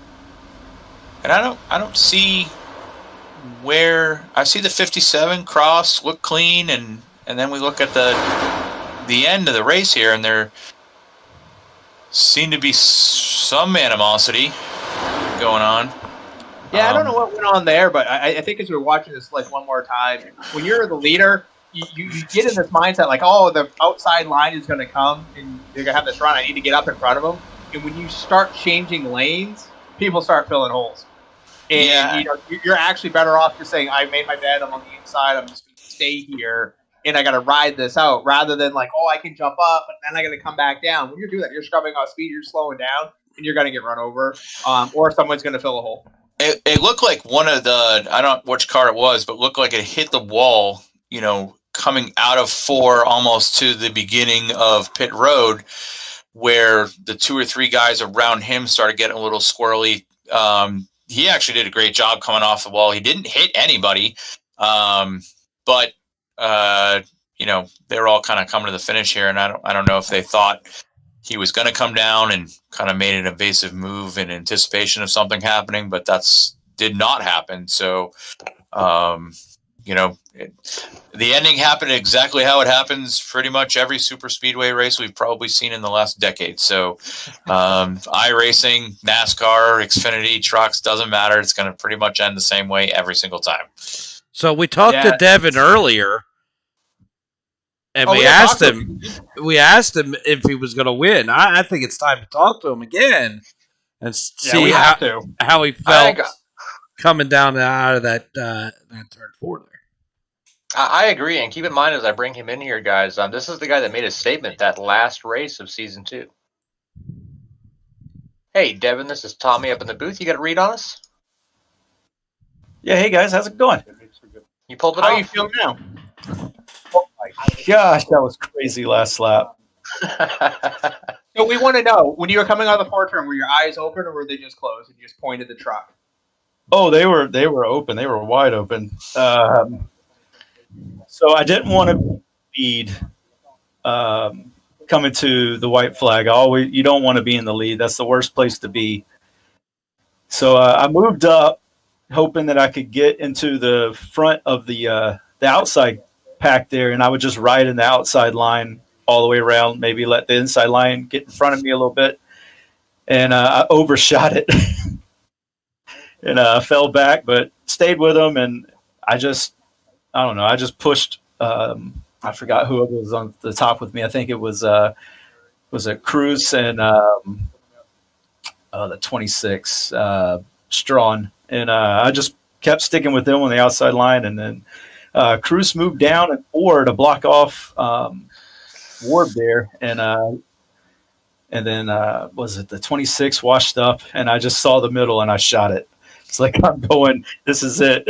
And I don't see where I see the 57 cross look clean, and then we look at the end of the race here, and they're seemed to be some animosity going on. Yeah, I don't know what went on there, but I think as we were watching this like one more time, when you're the leader, you get in this mindset like, oh, the outside line is going to come and they're going to have this run. I need to get up in front of them. And when you start changing lanes, people start filling holes. And you're actually better off just saying, I made my bed, I'm on the inside, I'm just going to stay here, and I got to ride this out, rather than like, oh, I can jump up, but then I got to come back down. When you're doing that, you're scrubbing off speed, you're slowing down, and you're going to get run over, or someone's going to fill a hole. It looked like one of the, I don't know which car it was, but looked like it hit the wall, coming out of 4 almost to the beginning of pit road, where the 2 or 3 guys around him started getting a little squirrely. He actually did a great job coming off the wall. He didn't hit anybody, but they were all kind of coming to the finish here, and I don't know if they thought he was going to come down and kind of made an evasive move in anticipation of something happening, but did not happen. So, the ending happened exactly how it happens pretty much every super speedway race we've probably seen in the last decade. So, iRacing, NASCAR, Xfinity, trucks, doesn't matter. It's going to pretty much end the same way every single time. So we talked to Devin earlier, and we asked him if he was going to win. I think it's time to talk to him again and see how he felt coming down out of that turn 4 there. I agree, and keep in mind as I bring him in here, guys, this is the guy that made a statement that last race of season 2. Hey, Devin, this is Tommy up in the booth. You got a read on us? Yeah, hey guys, how's it going? You pulled it off. How you feeling now? Oh my gosh, that was crazy last lap. So we want to know, when you were coming out of the 4 turn, were your eyes open or were they just closed and you just pointed the truck? Oh, they were open. They were wide open. So I didn't want to lead coming to the white flag. You don't want to be in the lead. That's the worst place to be. So I moved up, hoping that I could get into the front of the outside pack there, and I would just ride in the outside line all the way around, maybe let the inside line get in front of me a little bit. And I overshot it and fell back, but stayed with them. And I just pushed. I forgot who it was on the top with me. I think it was Cruz and the 26 Strawn, and I just kept sticking with them on the outside line, and then Cruz moved down and forward to block off Ward there, and then was it the 26 washed up, and I just saw the middle and I shot it. It's like, I'm going, this is it.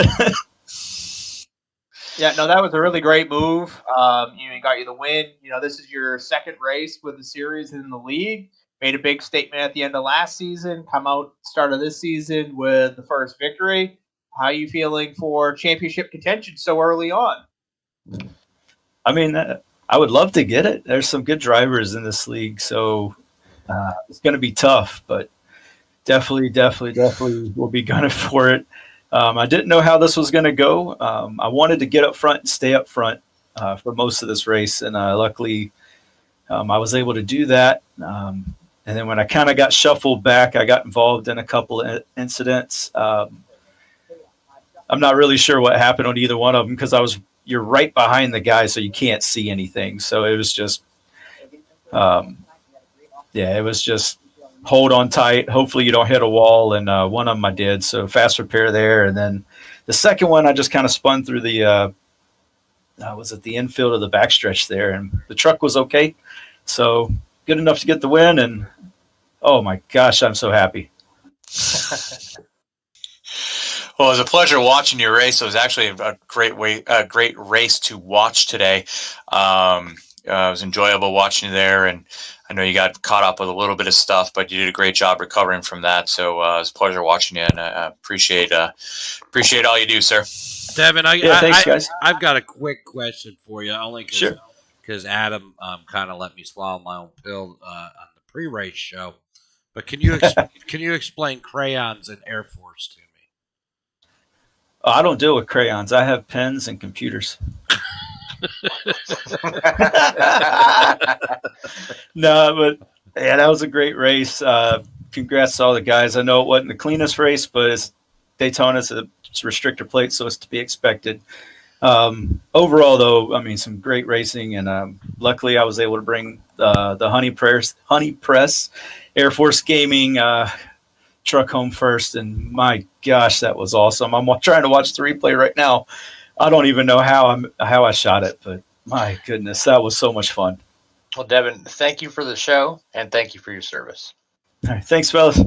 Yeah, no, that was a really great move. You got you the win. This is your second race with the series in the league. Made a big statement at the end of last season. Come out start of this season with the first victory. How are you feeling for championship contention so early on? I mean, I would love to get it. There's some good drivers in this league, so it's going to be tough, but definitely we'll be gunning for it. I didn't know how this was going to go. I wanted to get up front and stay up front for most of this race, and luckily I was able to do that. And then when I kind of got shuffled back, I got involved in a couple of incidents. I'm not really sure what happened on either one of them because you're right behind the guy, so you can't see anything. So it was just, it was just hold on tight. Hopefully you don't hit a wall, and one of them I did. So fast repair there, and then the second one I just kind of spun through the was at the infield of the backstretch there, and the truck was okay. So good enough to get the win, and oh my gosh, I'm so happy. Well, it was a pleasure watching your race. It was actually a great race to watch today. It was enjoyable watching you there, and I know you got caught up with a little bit of stuff, but you did a great job recovering from that. So it was a pleasure watching you, and I appreciate all you do, sir. Devin, thanks, guys. I've got a quick question for you, only Sure. Because Adam kind of let me swallow my own pill on the pre-race show. But can you explain crayons and Air Force to me? Oh, I don't deal with crayons. I have pens and computers. No, but Yeah, that was a great race. Congrats to all the guys. I know it wasn't the cleanest race, but it's Daytona's a restrictor plate, so it's to be expected. Overall, though, I mean, some great racing, and luckily I was able to bring the Honey Press Air Force Gaming truck home first, and my gosh, that was awesome. I'm trying to watch the replay right now. I don't even know how I shot it, but my goodness, that was so much fun. Well, Devin, thank you for the show, and thank you for your service. All right, thanks, fellas.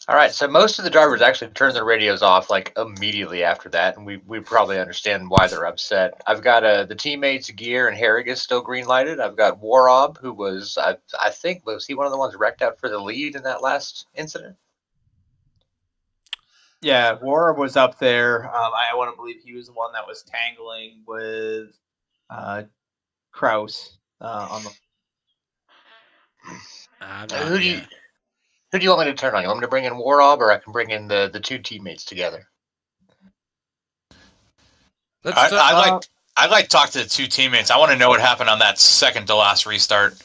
All right, so most of the drivers actually turn their radios off like immediately after that, and we probably understand why they're upset. I've got the teammates Gear and Harrigus still green lighted. I've got Warob, who was I think was he one of the ones wrecked out for the lead in that last incident? Yeah, War was up there. I want to believe he was the one that was tangling with Kraus on the. Who do you want me to turn on? You want me to bring in Warob, or I can bring in the two teammates together? I'd like to talk to the two teammates. I want to know what happened on that second to last restart.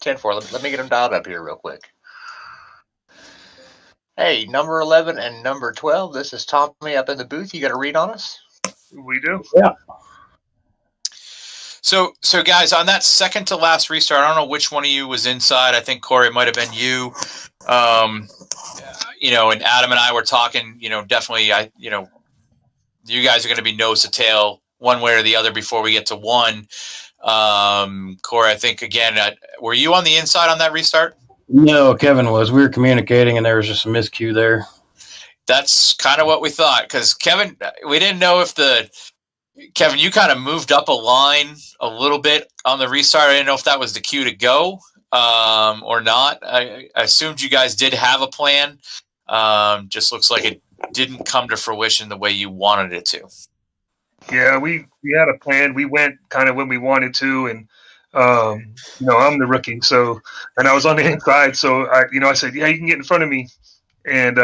10-4. Let me get them dialed up here real quick. Hey, number 11 and number 12. This is Tommy up in the booth. You got a read on us? We do. Yeah. So guys, on that second to last restart, I don't know which one of you was inside. I think Corey might have been you. And Adam and I were talking. Definitely, you guys are going to be nose to tail one way or the other before we get to one. Corey, I think again, were you on the inside on that restart? No, Kevin was. We were communicating, and there was just a miscue there. That's kind of what we thought, because Kevin, we didn't know if Kevin, you kind of moved up a line a little bit on the restart. I didn't know if that was the cue to go or not. I assumed you guys did have a plan. Just looks like it didn't come to fruition the way you wanted it to. Yeah, we had a plan. We went kind of when we wanted to, and I'm the rookie, so, and I was on the inside, so I said, yeah, you can get in front of me, and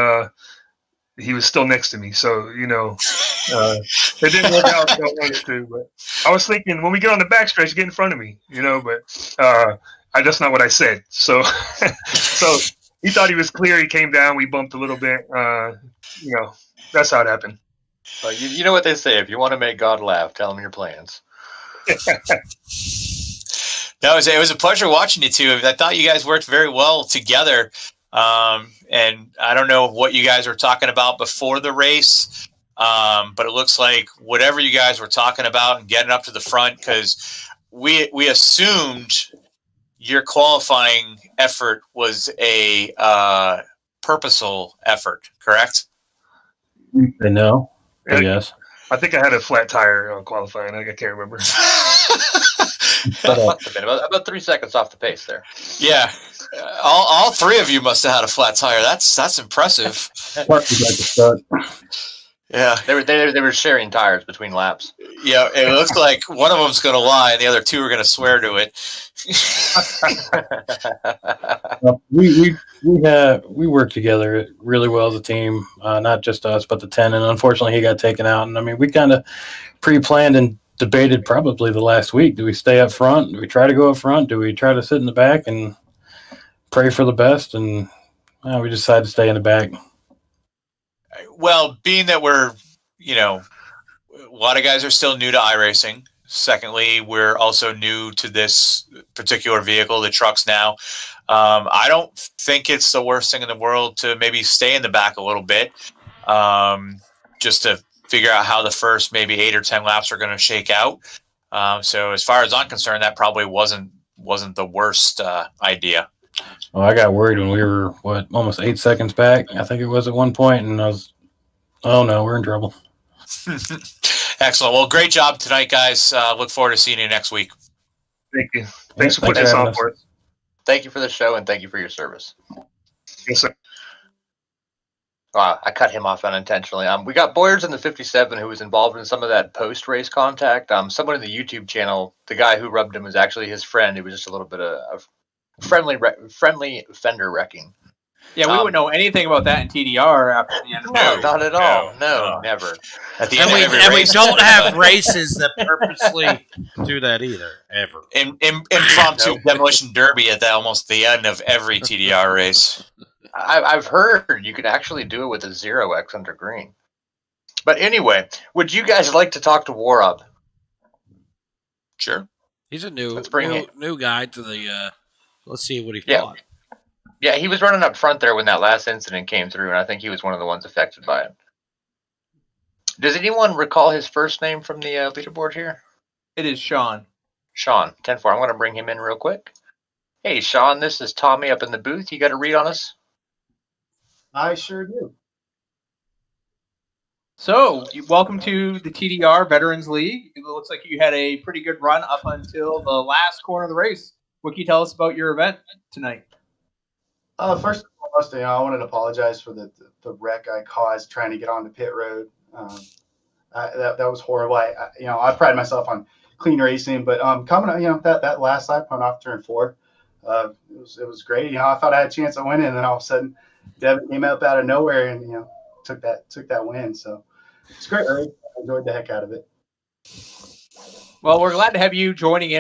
he was still next to me, so it didn't work out as I wanted to. But I was thinking when we get on the backstretch, get in front of me, but that's not what I said. So so he thought he was clear. He came down. We bumped a little bit. That's how it happened. Well, you know what they say: if you want to make God laugh, tell him your plans. It was a pleasure watching you two. I thought you guys worked very well together. And I don't know what you guys were talking about before the race, but it looks like whatever you guys were talking about and getting up to the front, because we assumed your qualifying effort was a purposeful effort, correct? No, I guess. I think I had a flat tire on qualifying. I can't remember. About 3 seconds off the pace there. Yeah, all three of you must have had a flat tire. That's impressive. Yeah, they were sharing tires between laps. Yeah, it looks like one of them's going to lie, and the other two are going to swear to it. We work together really well as a team, not just us, but the 10. And unfortunately, he got taken out. And I mean, we kind of pre-planned and debated probably the last week. Do we stay up front? Do we try to go up front? Do we try to sit in the back and pray for the best? And we decided to stay in the back. Well, being that we're, a lot of guys are still new to iRacing. Secondly, we're also new to this particular vehicle, the trucks now. I don't think it's the worst thing in the world to maybe stay in the back a little bit, just to figure out how the first maybe 8 or 10 laps are going to shake out. So as far as I'm concerned, that probably wasn't the worst idea. Well, I got worried when we were, almost 8 seconds back, I think it was at one point, and I was, oh no, we're in trouble. Excellent. Well, great job tonight, guys. Look forward to seeing you next week. Thank you. Thanks for putting this on for us. Thank you for the show, and thank you for your service. Yes, sir. Wow, I cut him off unintentionally. We got Boyers in the 57 who was involved in some of that post-race contact. Someone in the YouTube channel, the guy who rubbed him was actually his friend. It was just a little bit of friendly fender wrecking. Yeah, we wouldn't know anything about that in TDR after the end of the No, race. not at all. No, never. At the And end we of every and we race, don't have races that purposely do that either, ever. impromptu Nope. demolition derby at almost the end of every TDR race. I've heard you can actually do it with a 0x under green. But anyway, would you guys like to talk to Warup? Sure. He's a new Let's bring it. new guy to the. Let's see what he Yeah. thought. Yeah, he was running up front there when that last incident came through, and I think he was one of the ones affected by it. Does anyone recall his first name from the leaderboard here? It is Sean. Sean, 10-4. I'm going to bring him in real quick. Hey, Sean, this is Tommy up in the booth. You got a read on us? I sure do. So, welcome to the TDR Veterans League. It looks like you had a pretty good run up until the last corner of the race. What can you tell us about your event tonight? First and foremost, I wanted to apologize for the wreck I caused trying to get on the pit road. That was horrible. I pride myself on clean racing, but coming up, that last lap coming off turn 4, it was great. I thought I had a chance of winning, and then all of a sudden, Devin came up out of nowhere and took that win. So it's great race. I enjoyed the heck out of it. Well, we're glad to have you joining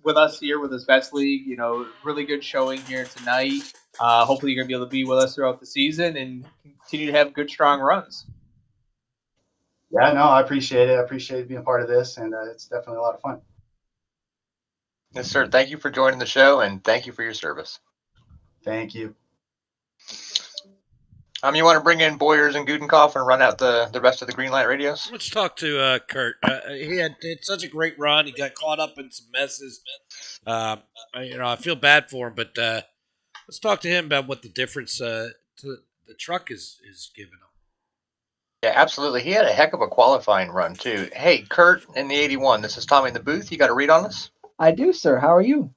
with us here with this Vets League. Really good showing here tonight. Hopefully, you're going to be able to be with us throughout the season and continue to have good, strong runs. Yeah, no, I appreciate it. I appreciate being part of this, and it's definitely a lot of fun. Yes, sir. Thank you for joining the show, and thank you for your service. Thank you. You want to bring in Boyers and Gudenkopf and run out the rest of the green light radios? Let's talk to Kurt. He had such a great run. He got caught up in some messes. I feel bad for him, but let's talk to him about what the difference to the truck is giving him. Yeah, absolutely. He had a heck of a qualifying run, too. Hey, Kurt in the 81, this is Tommy in the booth. You got a read on us? I do, sir. How are you?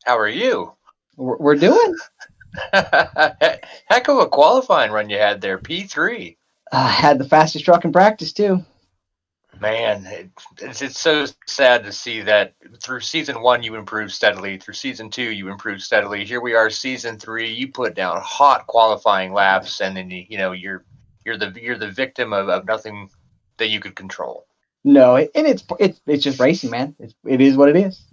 How are you? We're doing. Heck of a qualifying run you had there, P3. I had the fastest truck in practice, too. Man, it's so sad to see that through season 1 you improved steadily, through season 2 you improved steadily. Here we are, season 3. You put down hot qualifying laps, and then you're the victim of nothing that you could control. No, it's just racing, man. It is what it is.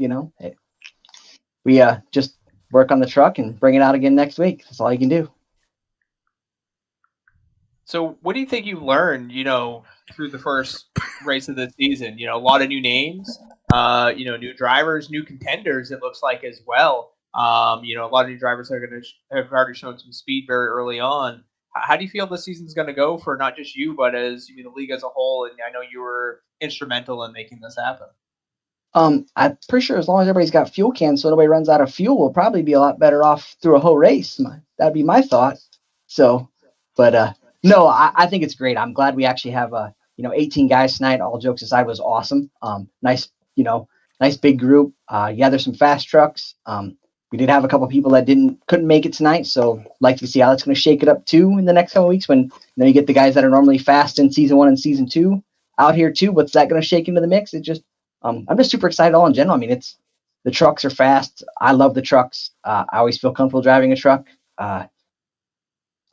We just work on the truck and bring it out again next week. That's all you can do. So, what do you think you learned, through the first race of the season? A lot of new names, new drivers, new contenders, it looks like as well. A lot of new drivers are going to have already shown some speed very early on. How do you feel this season's going to go for not just you, but as the league as a whole? And I know you were instrumental in making this happen. I'm pretty sure as long as everybody's got fuel cans so nobody runs out of fuel, we'll probably be a lot better off through a whole race. That'd be my thought. So, but no, I think it's great. I'm glad we actually have 18 guys tonight. All jokes aside, was awesome. Nice big group. There's some fast trucks. We did have a couple people that couldn't make it tonight, so like to see how that's going to shake it up too in the next couple of weeks when you get the guys that are normally fast in season 1 and season 2 out here too. What's that going to shake into the mix? I'm just super excited all in general. I mean, the trucks are fast. I love the trucks. I always feel comfortable driving a truck.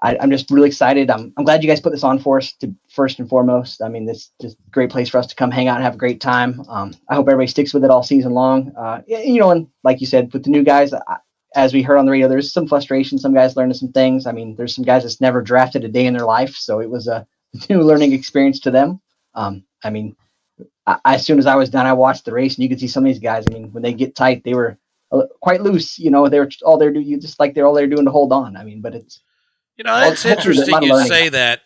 I'm just really excited. I'm glad you guys put this on for us first and foremost. I mean, this is just a great place for us to come hang out and have a great time. I hope everybody sticks with it all season long. And like you said, with the new guys, as we heard on the radio, there's some frustration. Some guys learning some things. I mean, there's some guys that's never drafted a day in their life, so it was a new learning experience to them. As soon as I was done, I watched the race, and you could see some of these guys. I mean, when they get tight, they were quite loose. They were all they're doing, they're all they're doing to hold on. I mean, but it's. It's interesting you say that,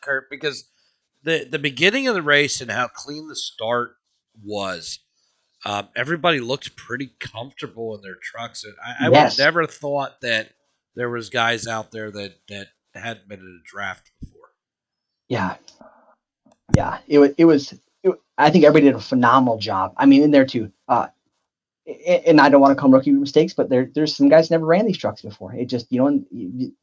Kurt, because the beginning of the race and how clean the start was, everybody looked pretty comfortable in their trucks. And I would have never thought that there was guys out there that hadn't been in a draft before. Yeah. It was. I think everybody did a phenomenal job. I mean, in there too. And I don't want to call them rookie mistakes, but there's some guys never ran these trucks before. It just, you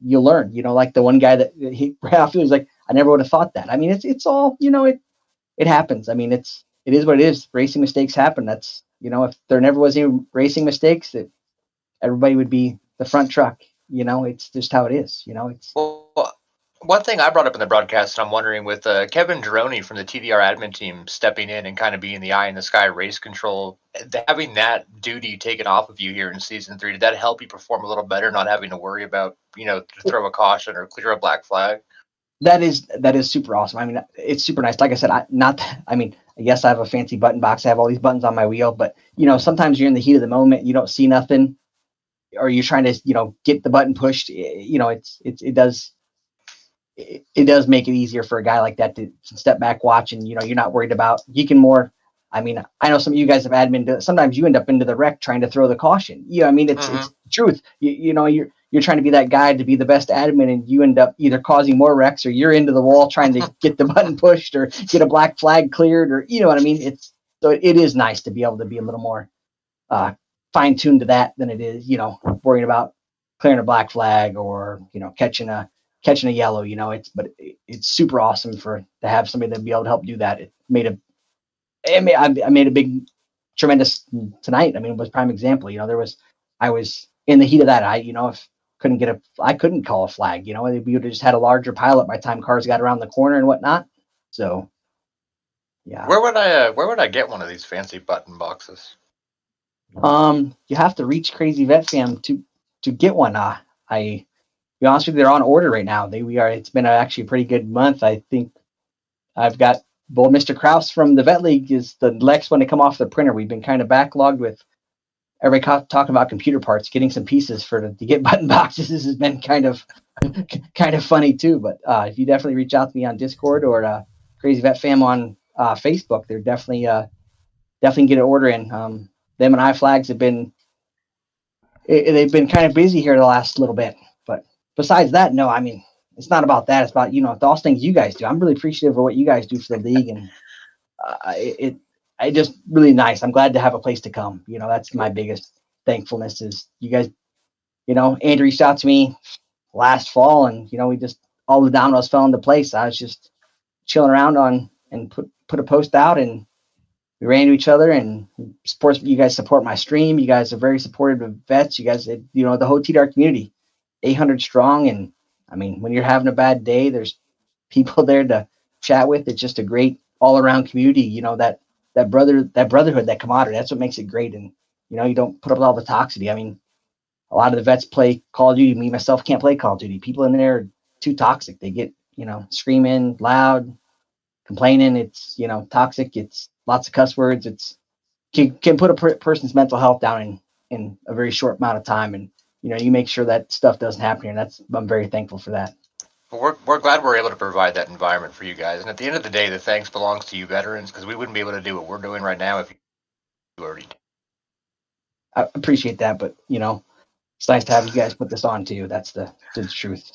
learn, like the one guy that he ran off, he was like, I never would have thought that. I mean, it's all, it happens. I mean, it is what it is. Racing mistakes happen. That's, if there never was any racing mistakes, that everybody would be the front truck. It's just how it is. It's Well, one thing I brought up in the broadcast, and I'm wondering with Kevin Droney from the TDR admin team stepping in and kind of being the eye in the sky race control, having that duty taken off of you here in season 3, did that help you perform a little better, not having to worry about, to throw a caution or clear a black flag? that is super awesome. I mean, it's super nice. Like I said, yes, I have a fancy button box. I have all these buttons on my wheel, but sometimes you're in the heat of the moment, you don't see nothing, or you're trying to get the button pushed. It does make it easier for a guy like that to step back, watch, and you're not worried about. You can more. I mean, I know some of you guys have admin. Sometimes you end up into the wreck trying to throw the caution. I mean, it's the truth. You're trying to be that guy to be the best admin, and you end up either causing more wrecks, or you're into the wall trying to get the button pushed or get a black flag cleared, or you know what I mean. It is nice to be able to be a little more fine tuned to that than it is worrying about clearing a black flag or catching a yellow. It's super awesome to have somebody that be able to help do that. I made a big, tremendous tonight. I mean, it was prime example. I was in the heat of that. I couldn't call a flag. We would have just had a larger pileup by the time cars got around the corner and whatnot. So, yeah. Where would I get one of these fancy button boxes? You have to reach Crazy Vet Fam to get one. To be honest with you, they're on order right now. It's been actually a pretty good month. I think I've got Mr. Kraus from the Vet League is the next one to come off the printer. We've been kind of backlogged with everybody talking about computer parts. Getting some pieces to get button boxes has been kind of funny too. But if you definitely reach out to me on Discord or Crazy Vet Fam on Facebook, they're definitely get an order in. Them and iFlags have been they've been kind of busy here the last little bit. But besides that, no, I mean, it's not about that. It's about those things you guys do. I'm really appreciative of what you guys do for the league, and it just really nice. I'm glad to have a place to come. That's my biggest thankfulness is you guys. Andrew reached out to me last fall, and we just all the dominoes fell into place. I was just chilling around and put a post out, and we ran into each other and you guys support my stream. You guys are very supportive of vets. You guys, the whole TDR community, 800 strong. And I mean, when you're having a bad day, there's people there to chat with. It's just a great all around community. That brotherhood, that camaraderie, that's what makes it great. And, you don't put up with all the toxicity. I mean, a lot of the vets play Call of Duty. Me, myself, can't play Call of Duty. People in there are too toxic. They get, screaming loud, complaining. It's, toxic. It's lots of cuss words. It's can put a person's mental health down in a very short amount of time. And, you make sure that stuff doesn't happen here. And I'm very thankful for that. Well, we're glad we're able to provide that environment for you guys. And at the end of the day, the thanks belongs to you veterans, because we wouldn't be able to do what we're doing right now if you already did. I appreciate that, but it's nice to have you guys put this on too. That's the truth,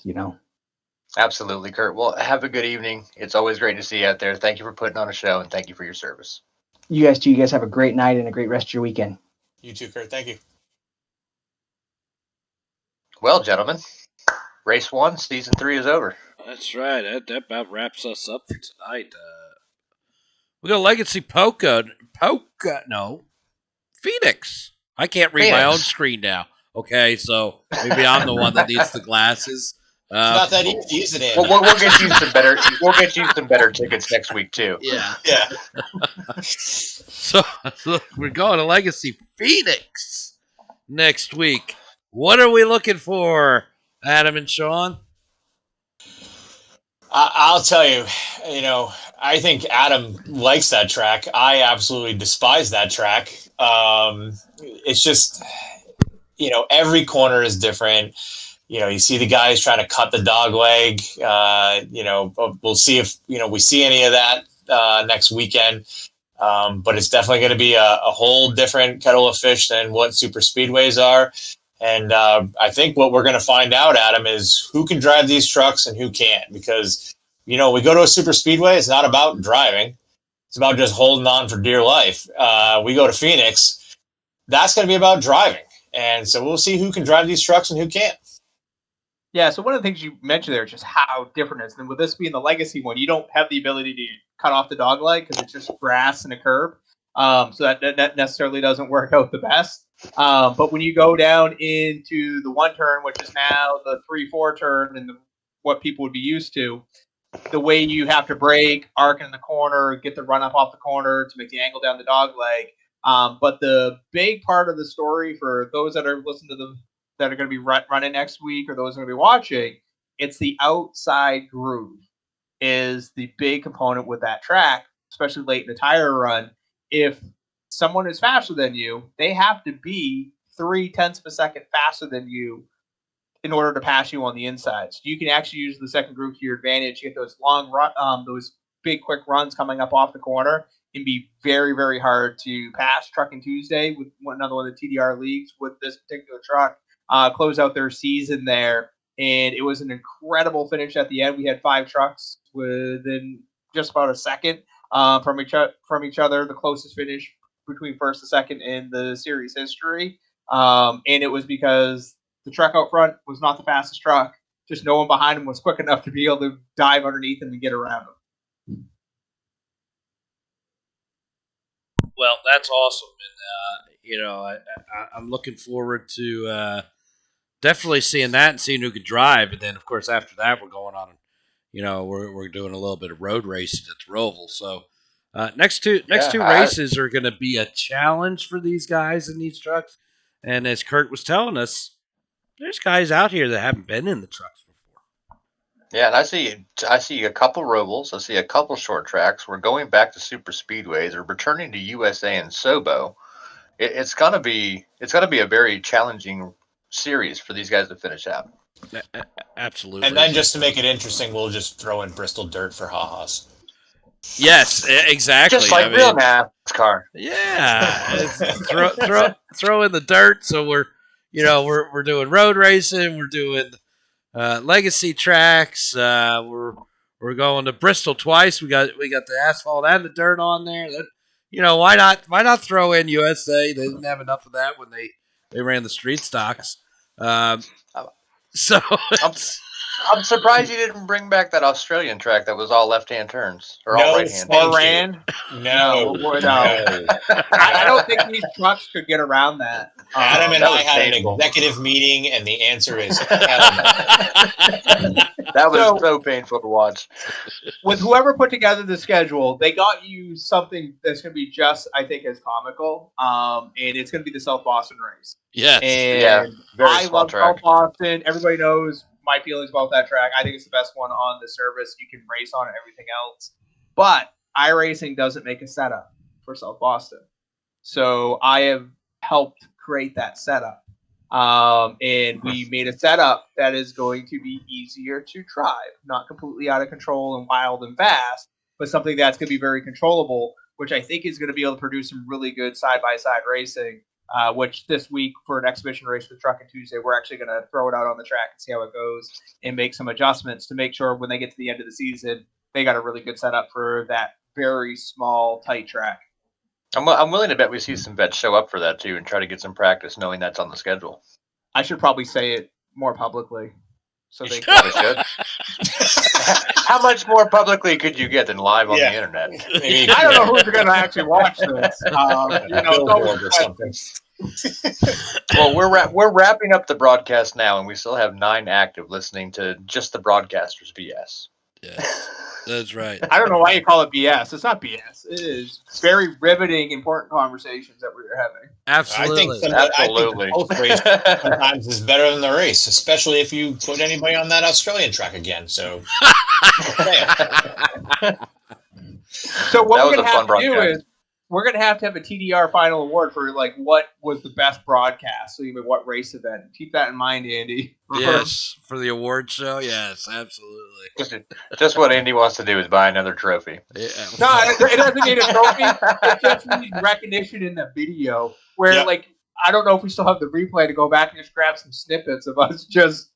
Absolutely, Kurt. Well, have a good evening. It's always great to see you out there. Thank you for putting on a show, and thank you for your service. You guys too. You guys have a great night and a great rest of your weekend. You too, Kurt. Thank you. Well, gentlemen, race 1, season 3 is over. That's right. That about wraps us up for tonight. We got Legacy Phoenix. I can't read my own screen now. Okay, so maybe I'm the one that needs the glasses. It's not that easy, is it? We'll get you some better. We'll get you some better tickets next week too. Yeah. So we're going to Legacy Phoenix next week. What are we looking for, Adam and Sean? I'll tell you, I think Adam likes that track. I absolutely despise that track. It's just, every corner is different. You see the guys trying to cut the dog leg. We'll see if, we see any of that next weekend. But it's definitely going to be a whole different kettle of fish than what super speedways are. And I think what we're going to find out, Adam, is who can drive these trucks and who can't. Because, we go to a super speedway. It's not about driving. It's about just holding on for dear life. We go to Phoenix. That's going to be about driving. And so we'll see who can drive these trucks and who can't. Yeah, so one of the things you mentioned there is just how different it is. And with this being the legacy one, you don't have the ability to cut off the dog leg because it's just grass and a curb. So that necessarily doesn't work out the best. But when you go down into the one turn, which is now the 3-4 turn, and what people would be used to, the way you have to brake, arc in the corner, get the run up off the corner to make the angle down the dog leg. But the big part of the story for those that are listening to them that are going to be running next week, or those that are going to be watching, it's the outside groove is the big component with that track, especially late in the tire run. If someone is faster than you, they have to be 0.3 of a second faster than you in order to pass you on the inside. So you can actually use the second groove to your advantage. You get those long those big quick runs coming up off the corner, and be very, very hard to pass. Trucking Tuesday with another one of the TDR leagues with this particular truck close out their season there, and it was an incredible finish at the end. We had 5 trucks within just about a second from each other. The closest finish between first and second in the series history, and it was because the truck out front was not the fastest truck. Just no one behind him was quick enough to be able to dive underneath him and get around him. Well, that's awesome, and I'm looking forward to definitely seeing that and seeing who could drive. And then, of course, after that, we're going on. We're doing a little bit of road racing at the Roval. So next two races are going to be a challenge for these guys in these trucks. And as Kurt was telling us, there's guys out here that haven't been in the trucks before. Yeah, and I see a couple Rovals. I see a couple short tracks. We're going back to super speedways. We're returning to USA and Sobo. It's gonna be a very challenging series for these guys to finish out. Absolutely. And then just to make it interesting, we'll just throw in Bristol dirt for ha-has. Yes, exactly. Just like real NASCAR. Yeah, throw in the dirt. So we're doing road racing. We're doing legacy tracks. We're going to Bristol twice. We got the asphalt and the dirt on there. Why not throw in USA? They didn't have enough of that when they ran the street stocks. So I'm surprised you didn't bring back that Australian track that was all left-hand turns or all right-hand. Or ran? No. I don't think these trucks could get around that. Adam and I had an executive meeting, and the answer is hell no. That was so painful to watch. With whoever put together the schedule, they got you something that's going to be just, I think, as comical. And it's going to be the South Boston race. Yes. And I love South Boston. Everybody knows my feelings about that track. I think it's the best one on the service. You can race on it and everything else. But iRacing doesn't make a setup for South Boston. So I have helped create that setup. And we made a setup that is going to be easier to drive, not completely out of control and wild and fast, but something that's going to be very controllable, which I think is going to be able to produce some really good side-by-side racing, which this week for an exhibition race for Trucking Tuesday, we're actually going to throw it out on the track and see how it goes and make some adjustments to make sure when they get to the end of the season, they got a really good setup for that very small, tight track. I'm willing to bet we see some vets show up for that too and try to get some practice knowing that's on the schedule. I should probably say it more publicly. So they probably should. How much more publicly could you get than live on the internet? I don't know who's going to actually watch this. Billboard or something. Well, we're wrapping up the broadcast now, and we still have 9 active listening to just the broadcasters BS. Yeah, that's right. I don't know why you call it BS. It's not BS. It is very riveting, important conversations that we're having. Absolutely. I think both races sometimes is better than the race, especially if you put anybody on that Australian track again. So, so what we're going to have to do is we're going to have a TDR final award for like what was the best broadcast. So even what race event. Keep that in mind, Andy. Yes, for the award show. Yes, absolutely. Just what Andy wants to do is buy another trophy. Yeah. No, it doesn't need a trophy. It just needs recognition in the video. Where like I don't know if we still have the replay to go back and just grab some snippets of us just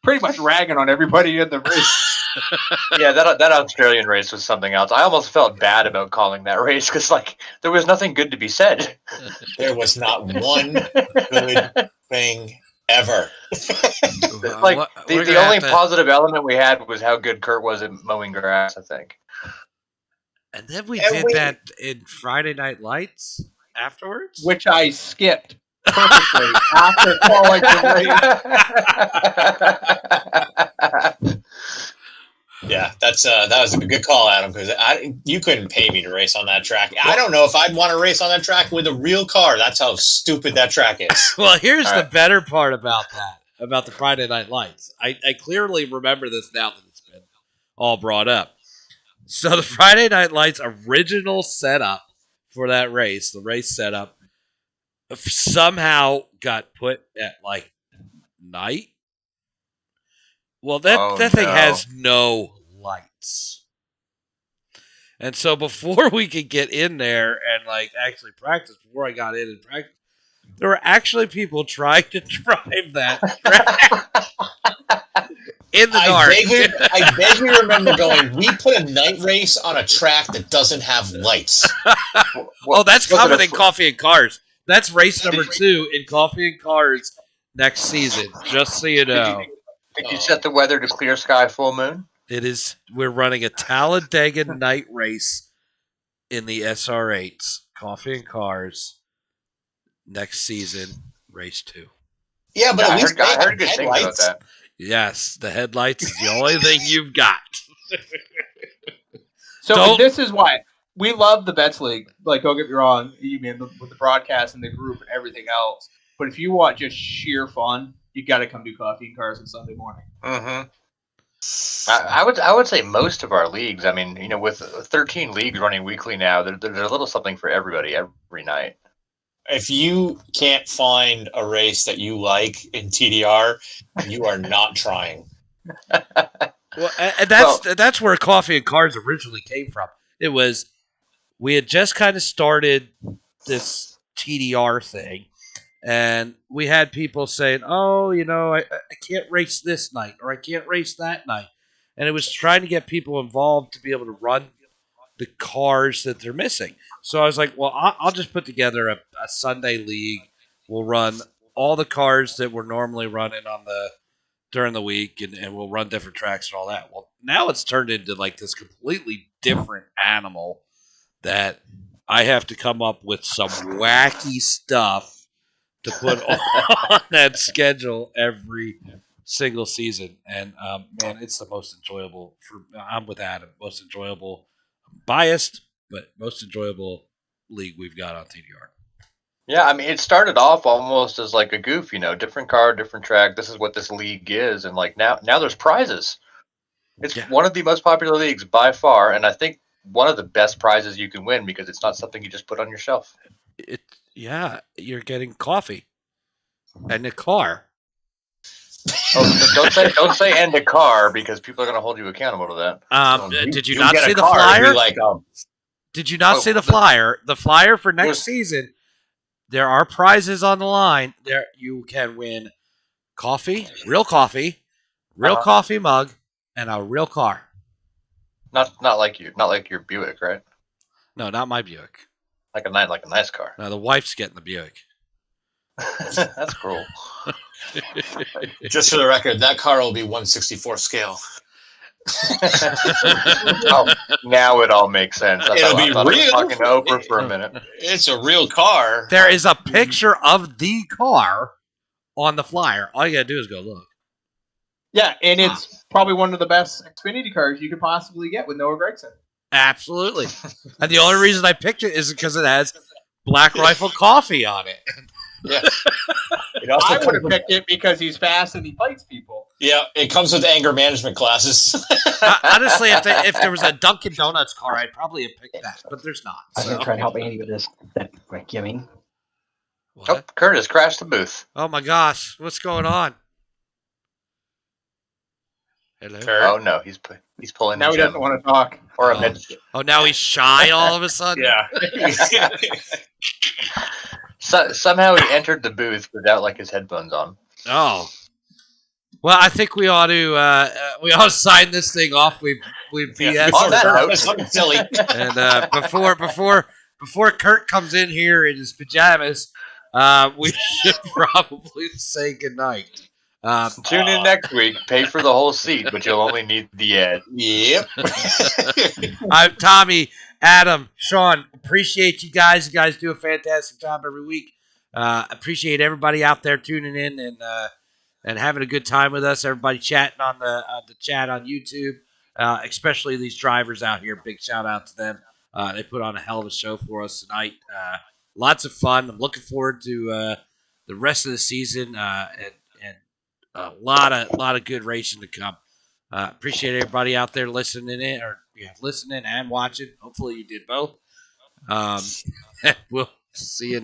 pretty much ragging on everybody in the race. Yeah, that Australian race was something else. I almost felt bad about calling that race because there was nothing good to be said. There was not one good thing ever. The only positive element we had was how good Kurt was at mowing grass, I think. And then we did that in Friday Night Lights afterwards, which I skipped. perfectly after calling the race. Yeah, that was a good call, Adam, because you couldn't pay me to race on that track. I don't know if I'd want to race on that track with a real car. That's how stupid that track is. Well, here's the better part about that, about the Friday Night Lights. I clearly remember this now that it's been all brought up. So the Friday Night Lights original setup for that race, the race setup, somehow got put at like night. Well, that thing has no lights. And so before we could get in there and like actually practice, before I got in and practice, there were actually people trying to drive that track in the dark. I vaguely remember going, we put a night race on a track that doesn't have lights. That's coming in Coffee and Cars. That's race number 2 in Coffee and Cars next season, just so you know. Did you set the weather to clear sky, full moon? It is. We're running a Talladega night race in the SR8s, Coffee and Cars, next season, race 2. Yeah, but I heard good things about that. Yes, the headlights is the only thing you've got. So this is why we love the Bets League. Like, don't get me wrong, with the broadcast and the group and everything else. But if you want just sheer fun, you got to come do Coffee and Cars on Sunday morning. Mm-hmm. I would say most of our leagues. I mean, with 13 leagues running weekly now, there's a little something for everybody every night. If you can't find a race that you like in TDR, you are not trying. Well, and that's where Coffee and Cars originally came from. It was, we had just kind of started this TDR thing, and we had people saying, "Oh, I can't race this night, or I can't race that night," and it was trying to get people involved to be able to run the cars that they're missing. So I was like, well, I'll just put together a Sunday league. We'll run all the cars that we're normally running during the week, and we'll run different tracks and all that. Well, now it's turned into like this completely different animal that I have to come up with some wacky stuff to put on that schedule every single season. And man, it's the most enjoyable. I'm with Adam. Most enjoyable, biased, but most enjoyable league we've got on TDR. Yeah, I mean, it started off almost as like a goof, different car, different track. This is what this league is, and like now there's prizes. It's one of the most popular leagues by far, and I think one of the best prizes you can win because it's not something you just put on your shelf. You're getting coffee and a car. Oh, so don't say "and a car" because people are going to hold you accountable to that. Did you not see the flyer? Did you not see the flyer? The flyer for next season. There are prizes on the line. There you can win coffee, real coffee mug, and a real car. Not like your Buick, right? No, not my Buick. Like a nice car. No, the wife's getting the Buick. That's cruel. Just for the record, that car will be 1/64 scale. Oh, now it all makes sense. It'll be real. I was talking to Oprah for a minute. It's a real car. There is a picture of the car on the flyer. All you gotta do is go look. Yeah, and it's probably one of the best Xfinity cars you could possibly get with Noah Gragson. Absolutely. And the only reason I picked it is because it has Black Rifle Coffee on it. Yeah. I would have picked it because he's fast and he fights people. Yeah, it comes with anger management classes. Honestly, if there was a Dunkin' Donuts car, I'd probably have picked that, but there's not. I'm going to try to help Andy with this. Oh, Curtis crashed the booth. Oh my gosh, what's going on? Hello? Kurt? Oh no, he's pulling. Now he doesn't want to talk. Or a minute. Oh, now he's shy all of a sudden. Yeah. Somehow he entered the booth without like his headphones on. Oh. Well, I think we ought to sign this thing off. We BS On that note, something silly. And before Kurt comes in here in his pajamas, we should probably say goodnight. Tune in next week. Pay for the whole seat, but you'll only need the ad. Yep. I'm Tommy, Adam, Sean. Appreciate you guys. You guys do a fantastic job every week. Appreciate everybody out there tuning in and having a good time with us. Everybody chatting on the chat on YouTube, especially these drivers out here. Big shout out to them. They put on a hell of a show for us tonight. Lots of fun. I'm looking forward to the rest of the season and a lot of good racing to come. Appreciate everybody out there listening listening and watching. Hopefully you did both. We'll see you.